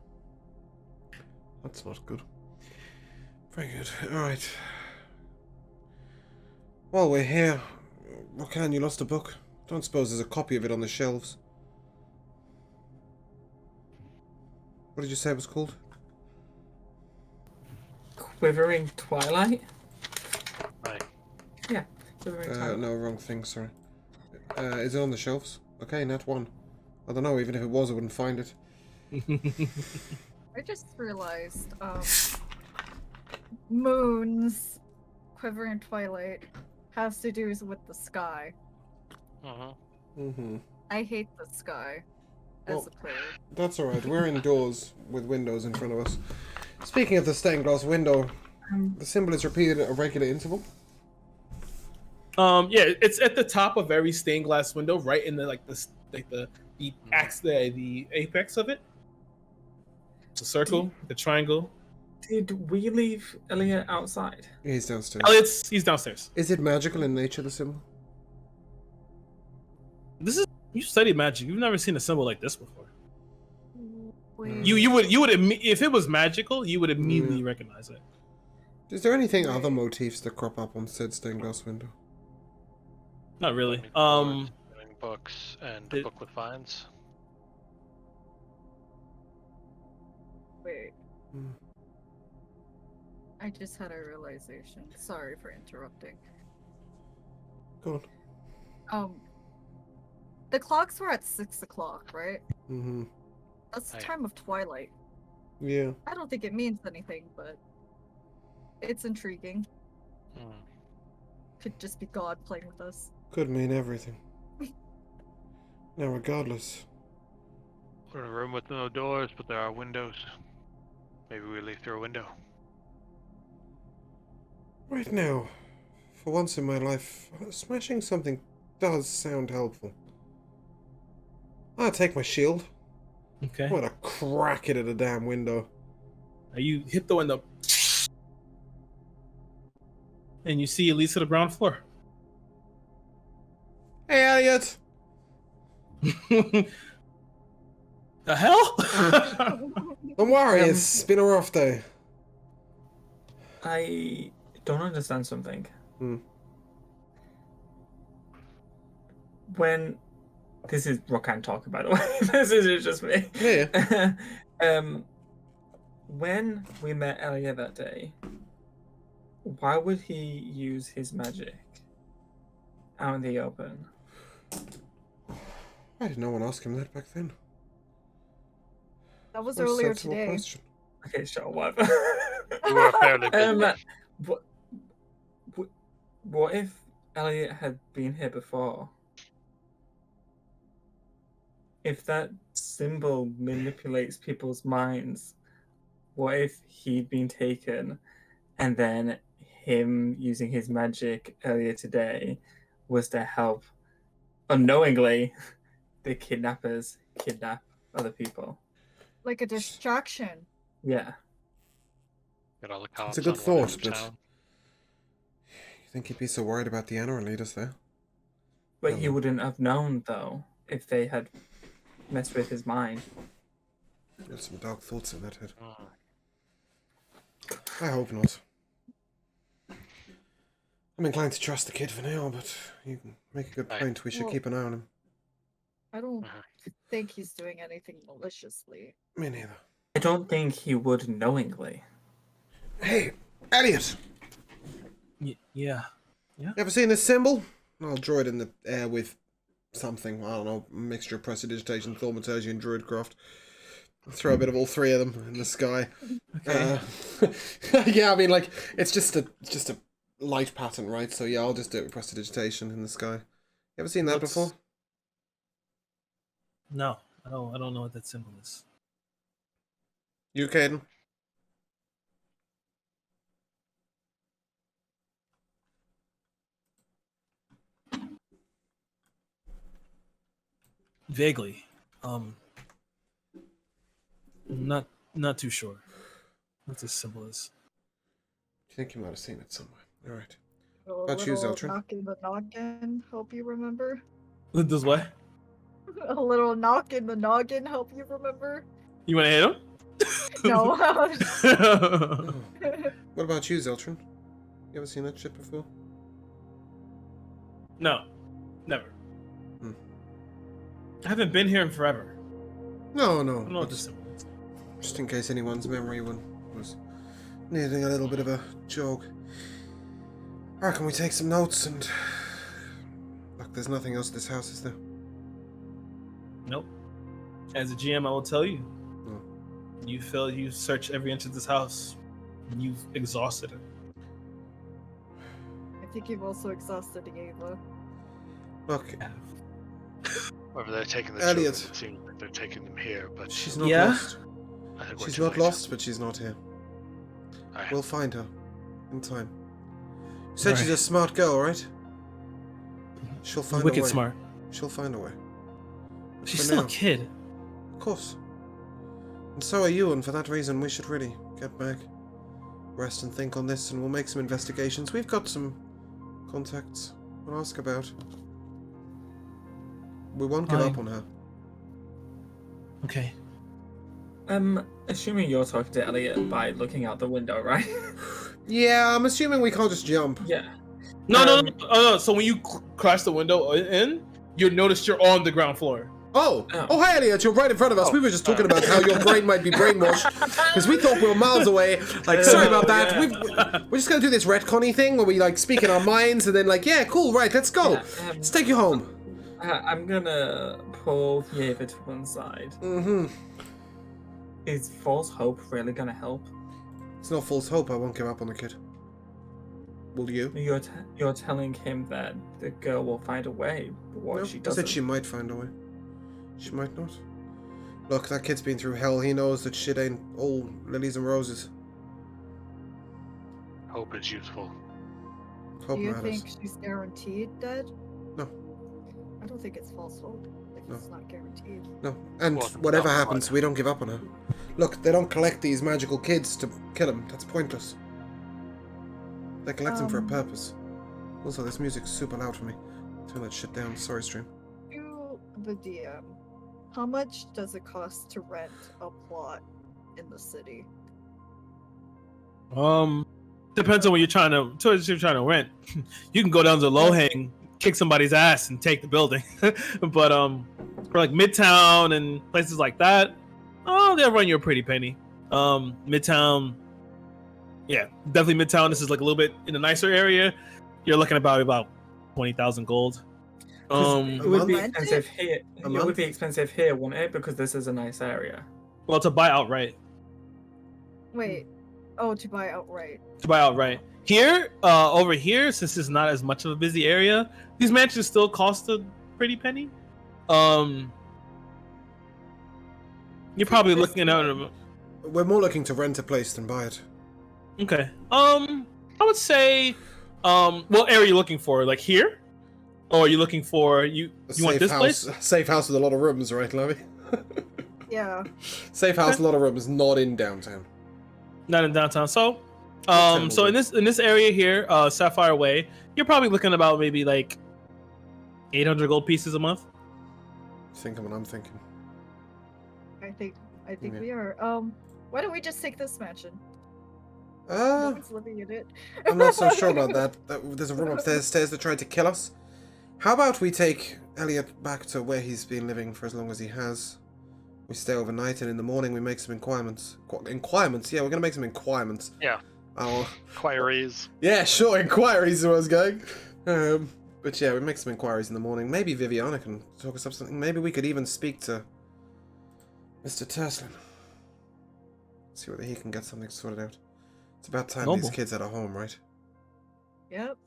That's not good. Very good. Alright. While we're here, Rokan, you lost a book. Don't suppose there's a copy of it on the shelves. What did you say it was called? Quivering Twilight? Right. Yeah, Quivering Twilight. No, wrong thing, sorry. Is it on the shelves? Okay, nat 1. I don't know, even if it was, I wouldn't find it. I just realized, Moon's Quivering Twilight has to do with the sky. Mm-hmm. I hate the sky as a player. That's alright, we're indoors with windows in front of us. Speaking of the stained glass window, the symbol is repeated at a regular interval. Yeah, it's at the top of every stained glass window, right in the the apex of it. It's a circle, the triangle. Did we leave Elliot outside? He's downstairs. He's downstairs. Is it magical in nature, the symbol? You studied magic. You've never seen a symbol like this before. Wait. You would if it was magical, you would immediately recognize it. Is there anything other motifs that crop up on said stained glass window? Not really. Books and a book with vines. Wait. I just had a realization. Sorry for interrupting. Go on. The clocks were at 6 o'clock, right? Mm-hmm. That's the time of twilight. Yeah. I don't think it means anything, but it's intriguing. Could just be God playing with us. Could mean everything. Now, regardless. We're in a room with no doors, but there are windows. Maybe we leave through a window. Right now, for once in my life, smashing something does sound helpful. I'll take my shield. Okay. I'm gonna crack it at a damn window. You hit the window. and you see it leads to the ground floor. Hey, Elliot. The hell? Don't worry, it's been a rough day. I don't understand something. When this is Rokan talking, by the way. This is just me. Yeah. When we met Elliot that day, why would he use his magic out in the open? Why did no one ask him that back then? That was What a earlier sensible today. question. Okay, sure, whatever. You were fairly busy. What if Elliot had been here before? If that symbol manipulates people's minds, what if he'd been taken and then him using his magic earlier today was to help unknowingly the kidnappers kidnap other people? Like a distraction. Yeah. Get all the cops It's a good on one end thought, of but town. you think he'd be so worried about the Anor leaders there? But he Hello. wouldn't have known, though, if they had messed with his mind. There's some dark thoughts in that head. Mm. I hope not. I'm inclined to trust the kid for now, but you make a good Right. point. We should Well- keep an eye on him. I don't Mhm. think he's doing anything maliciously. Me neither. I don't think he would knowingly. Hey, Elliot! Yeah. You ever seen this symbol? I'll draw it in the air with something. I don't know, a mixture of prestidigitation, thaumaturgy, and druidcraft. I'll throw a bit of all three of them in the sky. Okay. Yeah, I mean, like, it's just a light pattern, right? So yeah, I'll just do it with prestidigitation in the sky. You ever seen that What's- before? No, I don't know what that symbol is. You, Caden? Vaguely. Not too sure what this symbol is. You think you might have seen it somewhere? All right. A About you, little Zeltrin? knock in the noggin, help you remember? Does what? A little knock in the noggin, help you remember? You want to hit him? No. Oh. What about you, Zeltrin? You ever seen that shit before? No, never. Hmm. I haven't been here in forever. No, I don't know but what this symbol is. just in case anyone's memory was needing a little bit of a jog. I reckon we take some notes and... Look, there's nothing else at this house, is there? Nope. As a GM, I will tell you. Oh. You search every inch of this house. And you've exhausted it. I think you've also exhausted Ava. Look, Whether they're taking the Elliot. children, it seems like they're taking them here, but she's not Yeah? lost. I think we're She's too not late. lost, but she's not here. Alright. We'll find her. In time. You said she's Alright. a smart girl, right? She'll find a Wicked way. smart. She'll find a way. But She's for still now, a kid. Of course. And so are you, and for that reason we should really get back. Rest and think on this, and we'll make some investigations. We've got some contacts we'll ask about. We won't give up Fine. on her. Okay. Assuming you're talking to Elliot by looking out the window, right? Yeah, I'm assuming we can't just jump. Yeah. No. Um, So when you crash the window in, you notice you're on the ground floor. Oh! Oh. Oh, hi, Elliot, you're right in front of us. We were just talking about how your brain might be brainwashed. Because we thought we were miles away. Like, sorry about that. Yeah. We're just going to do this retconny thing where we, like, speak in our minds and then, like, yeah, cool, right, let's go. Yeah, Let's take you home. I'm gonna pull Yeva to one side. Mm-hmm. Is false hope really gonna help? It's no false hope. I won't give up on the kid. Will you? You're telling him that the girl will find a way, but what No, if she I doesn't? said she might find a way. She might not. Look, that kid's been through hell. He knows that shit ain't all lilies and roses. Hope is useful. Hope Do you matters. think she's guaranteed dead? No. I don't think it's false hope if No. it's not guaranteed. No. And Well, whatever no, happens, but- we don't give up on her. Look, they don't collect these magical kids to kill them. That's pointless. They collect them for a purpose. Also, this music's super loud for me. Turn that shit down. Sorry, stream. To the DM, how much does it cost to rent a plot in the city? Depends on what you're trying to rent. You can go down to Lohang, kick somebody's ass, and take the building. But for like Midtown and places like that, they'll run you a pretty penny. Midtown, yeah, definitely Midtown. This is like a little bit in a nicer area. You're looking about 20,000 gold. It would be month? expensive here. A It month? would be expensive here, wouldn't it? Because this is a nice area. Well, to buy outright. Wait. Oh, to buy outright. Here, over here, since it's not as much of a busy area, these mansions still cost a pretty penny. You're probably looking at We're more looking to rent a place than buy it. okay. I would say, what area are you looking for? Like here, or are you looking for you want this place? Safe house with a lot of rooms, right, Levy? Yeah. Safe house, a lot of rooms, not in downtown. Not in downtown. So in this area here, Sapphire Way, you're probably looking about maybe like 800 gold pieces a month. Think of what I'm thinking. I think Yeah. we are. Why don't we just take this mansion? No Uh, one's living in it. I'm not so sure about that. There's a room upstairs that tried to kill us. How about we take Elliot back to where he's been living for as long as he has? We stay overnight, and in the morning we make some inquirements. Inquirements? Yeah, we're gonna make some inquirements. Yeah. Oh, Queries. yeah, sure, inquiries is where I was going. But yeah, we make some inquiries in the morning. Maybe Viviana can talk us up something. Maybe we could even speak to Mr. Turslin. See whether he can get something sorted out. It's about time these Noble. kids had a home, right? Yep.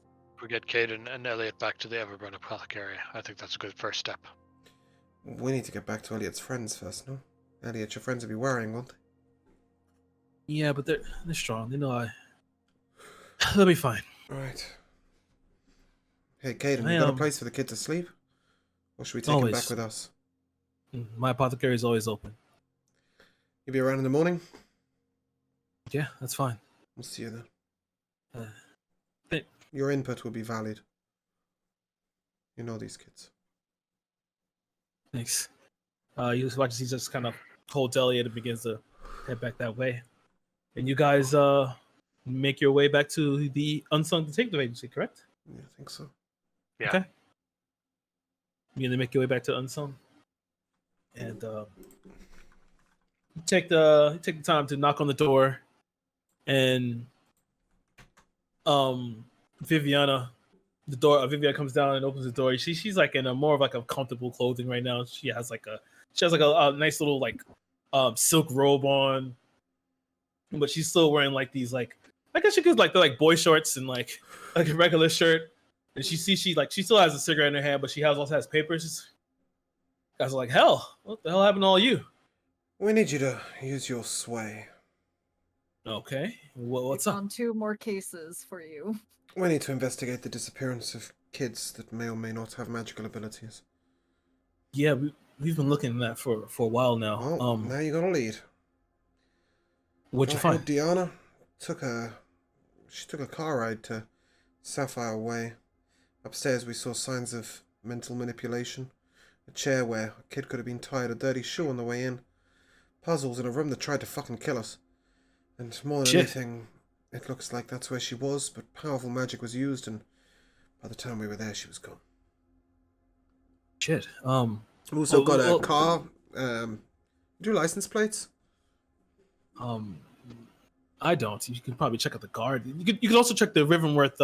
We get Caden and Elliot back to the Everburn Apothecary. I think that's a good first step. We need to get back to Elliot's friends first, no? Elliot, your friends will be worrying, won't they? Yeah, but they're strong. They know they'll be fine. Right. Hey, Caden, I, you got a place for the kid to sleep? Or should we take him Always. back with us? My apothecary is always open. You be around in the morning? Yeah, that's fine. We'll see you then. Th- Your input will be valid. You know these kids. Thanks. You just watch as he just kind of holds Elliot and begins to head back that way. And you guys make your way back to the Unsung Detective Agency, correct? Yeah, I think so. Yeah. Okay. You gonna make your way back to Unsung, and you take the time to knock on the door, and Viviana comes down and opens the door. She's like in a more of like a comfortable clothing right now. She has like a nice little like silk robe on, but she's still wearing like these like, I guess you could like, they're like boy shorts and like a regular shirt. And she still has a cigarette in her hand, but she also has papers. Guys are like, hell, what the hell happened to all you? We need you to use your sway. Okay, what's It's up? on 2 more cases for you. We need to investigate the disappearance of kids that may or may not have magical abilities. Yeah, we've been looking at that for a while now. Well, now you got a lead. What'd you find? Diana took a car ride to Sapphire Way. Upstairs we saw signs of mental manipulation. A chair where a kid could have been tied, a dirty shoe on the way in. Puzzles in a room that tried to fucking kill us. And more than Shit. anything, it looks like that's where she was, but powerful magic was used, and by the time we were there, she was gone. Shit. We also got a well- car. Do license plates? I don't. You can probably check out the guard. You could also check the Riverworth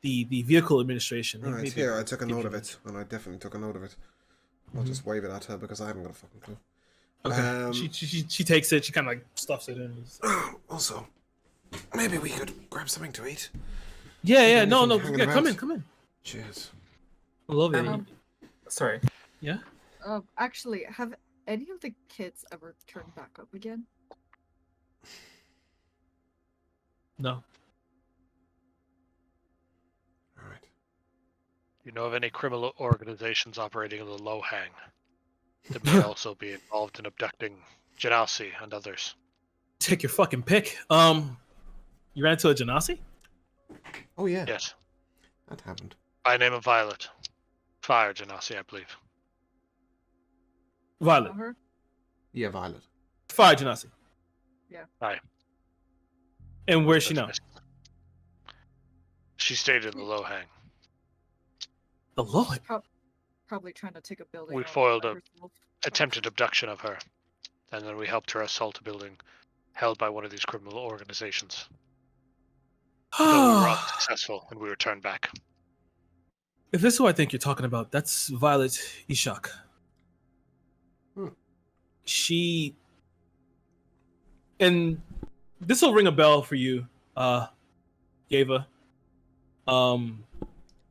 the vehicle administration. They Alright, maybe here, I took a give note you- of it, and I definitely took a note of it. I'll Mhm. just wave it at her because I haven't got a fucking clue. Okay. She takes it. She kind of like stuffs it in. Also, maybe we could grab something to eat. Yeah. No. Anything hanging Yeah, come about? in. Cheers. I love it. Sorry. Yeah. Actually, have any of the kids ever turned back up again? No. Alright. You know of any criminal organizations operating in the Low Hang that may also be involved in abducting Genasi and others? Take your fucking pick. You ran into a Genasi? Oh yeah, Yes. that happened. By name of Violet. Fire Genasi, I believe. Violet. Know her? Yeah, Violet. Fire Genasi. Aye. And where's she now? She stayed in the low hang. The Lord. Probably trying to take a building. We out foiled by a herself. attempted abduction of her. And then we helped her assault a building held by one of these criminal organizations. Though we were unsuccessful and we were turned back. If this is who I think you're talking about, that's Violet Ishak. Hmm. She, and this will ring a bell for you, Yeva.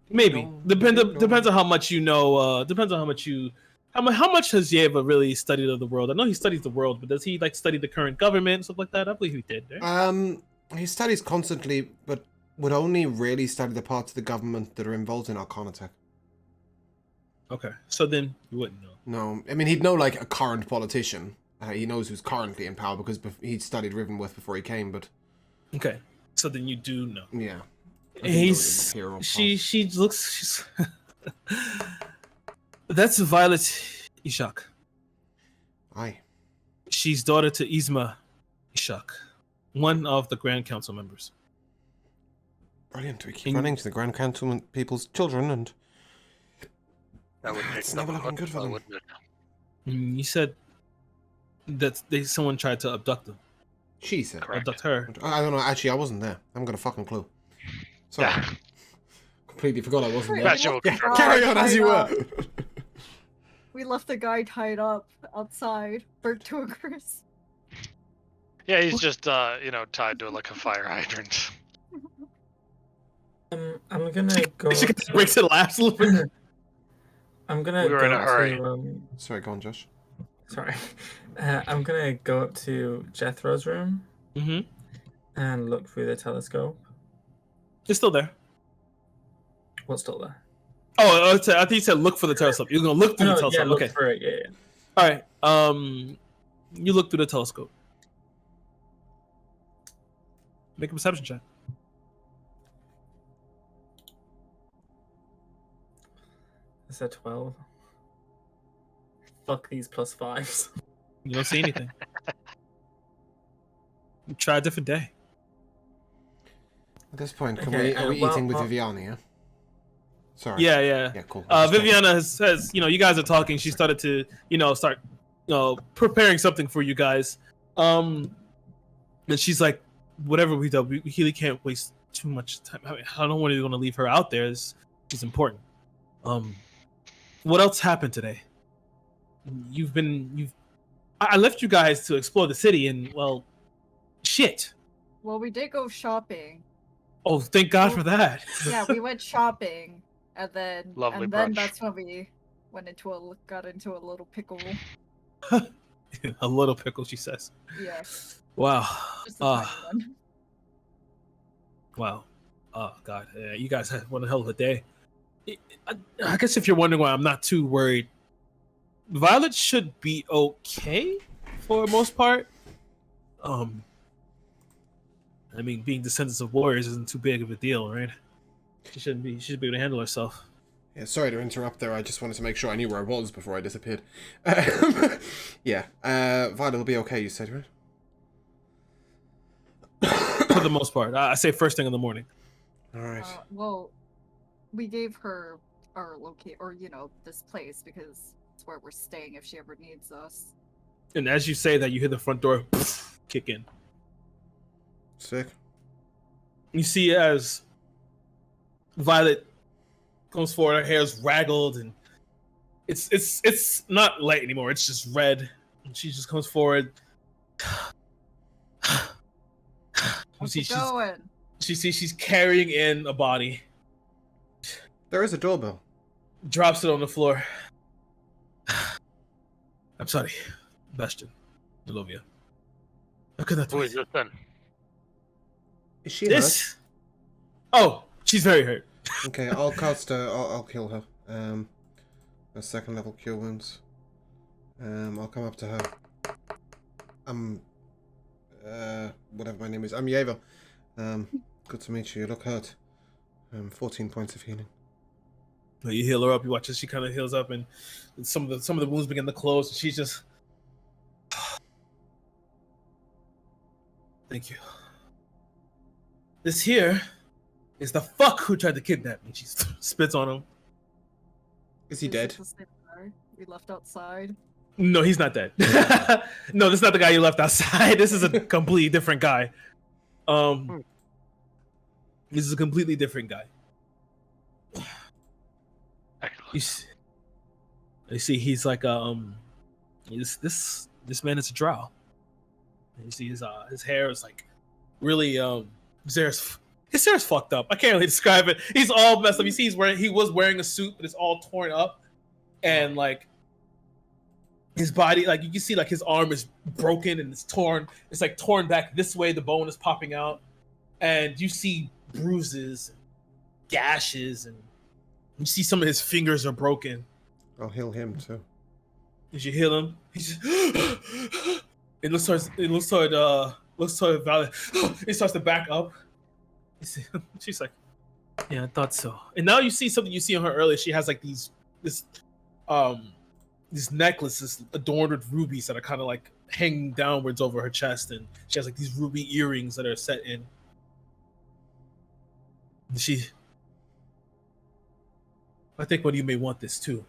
Maybe depends on how much you know. Depends on how much you. How much has Yeva really studied of the world? I know he studies the world, but does he like study the current government and stuff like that? I believe he did. Right? He studies constantly, but would only really study the parts of the government that are involved in Arcana Tech. Okay, so then you wouldn't know. No, I mean he'd know like a current politician. He knows who's currently in power because he studied Rivenworth before he came. But Okay, so then you do know. yeah, She looks. She's that's Violet Ishak. Aye. She's daughter to Isma Ishak, one of the Grand Council members. Brilliant. We keep running to the Grand Council and people's children, and That would it's take never them looking good for them. wouldn't it? You said that someone tried to abduct them. She said. Correct. Abduct her. I don't know. Actually, I wasn't there. I haven't got a fucking clue. Sorry. Yeah. Completely forgot I wasn't there. That's your Yeah, confirm. carry on as you were. We left the guy tied up outside, burnt to a crisp. Yeah, he's just tied to like a fire hydrant. I'm gonna go. She breaks and laughs a little bit. I'm gonna. We were go in a up hurry. To, Sorry, go on, Josh. sorry. I'm gonna go up to Jethro's room Mm-hmm. and look through the telescope. It's still there. What's still there? Oh, I think you said look for the telescope. You're gonna look through the telescope. Yeah, look Okay. for it. Yeah. All right. You look through the telescope. Make a perception check. It's a 12. Fuck these +5s. You don't see anything. Try a different day. At this point, Okay, are we well, eating with well- Viviana, yeah? Sorry. Yeah. Yeah, cool. Viviana says, you guys are talking. She started to, start, preparing something for you guys. And she's like, whatever we do, we really can't waste too much time. I mean, I don't want to leave her out there. She's important. What else happened today? I left you guys to explore the city, and well, shit. Well, we did go shopping. Oh, thank God for that. Yeah, we went shopping, and then Lovely then brunch. that's when we got into a little pickle. A little pickle, she says. Yeah, Wow. just a tiny one. Wow. Oh God, you guys had one hell of a day. I guess if you're wondering why I'm not too worried, Violet should be okay for the most part. I mean, being descendants of warriors isn't too big of a deal, right? She should be able to handle herself. Yeah, sorry to interrupt there. I just wanted to make sure I knew where I was before I disappeared. Yeah, Violet will be okay, you said, right? For the most part, I say first thing in the morning. All right. Well, we gave her our this place because it's where we're staying if she ever needs us. And as you say that, you hear the front door kick in. Sick. You see as Violet comes forward, her hair's raggled, and it's not light anymore. It's just red. And she just comes forward. How's it going? She's carrying in a body. There is a doorbell. Drops it on the floor. I'm sorry, Bastion. Delovia. How could that Who be? is this then? Is she This? Oh, she's very hurt. hurt? Okay, I'll cast. I'll kill her. A second level cure wounds. I'll come up to her. Whatever my name is. I'm Yeva. Good to meet you. You look hurt. 14 points of healing. You heal her up. You watch as she kind of heals up, and some of the wounds begin to close. And she's just, thank you. This here is the fuck who tried to kidnap me. She spits on him. Is he Is dead? it the same guy we left outside? No, he's not dead. No, this is not the guy you left outside. This is a completely different guy. This is a completely different guy. You see, he's like this man is a drow. You see his hair is like really his hair is fucked up. I can't really describe it. He's all messed up. You see, he was wearing a suit, but it's all torn up, and like his body, like you can see, like his arm is broken and it's torn. It's like torn back this way. The bone is popping out, and you see bruises, gashes, and you see some of his fingers are broken. I'll heal him too. Did you heal him? He's just it looks toward Valley. It starts to back up. She's like, yeah, I thought so. And now you see something you see on her earlier. She has like these necklaces adorned with rubies that are kind of like hanging downwards over her chest, and she has like these ruby earrings that are set in. And I think one of you may want this too.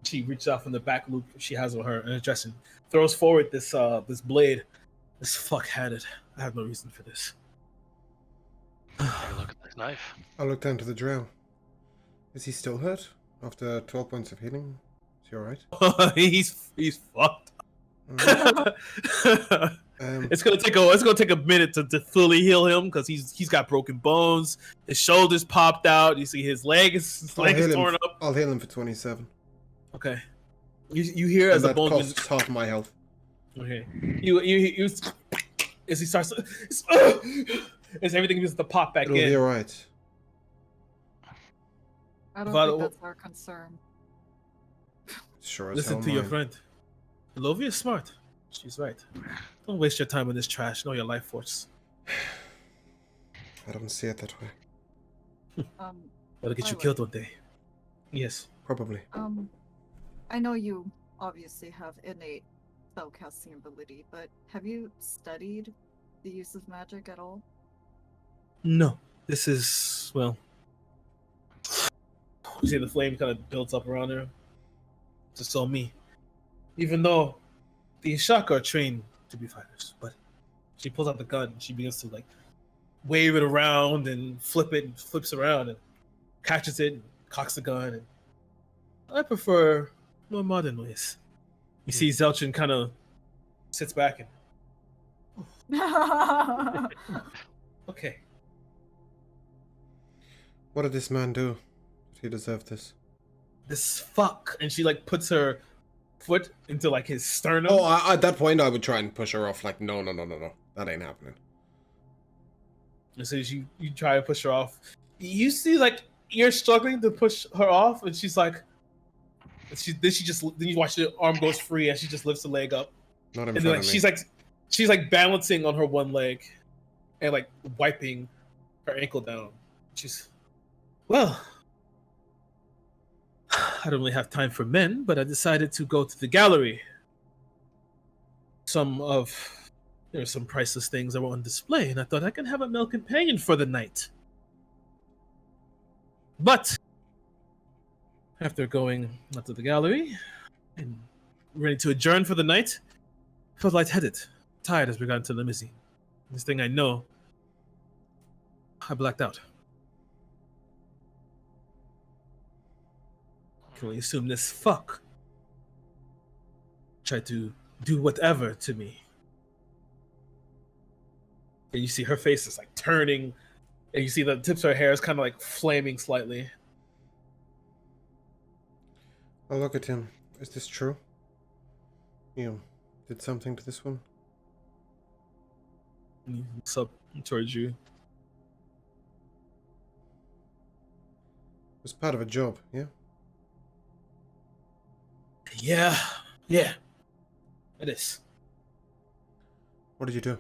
She reaches out from the back loop she has on her and dressing, throws forward this blade. This fuck had it. I have no reason for this. Take a look at this knife. I'll look down to the drow. Is he still hurt after 12 points of healing? Is he alright? he's fucked. Alright. It's gonna take a minute to fully heal him because he's got broken bones. His shoulders popped out. You see his leg is torn up. I'll heal him for 27. Okay. You hear as And the that bones costs half my health. Okay. You as he starts as everything begins to pop back It'll in. be alright. I don't Valo- think that's our concern. Sure as Listen hell to your mine. friend. Lovia is smart. She's right. Don't waste your time on this trash. Know your life force. I don't see it that way. That'll get you Violet. killed one day. Yes. Probably. I know you obviously have innate spellcasting ability, but have you studied the use of magic at all? No. This is, well, you see the flame kind of builds up around her. Just all me. Even though the Shaka are trained to be fighters, but she pulls out the gun and she begins to like wave it around and flip it and flips around and catches it and cocks the gun. And I prefer more modern ways. You see Zelchin kind of sits back and okay. What did this man do? Did he deserve this? This fuck, and she like puts her foot into like his sternum. Oh, at that point I would try and push her off like, no. That ain't happening. And so you try to push her off. You see like you're struggling to push her off, and she's like, then you watch the arm goes free, and she just lifts the leg up, Not in and front then like of me. she's like balancing on her one leg, and like wiping her ankle down. She's, well, I don't really have time for men, but I decided to go to the gallery. There's some priceless things that were on display, and I thought I can have a male companion for the night. But after going out to the gallery and ready to adjourn for the night, I felt lightheaded, tired as we got into the limousine. This thing I know, I blacked out. Can we assume this fuck tried to do whatever to me? And you see her face is like turning, and you see the tips of her hair is kind of like flaming slightly. I'll look at him. Is this true? You did something to this one? And he looks up towards you. It was part of a job, yeah? Yeah, it is. What did you do?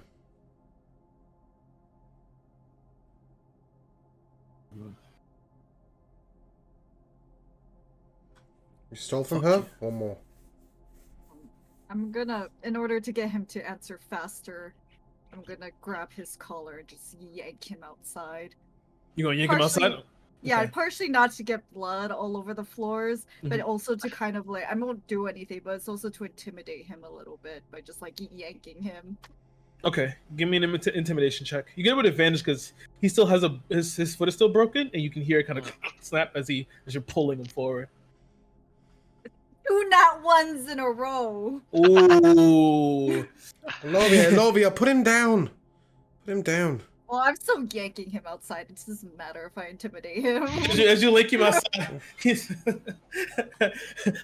You stole from Fuck her you. or more? I'm gonna, in order to get him to answer faster, I'm gonna grab his collar and just yank him outside. You gonna yank him outside? Yeah, Okay. partially not to get blood all over the floors, but Mhm. also to kind of like, I won't do anything, but it's also to intimidate him a little bit by just like yanking him. Okay, give me an intimidation check. You get it with advantage because he still has his foot is still broken, and you can hear it kind of snap as you're pulling him forward. 2 nat 1s in a row. Ooh. Elovia, put him down. Put him down. Well, I'm still yanking him outside. It doesn't matter if I intimidate him. As you link him outside, he's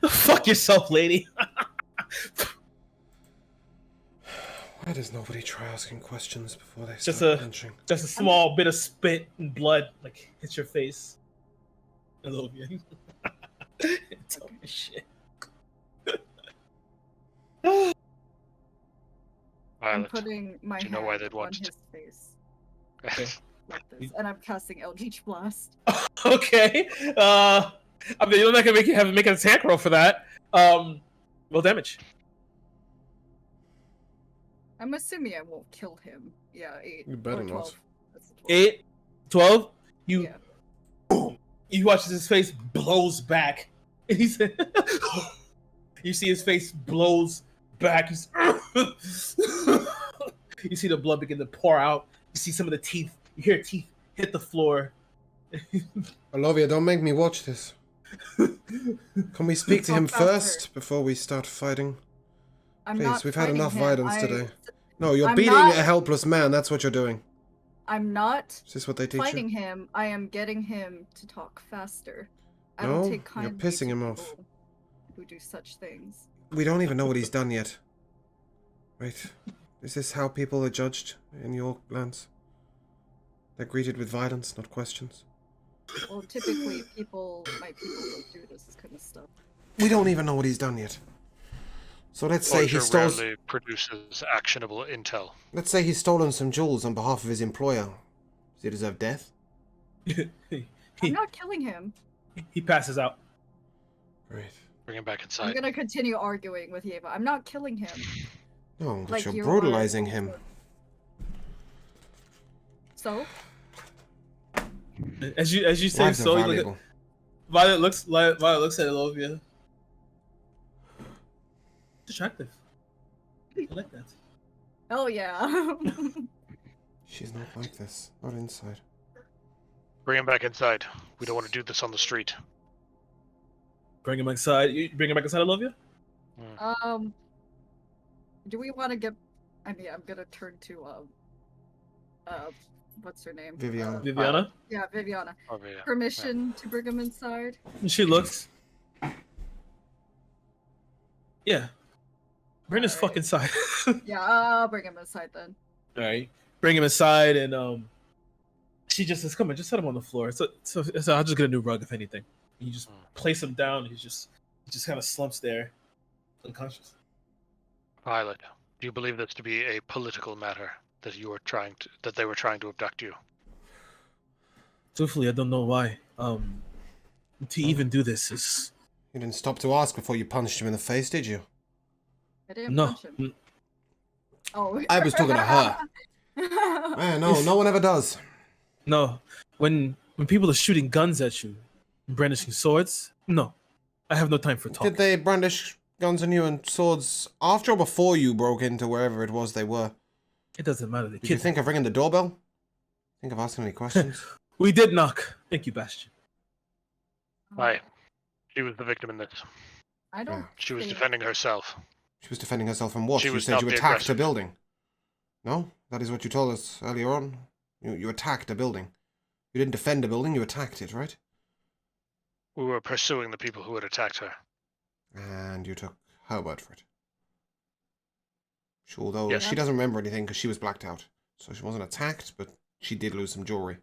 fuck yourself, lady. Why does nobody try asking questions before they Just start a- punching? Just a small bit of spit and blood like hits your face. I love you. It's all my shit. I'm Violet. putting my Do you hand know why they'd on want his to- face Okay. like this, and I'm casting Eldritch Blast. Okay. I mean, you're not gonna make an attack roll for that. Roll damage. I'm assuming I won't kill him. Yeah, 8 You better or not. 12. That's a 12. 8, 12. You Yeah. you watch as his face blows back, and he's you see his face blows back. He's you see the blood begin to pour out. You see some of the teeth. You hear teeth hit the floor. Elovia, don't make me watch this. Can we speak to him Talk faster. first before we start fighting? I'm Please, not we've had fighting enough him. violence today. No, you're I'm beating not- a helpless man. That's what you're doing. I'm not Is this what they teach fighting you? him. I am getting him to talk faster. I No, don't take you're kindly pissing to him off. people who do such things. We don't even know what he's done yet. Right. Is this how people are judged in your lands? They're greeted with violence, not questions. Well, typically my people don't do this kind of stuff. We don't even know what he's done yet. So let's say he Closure stole. rarely produces actionable intel. Let's say he's stolen some jewels on behalf of his employer. Does he deserve death? I'm not killing him. He passes out. Right. Bring him back I'm inside. gonna continue arguing with Yeva. I'm not killing him. No, but Like you're you brutalizing are. him. So? As you say Lives are so, you look valuable. at, Violet looks at Elovia. It's attractive. I like that. Oh yeah. She's not like this. Not inside. Bring him back inside. We don't want to do this on the street. Bring him inside. You bring him back inside, Elovia? Do we want to get? I mean, I'm gonna turn to what's her name? Viviana. Viviana? Yeah, Viviana. Oh, yeah. Permission to bring him inside. And she looks. Yeah. Bring this fuck inside. Yeah, I'll bring him inside then. Alright. Bring him inside and she just says, come on, just set him on the floor. So I'll just get a new rug if anything. And you just place him down, he just kind of slumps there, unconscious. Violet, do you believe this to be a political matter that they were trying to abduct you? Truthfully, I don't know why. To even do this is You didn't stop to ask before you punched him in the face, did you? I didn't no. punch him. Oh. I was talking to her. No, no one ever does. No. When people are shooting guns at you, and brandishing swords, no. I have no time for talk. Did they brandish guns on you and swords after or before you broke into wherever it was they were? It doesn't matter. Did you think of ringing the doorbell? Think of asking any questions? We did knock. Thank you, Bastion. Aye. She was the victim in this. I don't. She was think- defending herself. She was defending herself from what? She You was said not you the attacked aggressor. a building. No? That is what you told us earlier on. You attacked a building. You didn't defend a building, you attacked it, right? We were pursuing the people who had attacked her. And you took her word for it. Although Yes. she doesn't remember anything because she was blacked out. So she wasn't attacked, but she did lose some jewelry.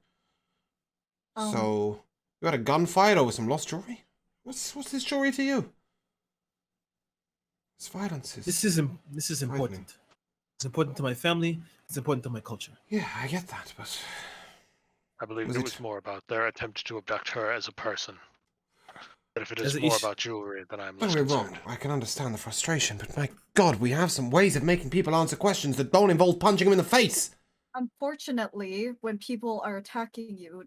So, you had a gunfight over some lost jewelry? What's this jewelry to you? This violence is... This is important. It's important to my family. It's important to my culture. Yeah, I get that, but... I believe Was it it- was more about their attempt to abduct her as a person. But if it As is it more is- about jewelry, then I'm Don't less get me concerned. wrong, I can understand the frustration, but my God, we have some ways of making people answer questions that don't involve punching them in the face. Unfortunately, when people are attacking you,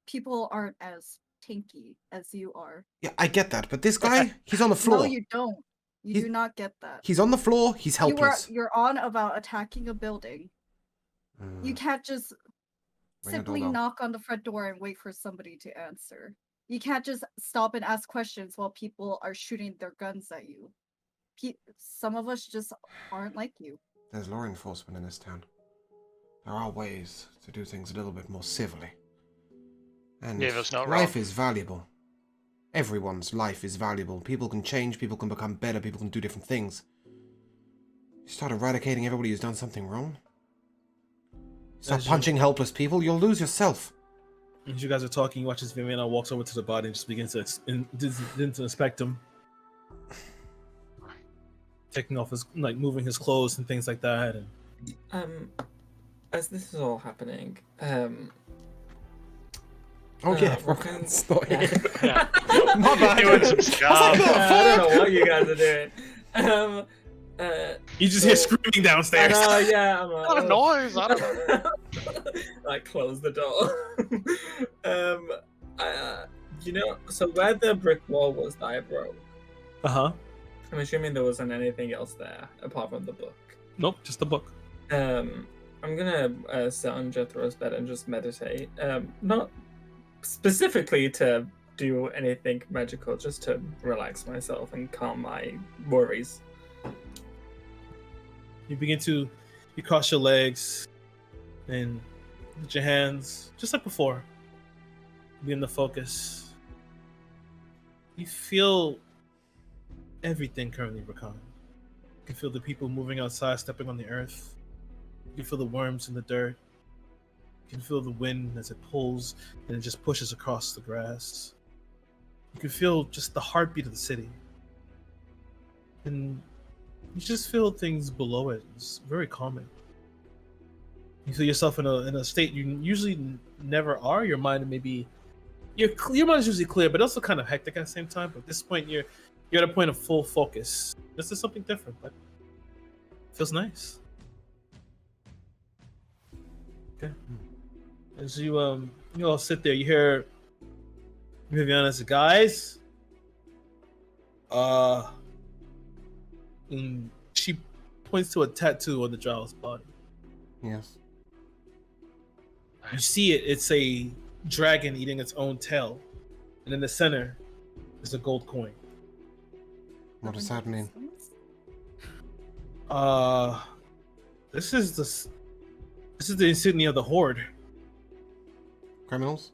people aren't as tanky as you are. Yeah, I get that, but this guy, he's on the floor. No, you don't. You He's- do not get that. He's on the floor, he's helpless. You're on about attacking a building. You can't just Ring a simply doorbell. knock on the front door and wait for somebody to answer. You can't just stop and ask questions while people are shooting their guns at you. Some of us just aren't like you. There's law enforcement in this town. There are ways to do things a little bit more civilly. And Yeah, that's not life wrong. is valuable. Everyone's life is valuable. People can change, people can become better, people can do different things. You start eradicating everybody who's done something wrong. Start As you- punching helpless people, you'll lose yourself. As you guys are talking, you watch as Viviana walks over to the body and just begins to inspect him, taking off his, like, moving his clothes and things like that. And As this is all happening, Oh yeah, Rokan's not here. Yeah. My bad. Doing some I stuff. was like, I don't know what you guys are doing. you just hear screaming I downstairs. know, yeah, I'm What a noise! I don't know. like close the door. So where the brick wall was that I broke, Uh-huh. I'm assuming there wasn't anything else there apart from the book. Nope, just the book. I'm gonna sit on Jethro's bed and just meditate. Not specifically to do anything magical, just to relax myself and calm my worries. You cross your legs and with your hands, just like before. Begin to focus. You feel everything currently, Rakan. You can feel the people moving outside, stepping on the earth. You can feel the worms in the dirt. You can feel the wind as it pulls and it just pushes across the grass. You can feel just the heartbeat of the city. And you just feel things below it. It's very calming. You feel yourself in a state you usually never are. Your mind maybe your mind is usually clear, but also kind of hectic at the same time. But at this point, you're at a point of full focus. This is something different, but it feels nice. Okay. As you all sit there, you hear Viviana say, "Guys, and she points to a tattoo on the Drow's body. Yes. You see it, it's a dragon eating its own tail. And in the center is a gold coin. What does that mean? This is the insignia of the Horde. Criminals?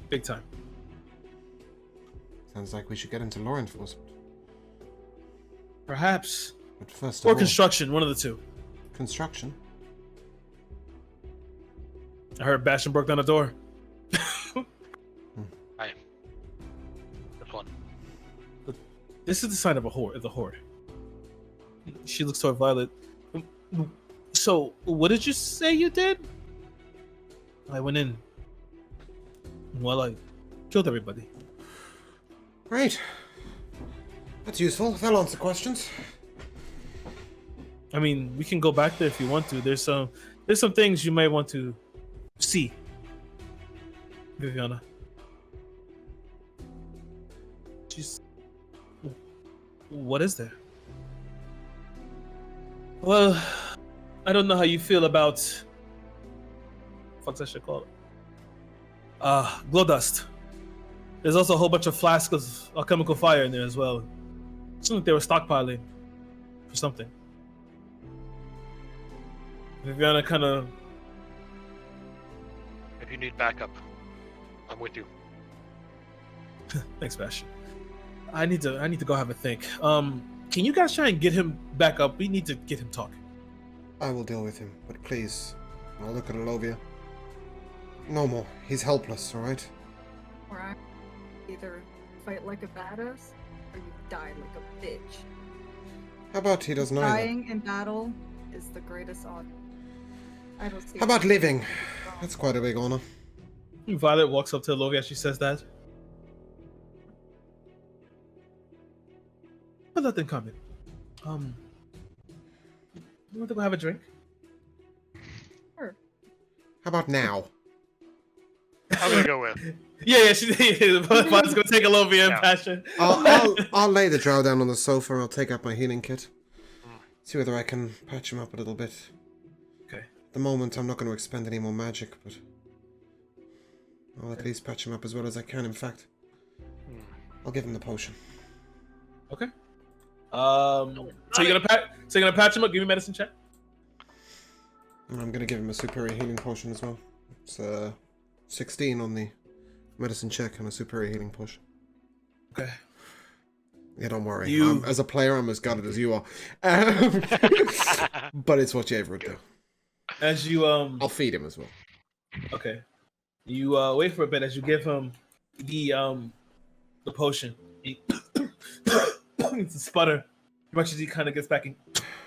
Big time. Sounds like we should get into law enforcement. Perhaps. But first Or of all, construction, one of the two. construction? I heard Bastion broke down a door. Hi. This one. This is the sign of the Horde. She looks toward Violet. So, what did you say you did? I went in. Well, I killed everybody. Right. That's useful. They'll answer questions. I mean, we can go back there if you want to. There's some things you might want to see, Viviana. What is there? Well, I don't know how you feel about. Fuck, I should call it. Glow dust. There's also a whole bunch of flasks of alchemical fire in there as well. It's like they were stockpiling for something. Viviana kind of. If you need backup, I'm with you. Thanks, Bastion. I need to go have a think. Can you guys try and get him back up? We need to get him talking. I will deal with him, but please, I'll look at Olovia. No more. He's helpless, alright? Or I either fight like a badass or you die like a bitch. How about he does neither? Dying in battle is the greatest honor. I don't see. How about living? That's quite a big honor. Violet walks up to Lovia as she says that. I'll let them come in. You want to go have a drink? Sure. How about now? I'm gonna go with. Yeah, Von's gonna take a little bit of Yeah. passion. I'll lay the drow down on the sofa and I'll take out my healing kit. Mm. See whether I can patch him up a little bit. Okay. At the moment, I'm not going to expend any more magic, but I'll at least patch him up as well as I can. In fact, I'll give him the potion. Okay. So you're gonna patch him up? Give me a medicine check. And I'm going to give him a superior healing potion as well. It's 16 on the medicine check and a superior healing potion. Okay. Yeah, don't worry. You- As a player, I'm as gutted as you are. But it's what Javer would do. As you I'll feed him as well. Okay. You wait for a bit as you give him the potion. He it's a sputter. Much as he kind of gets back and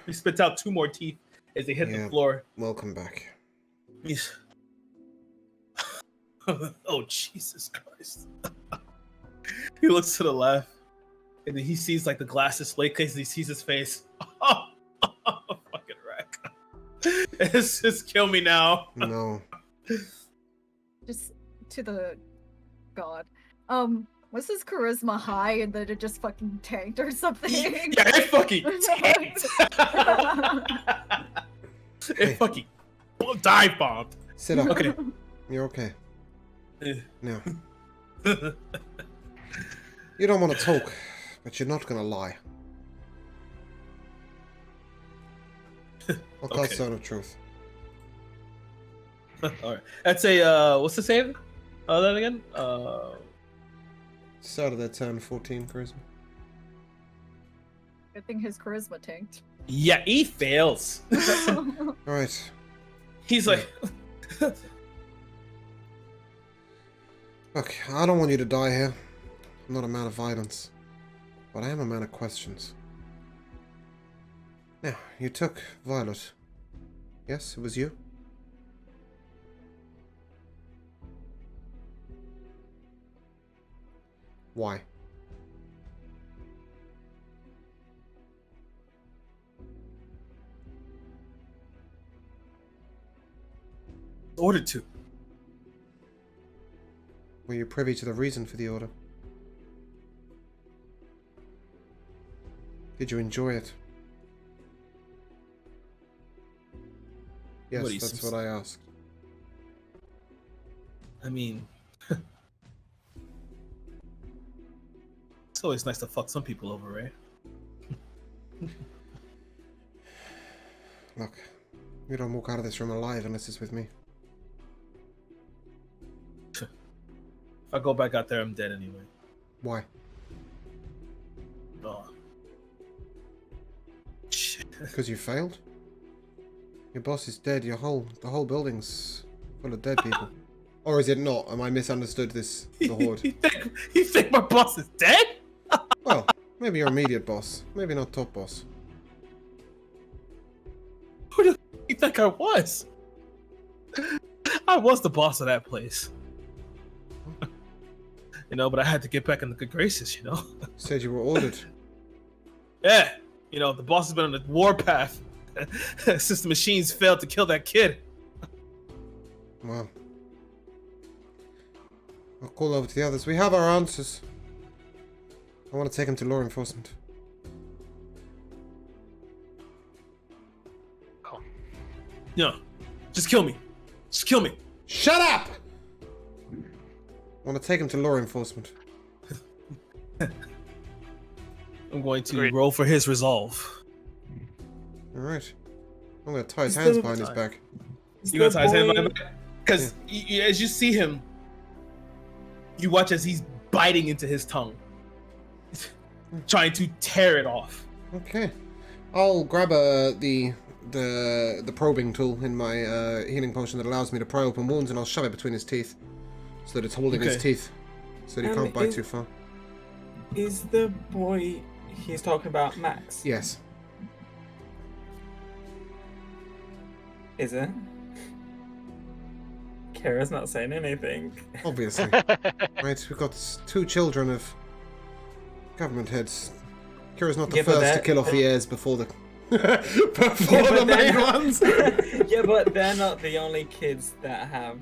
he spits out 2 more teeth as they hit the Yeah. floor. Welcome back. He's oh Jesus Christ. He looks to the left and then he sees like the glasses flake because he sees his face. Fucking wreck. It's just kill me now. No. Just to the god. Was his charisma high and then it just fucking tanked or something? Yeah, it fucking tanked. It fucking dive bombed. Sit up. Okay. You're okay. Eh. Now. You don't want to talk, but you're not going to lie. I'll cast Okay. Zone of Truth. Alright. That's a what's the save? That again? Start of that turn, 14 charisma. Good thing his charisma tanked. Yeah, he fails. Alright. He's like Look, I don't want you to die here. I'm not a man of violence. But I am a man of questions. Now, you took Violet. Yes, it was you? Why? ordered to. Were you privy to the reason for the order? Did you enjoy it? Yes, What, he that's seems- what I asked. I mean, it's always nice to fuck some people over, right? Look, you don't walk out of this room alive unless it's with me. If I go back out there, I'm dead anyway. Why? Oh. Shit. Because you failed? Your boss is dead. The whole building's full of dead people. Or is it not? Am I misunderstood this? The horde. you think my boss is dead? Well, maybe your immediate boss. Maybe not top boss. Who do you think I was? I was the boss of that place. You know, but I had to get back in the good graces, you know? Said you were ordered. Yeah, you know, the boss has been on the warpath since the machines failed to kill that kid. Well, I'll call over to the others. We have our answers. I want to take him to law enforcement. Cool. No, just kill me. Just kill me. Shut up! I want to take him to law enforcement. I'm going to Agreed. roll for his resolve. Alright. I'm going to tie his He's hands still behind his tied. back. You gonna tie his hand behind the back? Because as you see him, you watch as he's biting into his tongue, trying to tear it off. Okay. I'll grab the probing tool in my healing potion that allows me to pry open wounds, and I'll shove it between his teeth, so that it's holding his Okay. teeth, so that he can't bite is- too far. Is the boy he's talking about Max? Yes. Is it? Kara's not saying anything. Obviously. Right, we've got 2 children of government heads Kira's not the Yeah, but first to that- kill off the heirs before the before Yeah, the but main they're- ones. Yeah, but they're not the only kids that have.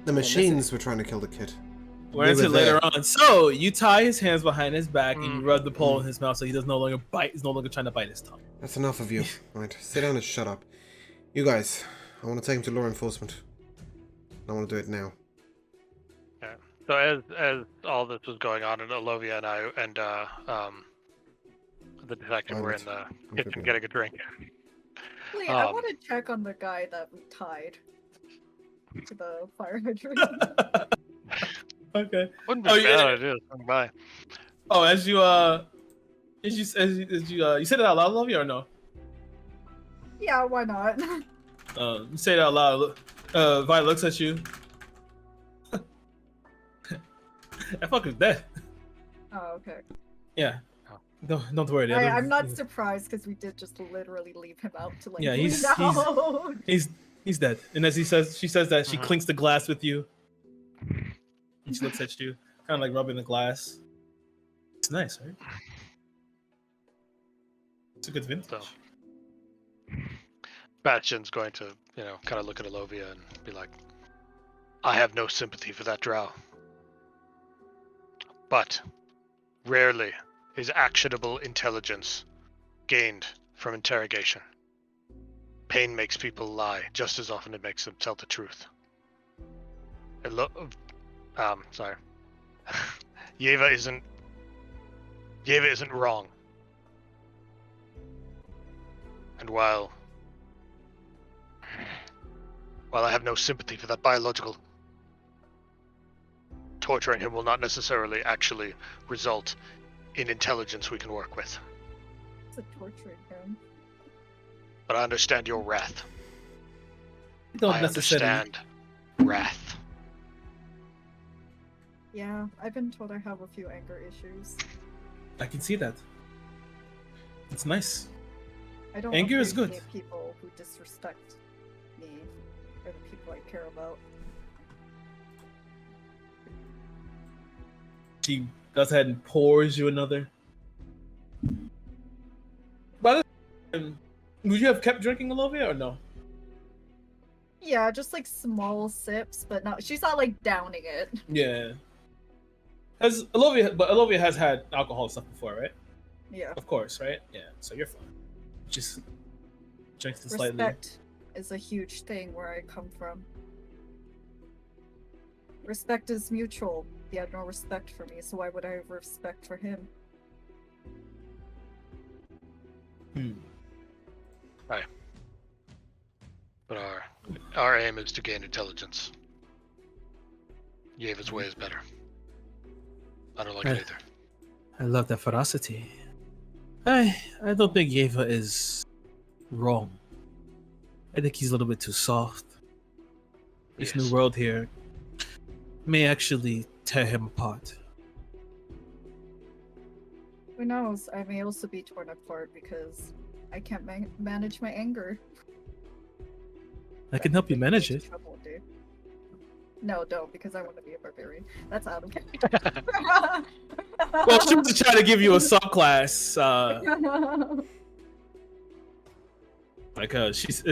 The machines were trying to kill the kid. We're We into were it later there. on. So you tie his hands behind his back and you rub the pole Mm. in his mouth so he does no longer bite. He's no longer trying to bite his tongue. That's enough of you. Right, sit down and shut up. You guys, I want to take him to law enforcement. I want to do it now. So as all this was going on, and Olovia and I and the detective were in the kitchen getting a drink. Wait, I want to check on the guy that we tied to the fire hydrant. Okay. Wouldn't be Oh, a yeah. bad idea. Swing by. Oh, as you you said it out loud, Lovey, or no? Yeah, why not? You say it out loud. Vi looks at you. That fucker's dead. Oh, okay. Yeah. Oh. Don't worry. I'm not surprised because we did just literally leave him out to like. Yeah, bleed out. he's dead. And as she says that, she Mhm. clinks the glass with you. And she looks at you, kind of like rubbing the glass. It's nice, right? It's a good vintage. So, Bastion's going to, kind of look at Olovia and be like, I have no sympathy for that drow. But rarely is actionable intelligence gained from interrogation. Pain makes people lie just as often it makes them tell the truth. Sorry. Yeva isn't wrong. And while I have no sympathy for that biological, torturing him will not necessarily actually result in intelligence we can work with. It's a torturing him. But I understand your wrath. Don't I necessarily. understand wrath. Yeah, I've been told I have a few anger issues. I can see that. It's nice. I don't Anger is good. appreciate people who disrespect me or the people I care about. She goes ahead and pours you another. By the time, would you have kept drinking Olovia or no? Yeah, just like small sips, but not. She's not like downing it. Yeah. Olovia has had alcohol stuff before, right? Yeah. Of course, right? Yeah. So you're fine. Just drinks it slightly. Respect is a huge thing where I come from. Respect is mutual. He had no respect for me, so why would I have respect for him? Right. But our aim is to gain intelligence. Yeva's way is better. I don't like it either. I love that ferocity. I don't think Yeva is wrong. I think he's a little bit too soft. This Yes. new world here may actually tear him apart. Who knows? I may also be torn apart because I can't manage my anger. I can help you manage it. Trouble, dude. No, don't, because I want to be a barbarian. That's out of Well, she was trying to give you a subclass.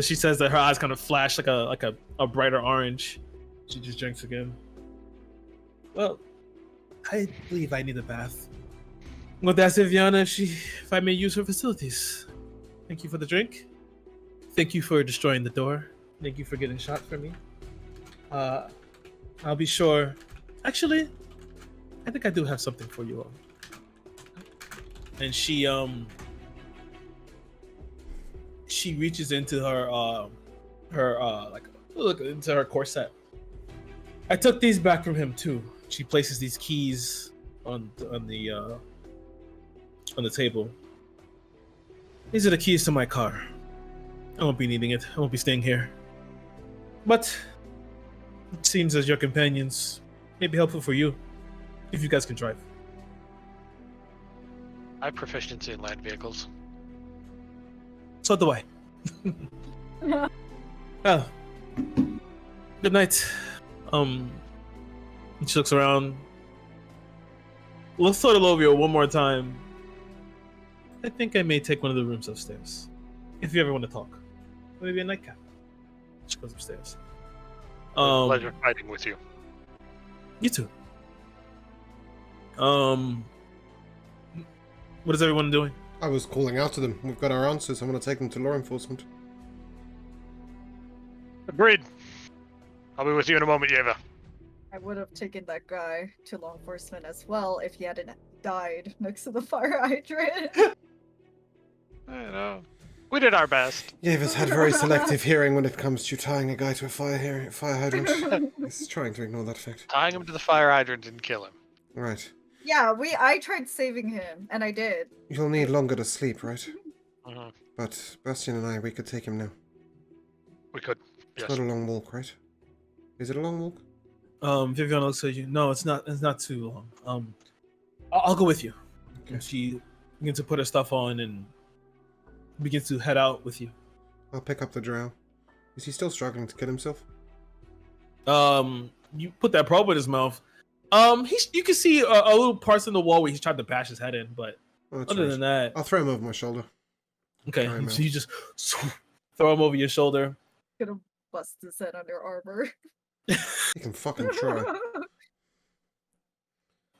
She says that her eyes kind of flash like a brighter orange. She just drinks again. Well, I believe I need a bath. I'm going to ask Viviana if I may use her facilities. Thank you for the drink. Thank you for destroying the door. Thank you for getting shot for me. I'll be sure. Actually, I think I do have something for you all. And she reaches into into her corset. I took these back from him too. She places these keys on the table. These are the keys to my car. I won't be needing it. I won't be staying here. But it seems as your companions may be helpful for you, if you guys can drive. I have proficiency in land vehicles. So do I. Well, good night. She looks around. Let's start Olovia one more time. I think I may take one of the rooms upstairs. If you ever want to talk. Maybe a nightcap. She goes upstairs. Pleasure fighting with you. You too. What is everyone doing? I was calling out to them. We've got our answers. I'm going to take them to law enforcement. Agreed. I'll be with you in a moment, Yeva. I would have taken that guy to law enforcement as well if he hadn't died next to the fire hydrant. I know. We did our best. Yeva's had very selective hearing when it comes to tying a guy to a fire hydrant. He's trying to ignore that fact. Tying him to the fire hydrant didn't kill him. Right. Yeah, I tried saving him, and I did. You'll need longer to sleep, right? Mm-hmm. But Bastian and I, we could take him now. We could. It's Yes. not a long walk, right? Is it a long walk? Vivian looks at you. No, it's not. It's not too long. I'll go with you. Okay. And she begins to put her stuff on and begins to head out with you. I'll pick up the drow. Is he still struggling to kill himself? You put that probe in his mouth. You can see a little parts in the wall where he's tried to bash his head in, but Oh, that's other right. than that, I'll throw him over my shoulder. okay. Sorry, So you just throw him over your shoulder. Gonna bust his head under armor. He can fucking try.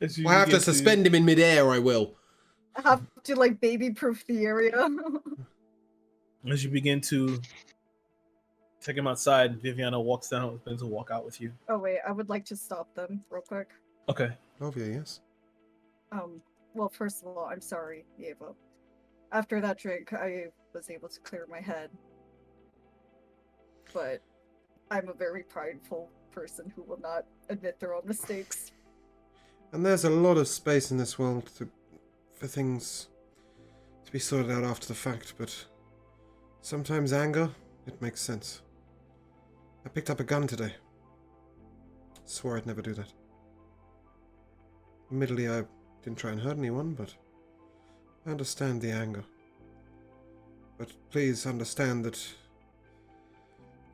As you I have to begin suspend him in midair, I will. I have to like baby-proof the area. As you begin to take him outside, Viviana walks down, begins to walk out with you. Oh wait, I would like to stop them real quick. Okay. Obvia, yes. Well, first of all, I'm sorry, Eva. After that drink, I was able to clear my head. But I'm a very prideful person who will not admit their own mistakes. And there's a lot of space in this world for things to be sorted out after the fact, but sometimes anger, it makes sense. I picked up a gun today. Swore I'd never do that. Admittedly, I didn't try and hurt anyone, but I understand the anger. But please understand that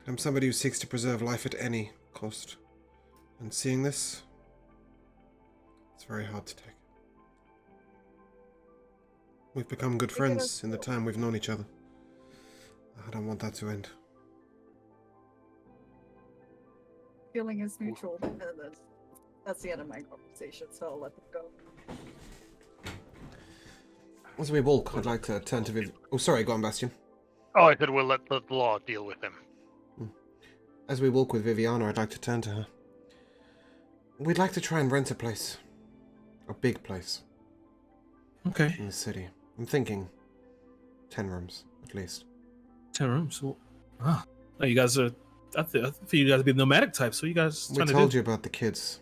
I'm somebody who seeks to preserve life at any cost. And seeing this, it's very hard to take. We've become good friends in the time we've known each other. I don't want that to end. Feeling is mutual, and that's the end of my conversation, so I'll let them go. As we walk, I'd like to turn to Viv. Oh, sorry, go on, Bastian. Oh, I said we'll let the law deal with him. As we walk with Viviana, I'd like to turn to her. We'd like to try and rent a place. A big place. Okay. In the city. I'm thinking 10 rooms, at least. 10 rooms. Well, oh, you guys are. I think you guys to be the nomadic type. So you guys. We trying to told do? you about the kids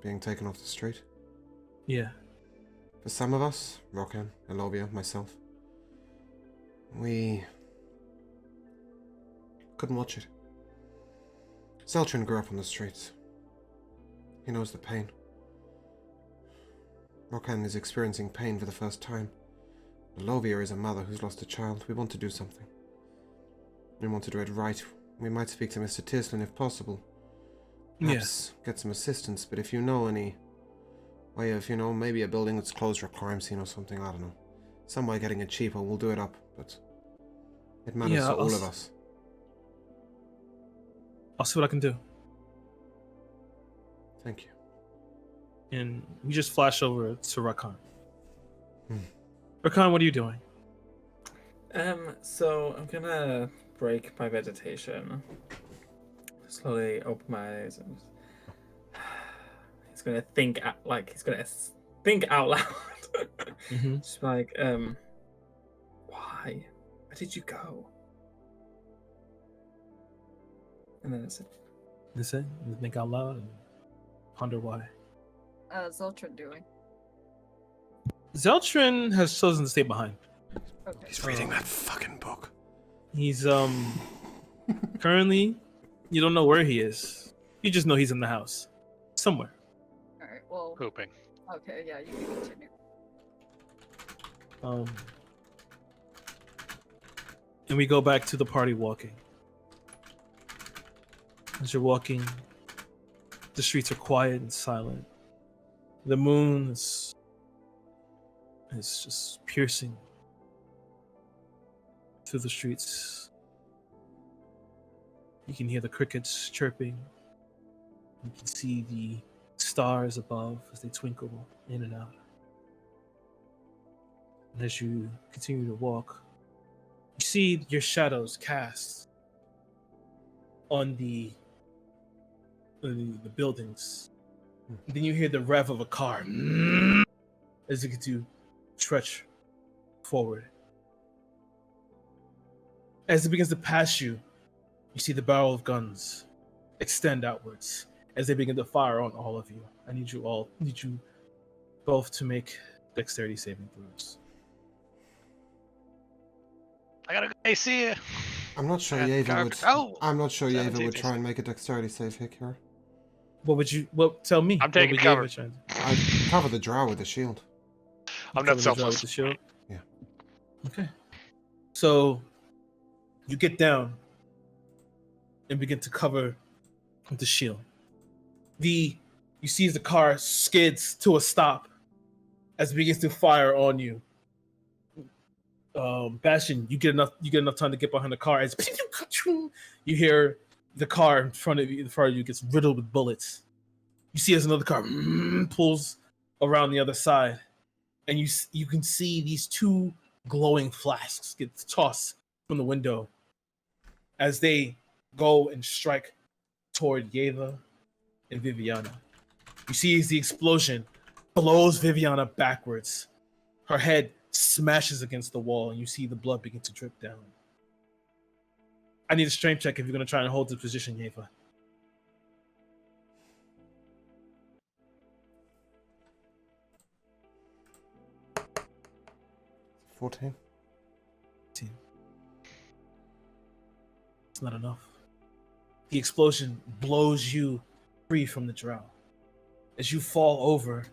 being taken off the street. Yeah. For some of us, Rokan, Elovia, myself, we couldn't watch it. Zeltrin grew up on the streets. He knows the pain. Rokan is experiencing pain for the first time. Elovia is a mother who's lost a child. We want to do something. We want to do it right. We might speak to Mr. Tierslin if possible. Perhaps get some assistance, but if you know any way of, maybe a building that's closed or a crime scene or something, I don't know. Some way getting it cheaper, we'll do it up, but it matters to all of us. I'll see what I can do. Thank you. And we just flash over to Rakan. Rakan, what are you doing? So I'm gonna break my meditation. Slowly open my eyes and he's gonna think out loud. Just like, why? Where did you go? And then that's it. Listen, think out loud and ponder why. Zeltrin doing? Zeltrin has chosen to stay behind. Okay. He's reading that fucking book. He's currently, you don't know where he is. You just know he's in the house somewhere. Alright, well, Pooping. okay, yeah, you can continue. And we go back to the party walking. As you're walking, the streets are quiet and silent. The moon is just piercing through the streets. You can hear the crickets chirping. You can see the stars above as they twinkle in and out. And as you continue to walk, you see your shadows cast on the buildings. And then you hear the rev of a car as you get to stretch forward. As it begins to pass you, you see the barrel of guns extend outwards as they begin to fire on all of you. I need you both to make dexterity saving throws. I gotta go. I see you. I'm not sure Yeah, Yeva carved- would. Oh! I'm not sure Yeva 17 would is- try and make a dexterity save here. Tell me. I'm taking what would cover. Yeva try and do? I'd cover the drow with a shield. I'm Cover not the drow selfless. with the shield? Yeah. Okay. So you get down and begin to cover with the shield. You see as the car skids to a stop as it begins to fire on you. Bastion, you get enough time to get behind the car as you hear the car in front of you gets riddled with bullets. You see as another car pulls around the other side, and you can see these two glowing flasks get tossed from the window as they go and strike toward Yeva and Viviana. You see as the explosion blows Viviana backwards. Her head smashes against the wall, and you see the blood begin to drip down. I need a strength check if you're going to try and hold the position, Yeva. 14. It's not enough. The explosion blows you free from the drow. As you fall over,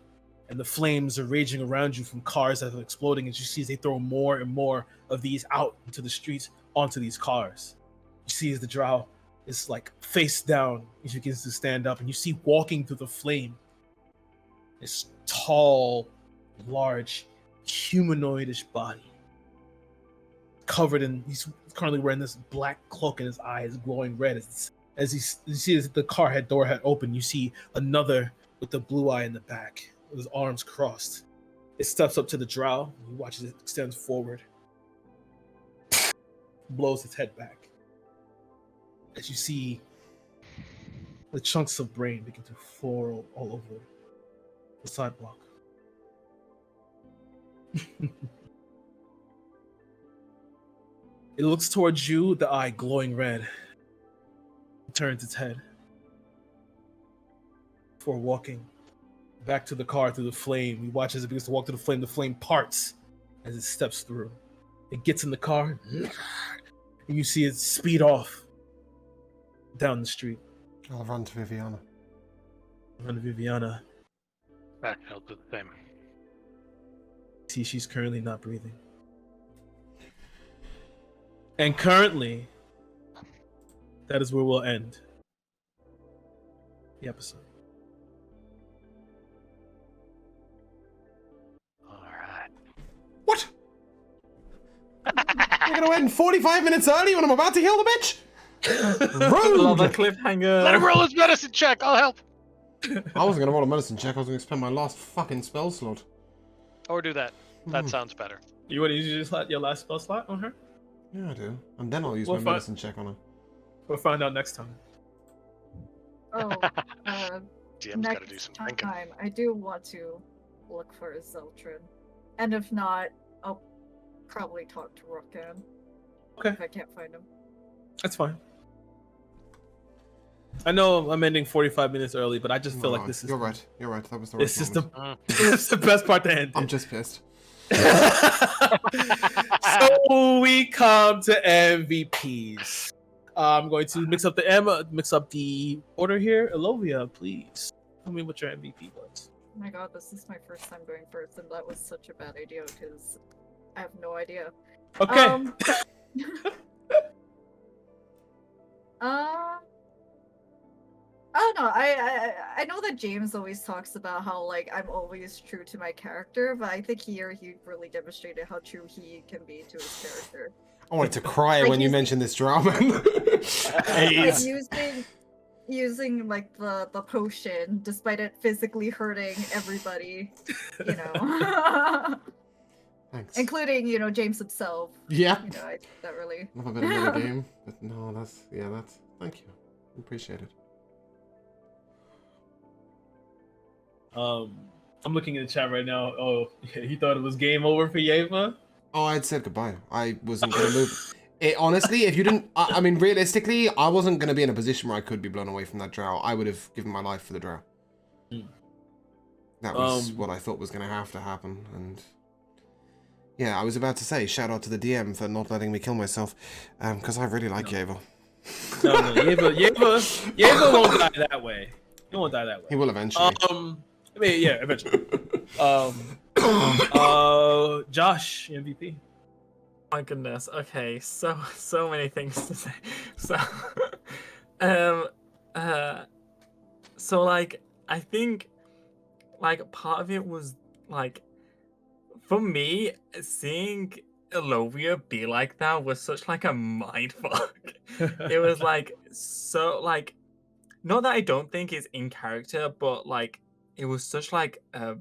and the flames are raging around you from cars that are exploding, as you see as they throw more and more of these out into the streets onto these cars. You see as the drow is like face down as he begins to stand up, and you see walking through the flame this tall, large, humanoidish body. Covered in, he's currently wearing this black cloak, and his eyes glowing red. As you see as the car door had opened, you see another with the blue eye in the back, with his arms crossed. It steps up to the drow. You watch as it extends forward, blows its head back. As you see the chunks of brain begin to fall all over the sidewalk. It looks towards you, the eye glowing red. It turns its head before walking back to the car through the flame. You watch as it begins to walk through the flame parts as it steps through. It gets in the car, and you see it speed off down the street. I'll run to Viviana. Run to Viviana. Back, I'll do the same. See, she's currently not breathing. And currently, that is where we'll end the episode. Alright. What? You're gonna end 45 minutes early when I'm about to heal the bitch? Love a Rude! cliffhanger. Let him roll his medicine check, I'll help. I wasn't gonna roll a medicine check, I was gonna spend my last fucking spell slot. Or do that. That sounds better. You want to use your last spell slot on her? Yeah, I do. And then I'll use Well, my fine. medicine check on her. We'll find out next time. Oh, DM's gotta do next some thinking. time I do want to look for a Zeltrin, and if not, I'll probably talk to Rokan. Okay. If I can't find him. That's fine. I know I'm ending 45 minutes early, but I just feel like No, this is You're right. You're right. That was the right this is the moment. this is the best part to end. I'm just pissed. So we come to MVPs. I'm going to mix up the order here. Elovia, please tell me what your MVP was. Oh my god, this is my first time going first, and that was such a bad idea because I have no idea. Okay. I don't know. I know that James always talks about how like I'm always true to my character, but I think here he really demonstrated how true he can be to his character. I wanted to cry Like when you he's- mentioned this drama. Like using like the potion despite it physically hurting everybody, you know. Thanks. Including, James himself. Yeah. I think that really Love a bit of metagame, but no, that's thank you. Appreciate it. I'm looking in the chat right now. Oh, yeah, he thought it was game over for Yeva. Oh, I'd said goodbye. I wasn't gonna move. It honestly, if you didn't, I mean, realistically, I wasn't gonna be in a position where I could be blown away from that drow. I would have given my life for the drow. That was what I thought was gonna have to happen, and yeah, I was about to say shout out to the DM for not letting me kill myself, because I really like Yeva. No, Yeva won't die that way. He won't die that way. He will eventually. I mean, yeah, eventually. Josh, MVP. My goodness. Okay, so many things to say. So like I think like part of it was like for me seeing Elovia be like that was such like a mindfuck. It was like so like not that I don't think it's in character, but like it was such like a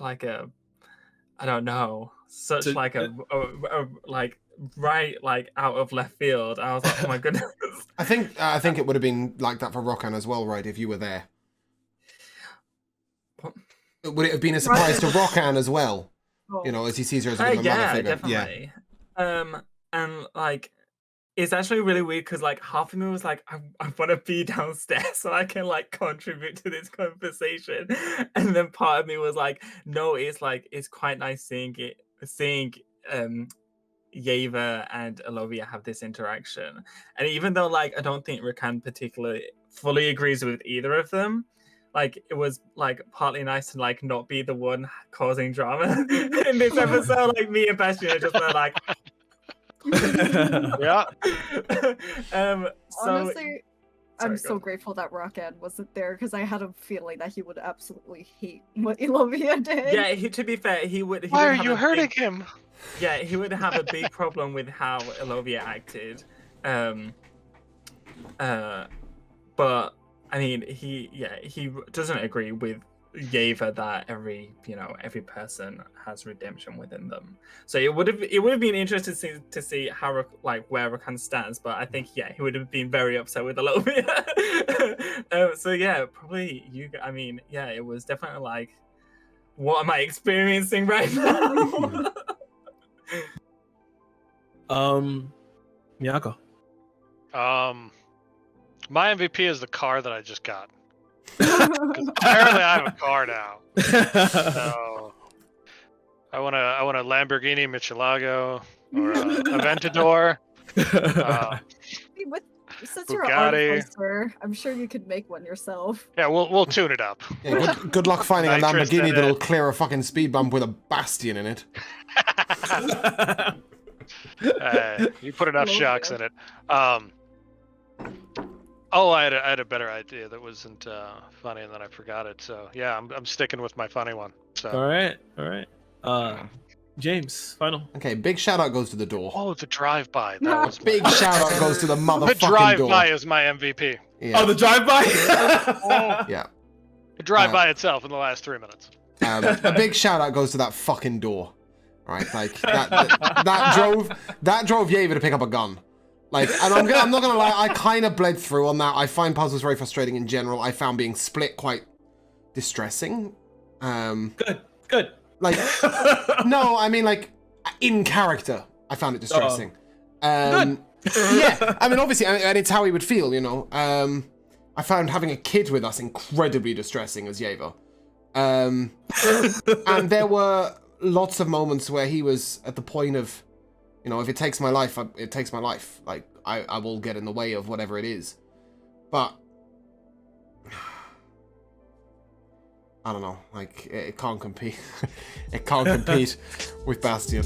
I don't know, such So, like a like right like out of left field. I was like, oh my goodness. I think it would have been like that for Rokkan as well, right? If you were there, What? would it have been a surprise to Rokkan as well? Oh. You know, as he sees her as a bit of a mother Yeah, figure. definitely. And like it's actually really weird because like half of me was like, I want to be downstairs so I can like contribute to this conversation, and then part of me was like, no, it's quite nice seeing Yeva and Elovia have this interaction. And even though like I don't think Rakan particularly fully agrees with either of them, like it was like partly nice to like not be the one causing drama in this episode. Like me and Bastion are just like Yeah. Honestly, I'm Sorry, so go. grateful that Rockan wasn't there because I had a feeling that he would absolutely hate what Elovia did. Yeah, to be fair, he would. Why would are have you a hurting big- him? Yeah, he would have a big problem with how Elovia acted. But I mean, he doesn't agree with Yeva that every person has redemption within them. So it would have been interesting to see how like where Rakan stands. But I think he would have been very upset with Elovia. So yeah, probably you. I mean, yeah, it was definitely like, what am I experiencing right now? Miyako. My MVP is the car that I just got. Because apparently I have a car now. So I want a Lamborghini Murcielago or a Aventador. Since you're an Bugatti. artificer, I'm sure you could make one yourself. Yeah, we'll tune it up. Yeah, good luck finding a Nitrous in Lamborghini that'll it. clear a fucking speed bump with a bastion in it. You put enough Love shocks it. in it. Oh, I had a better idea that wasn't funny, and then I forgot it. So yeah, I'm sticking with my funny one. So. All right. James, final. Okay, big shout out goes to the door. Oh, the drive-by. That was Big shout out goes to the the motherfucking drive-by door. is my MVP. Yeah. Oh, the drive-by. Yeah. The drive-by itself in the last 3 minutes. A big shout out goes to that fucking door. All right, like that drove Yeva to pick up a gun. Like, and I'm not gonna lie, I kind of bled through on that. I find puzzles very frustrating in general. I found being split quite distressing. Good. Like, no, I mean like in character, I found it distressing. Yeah, I mean obviously, and it's how he would feel, you know. I found having a kid with us incredibly distressing as Yeva. And there were lots of moments where he was at the point of, you know, if it takes my life, it takes my life. Like, I will get in the way of whatever it is. But I don't know, like, it can't compete. It can't compete with Bastion.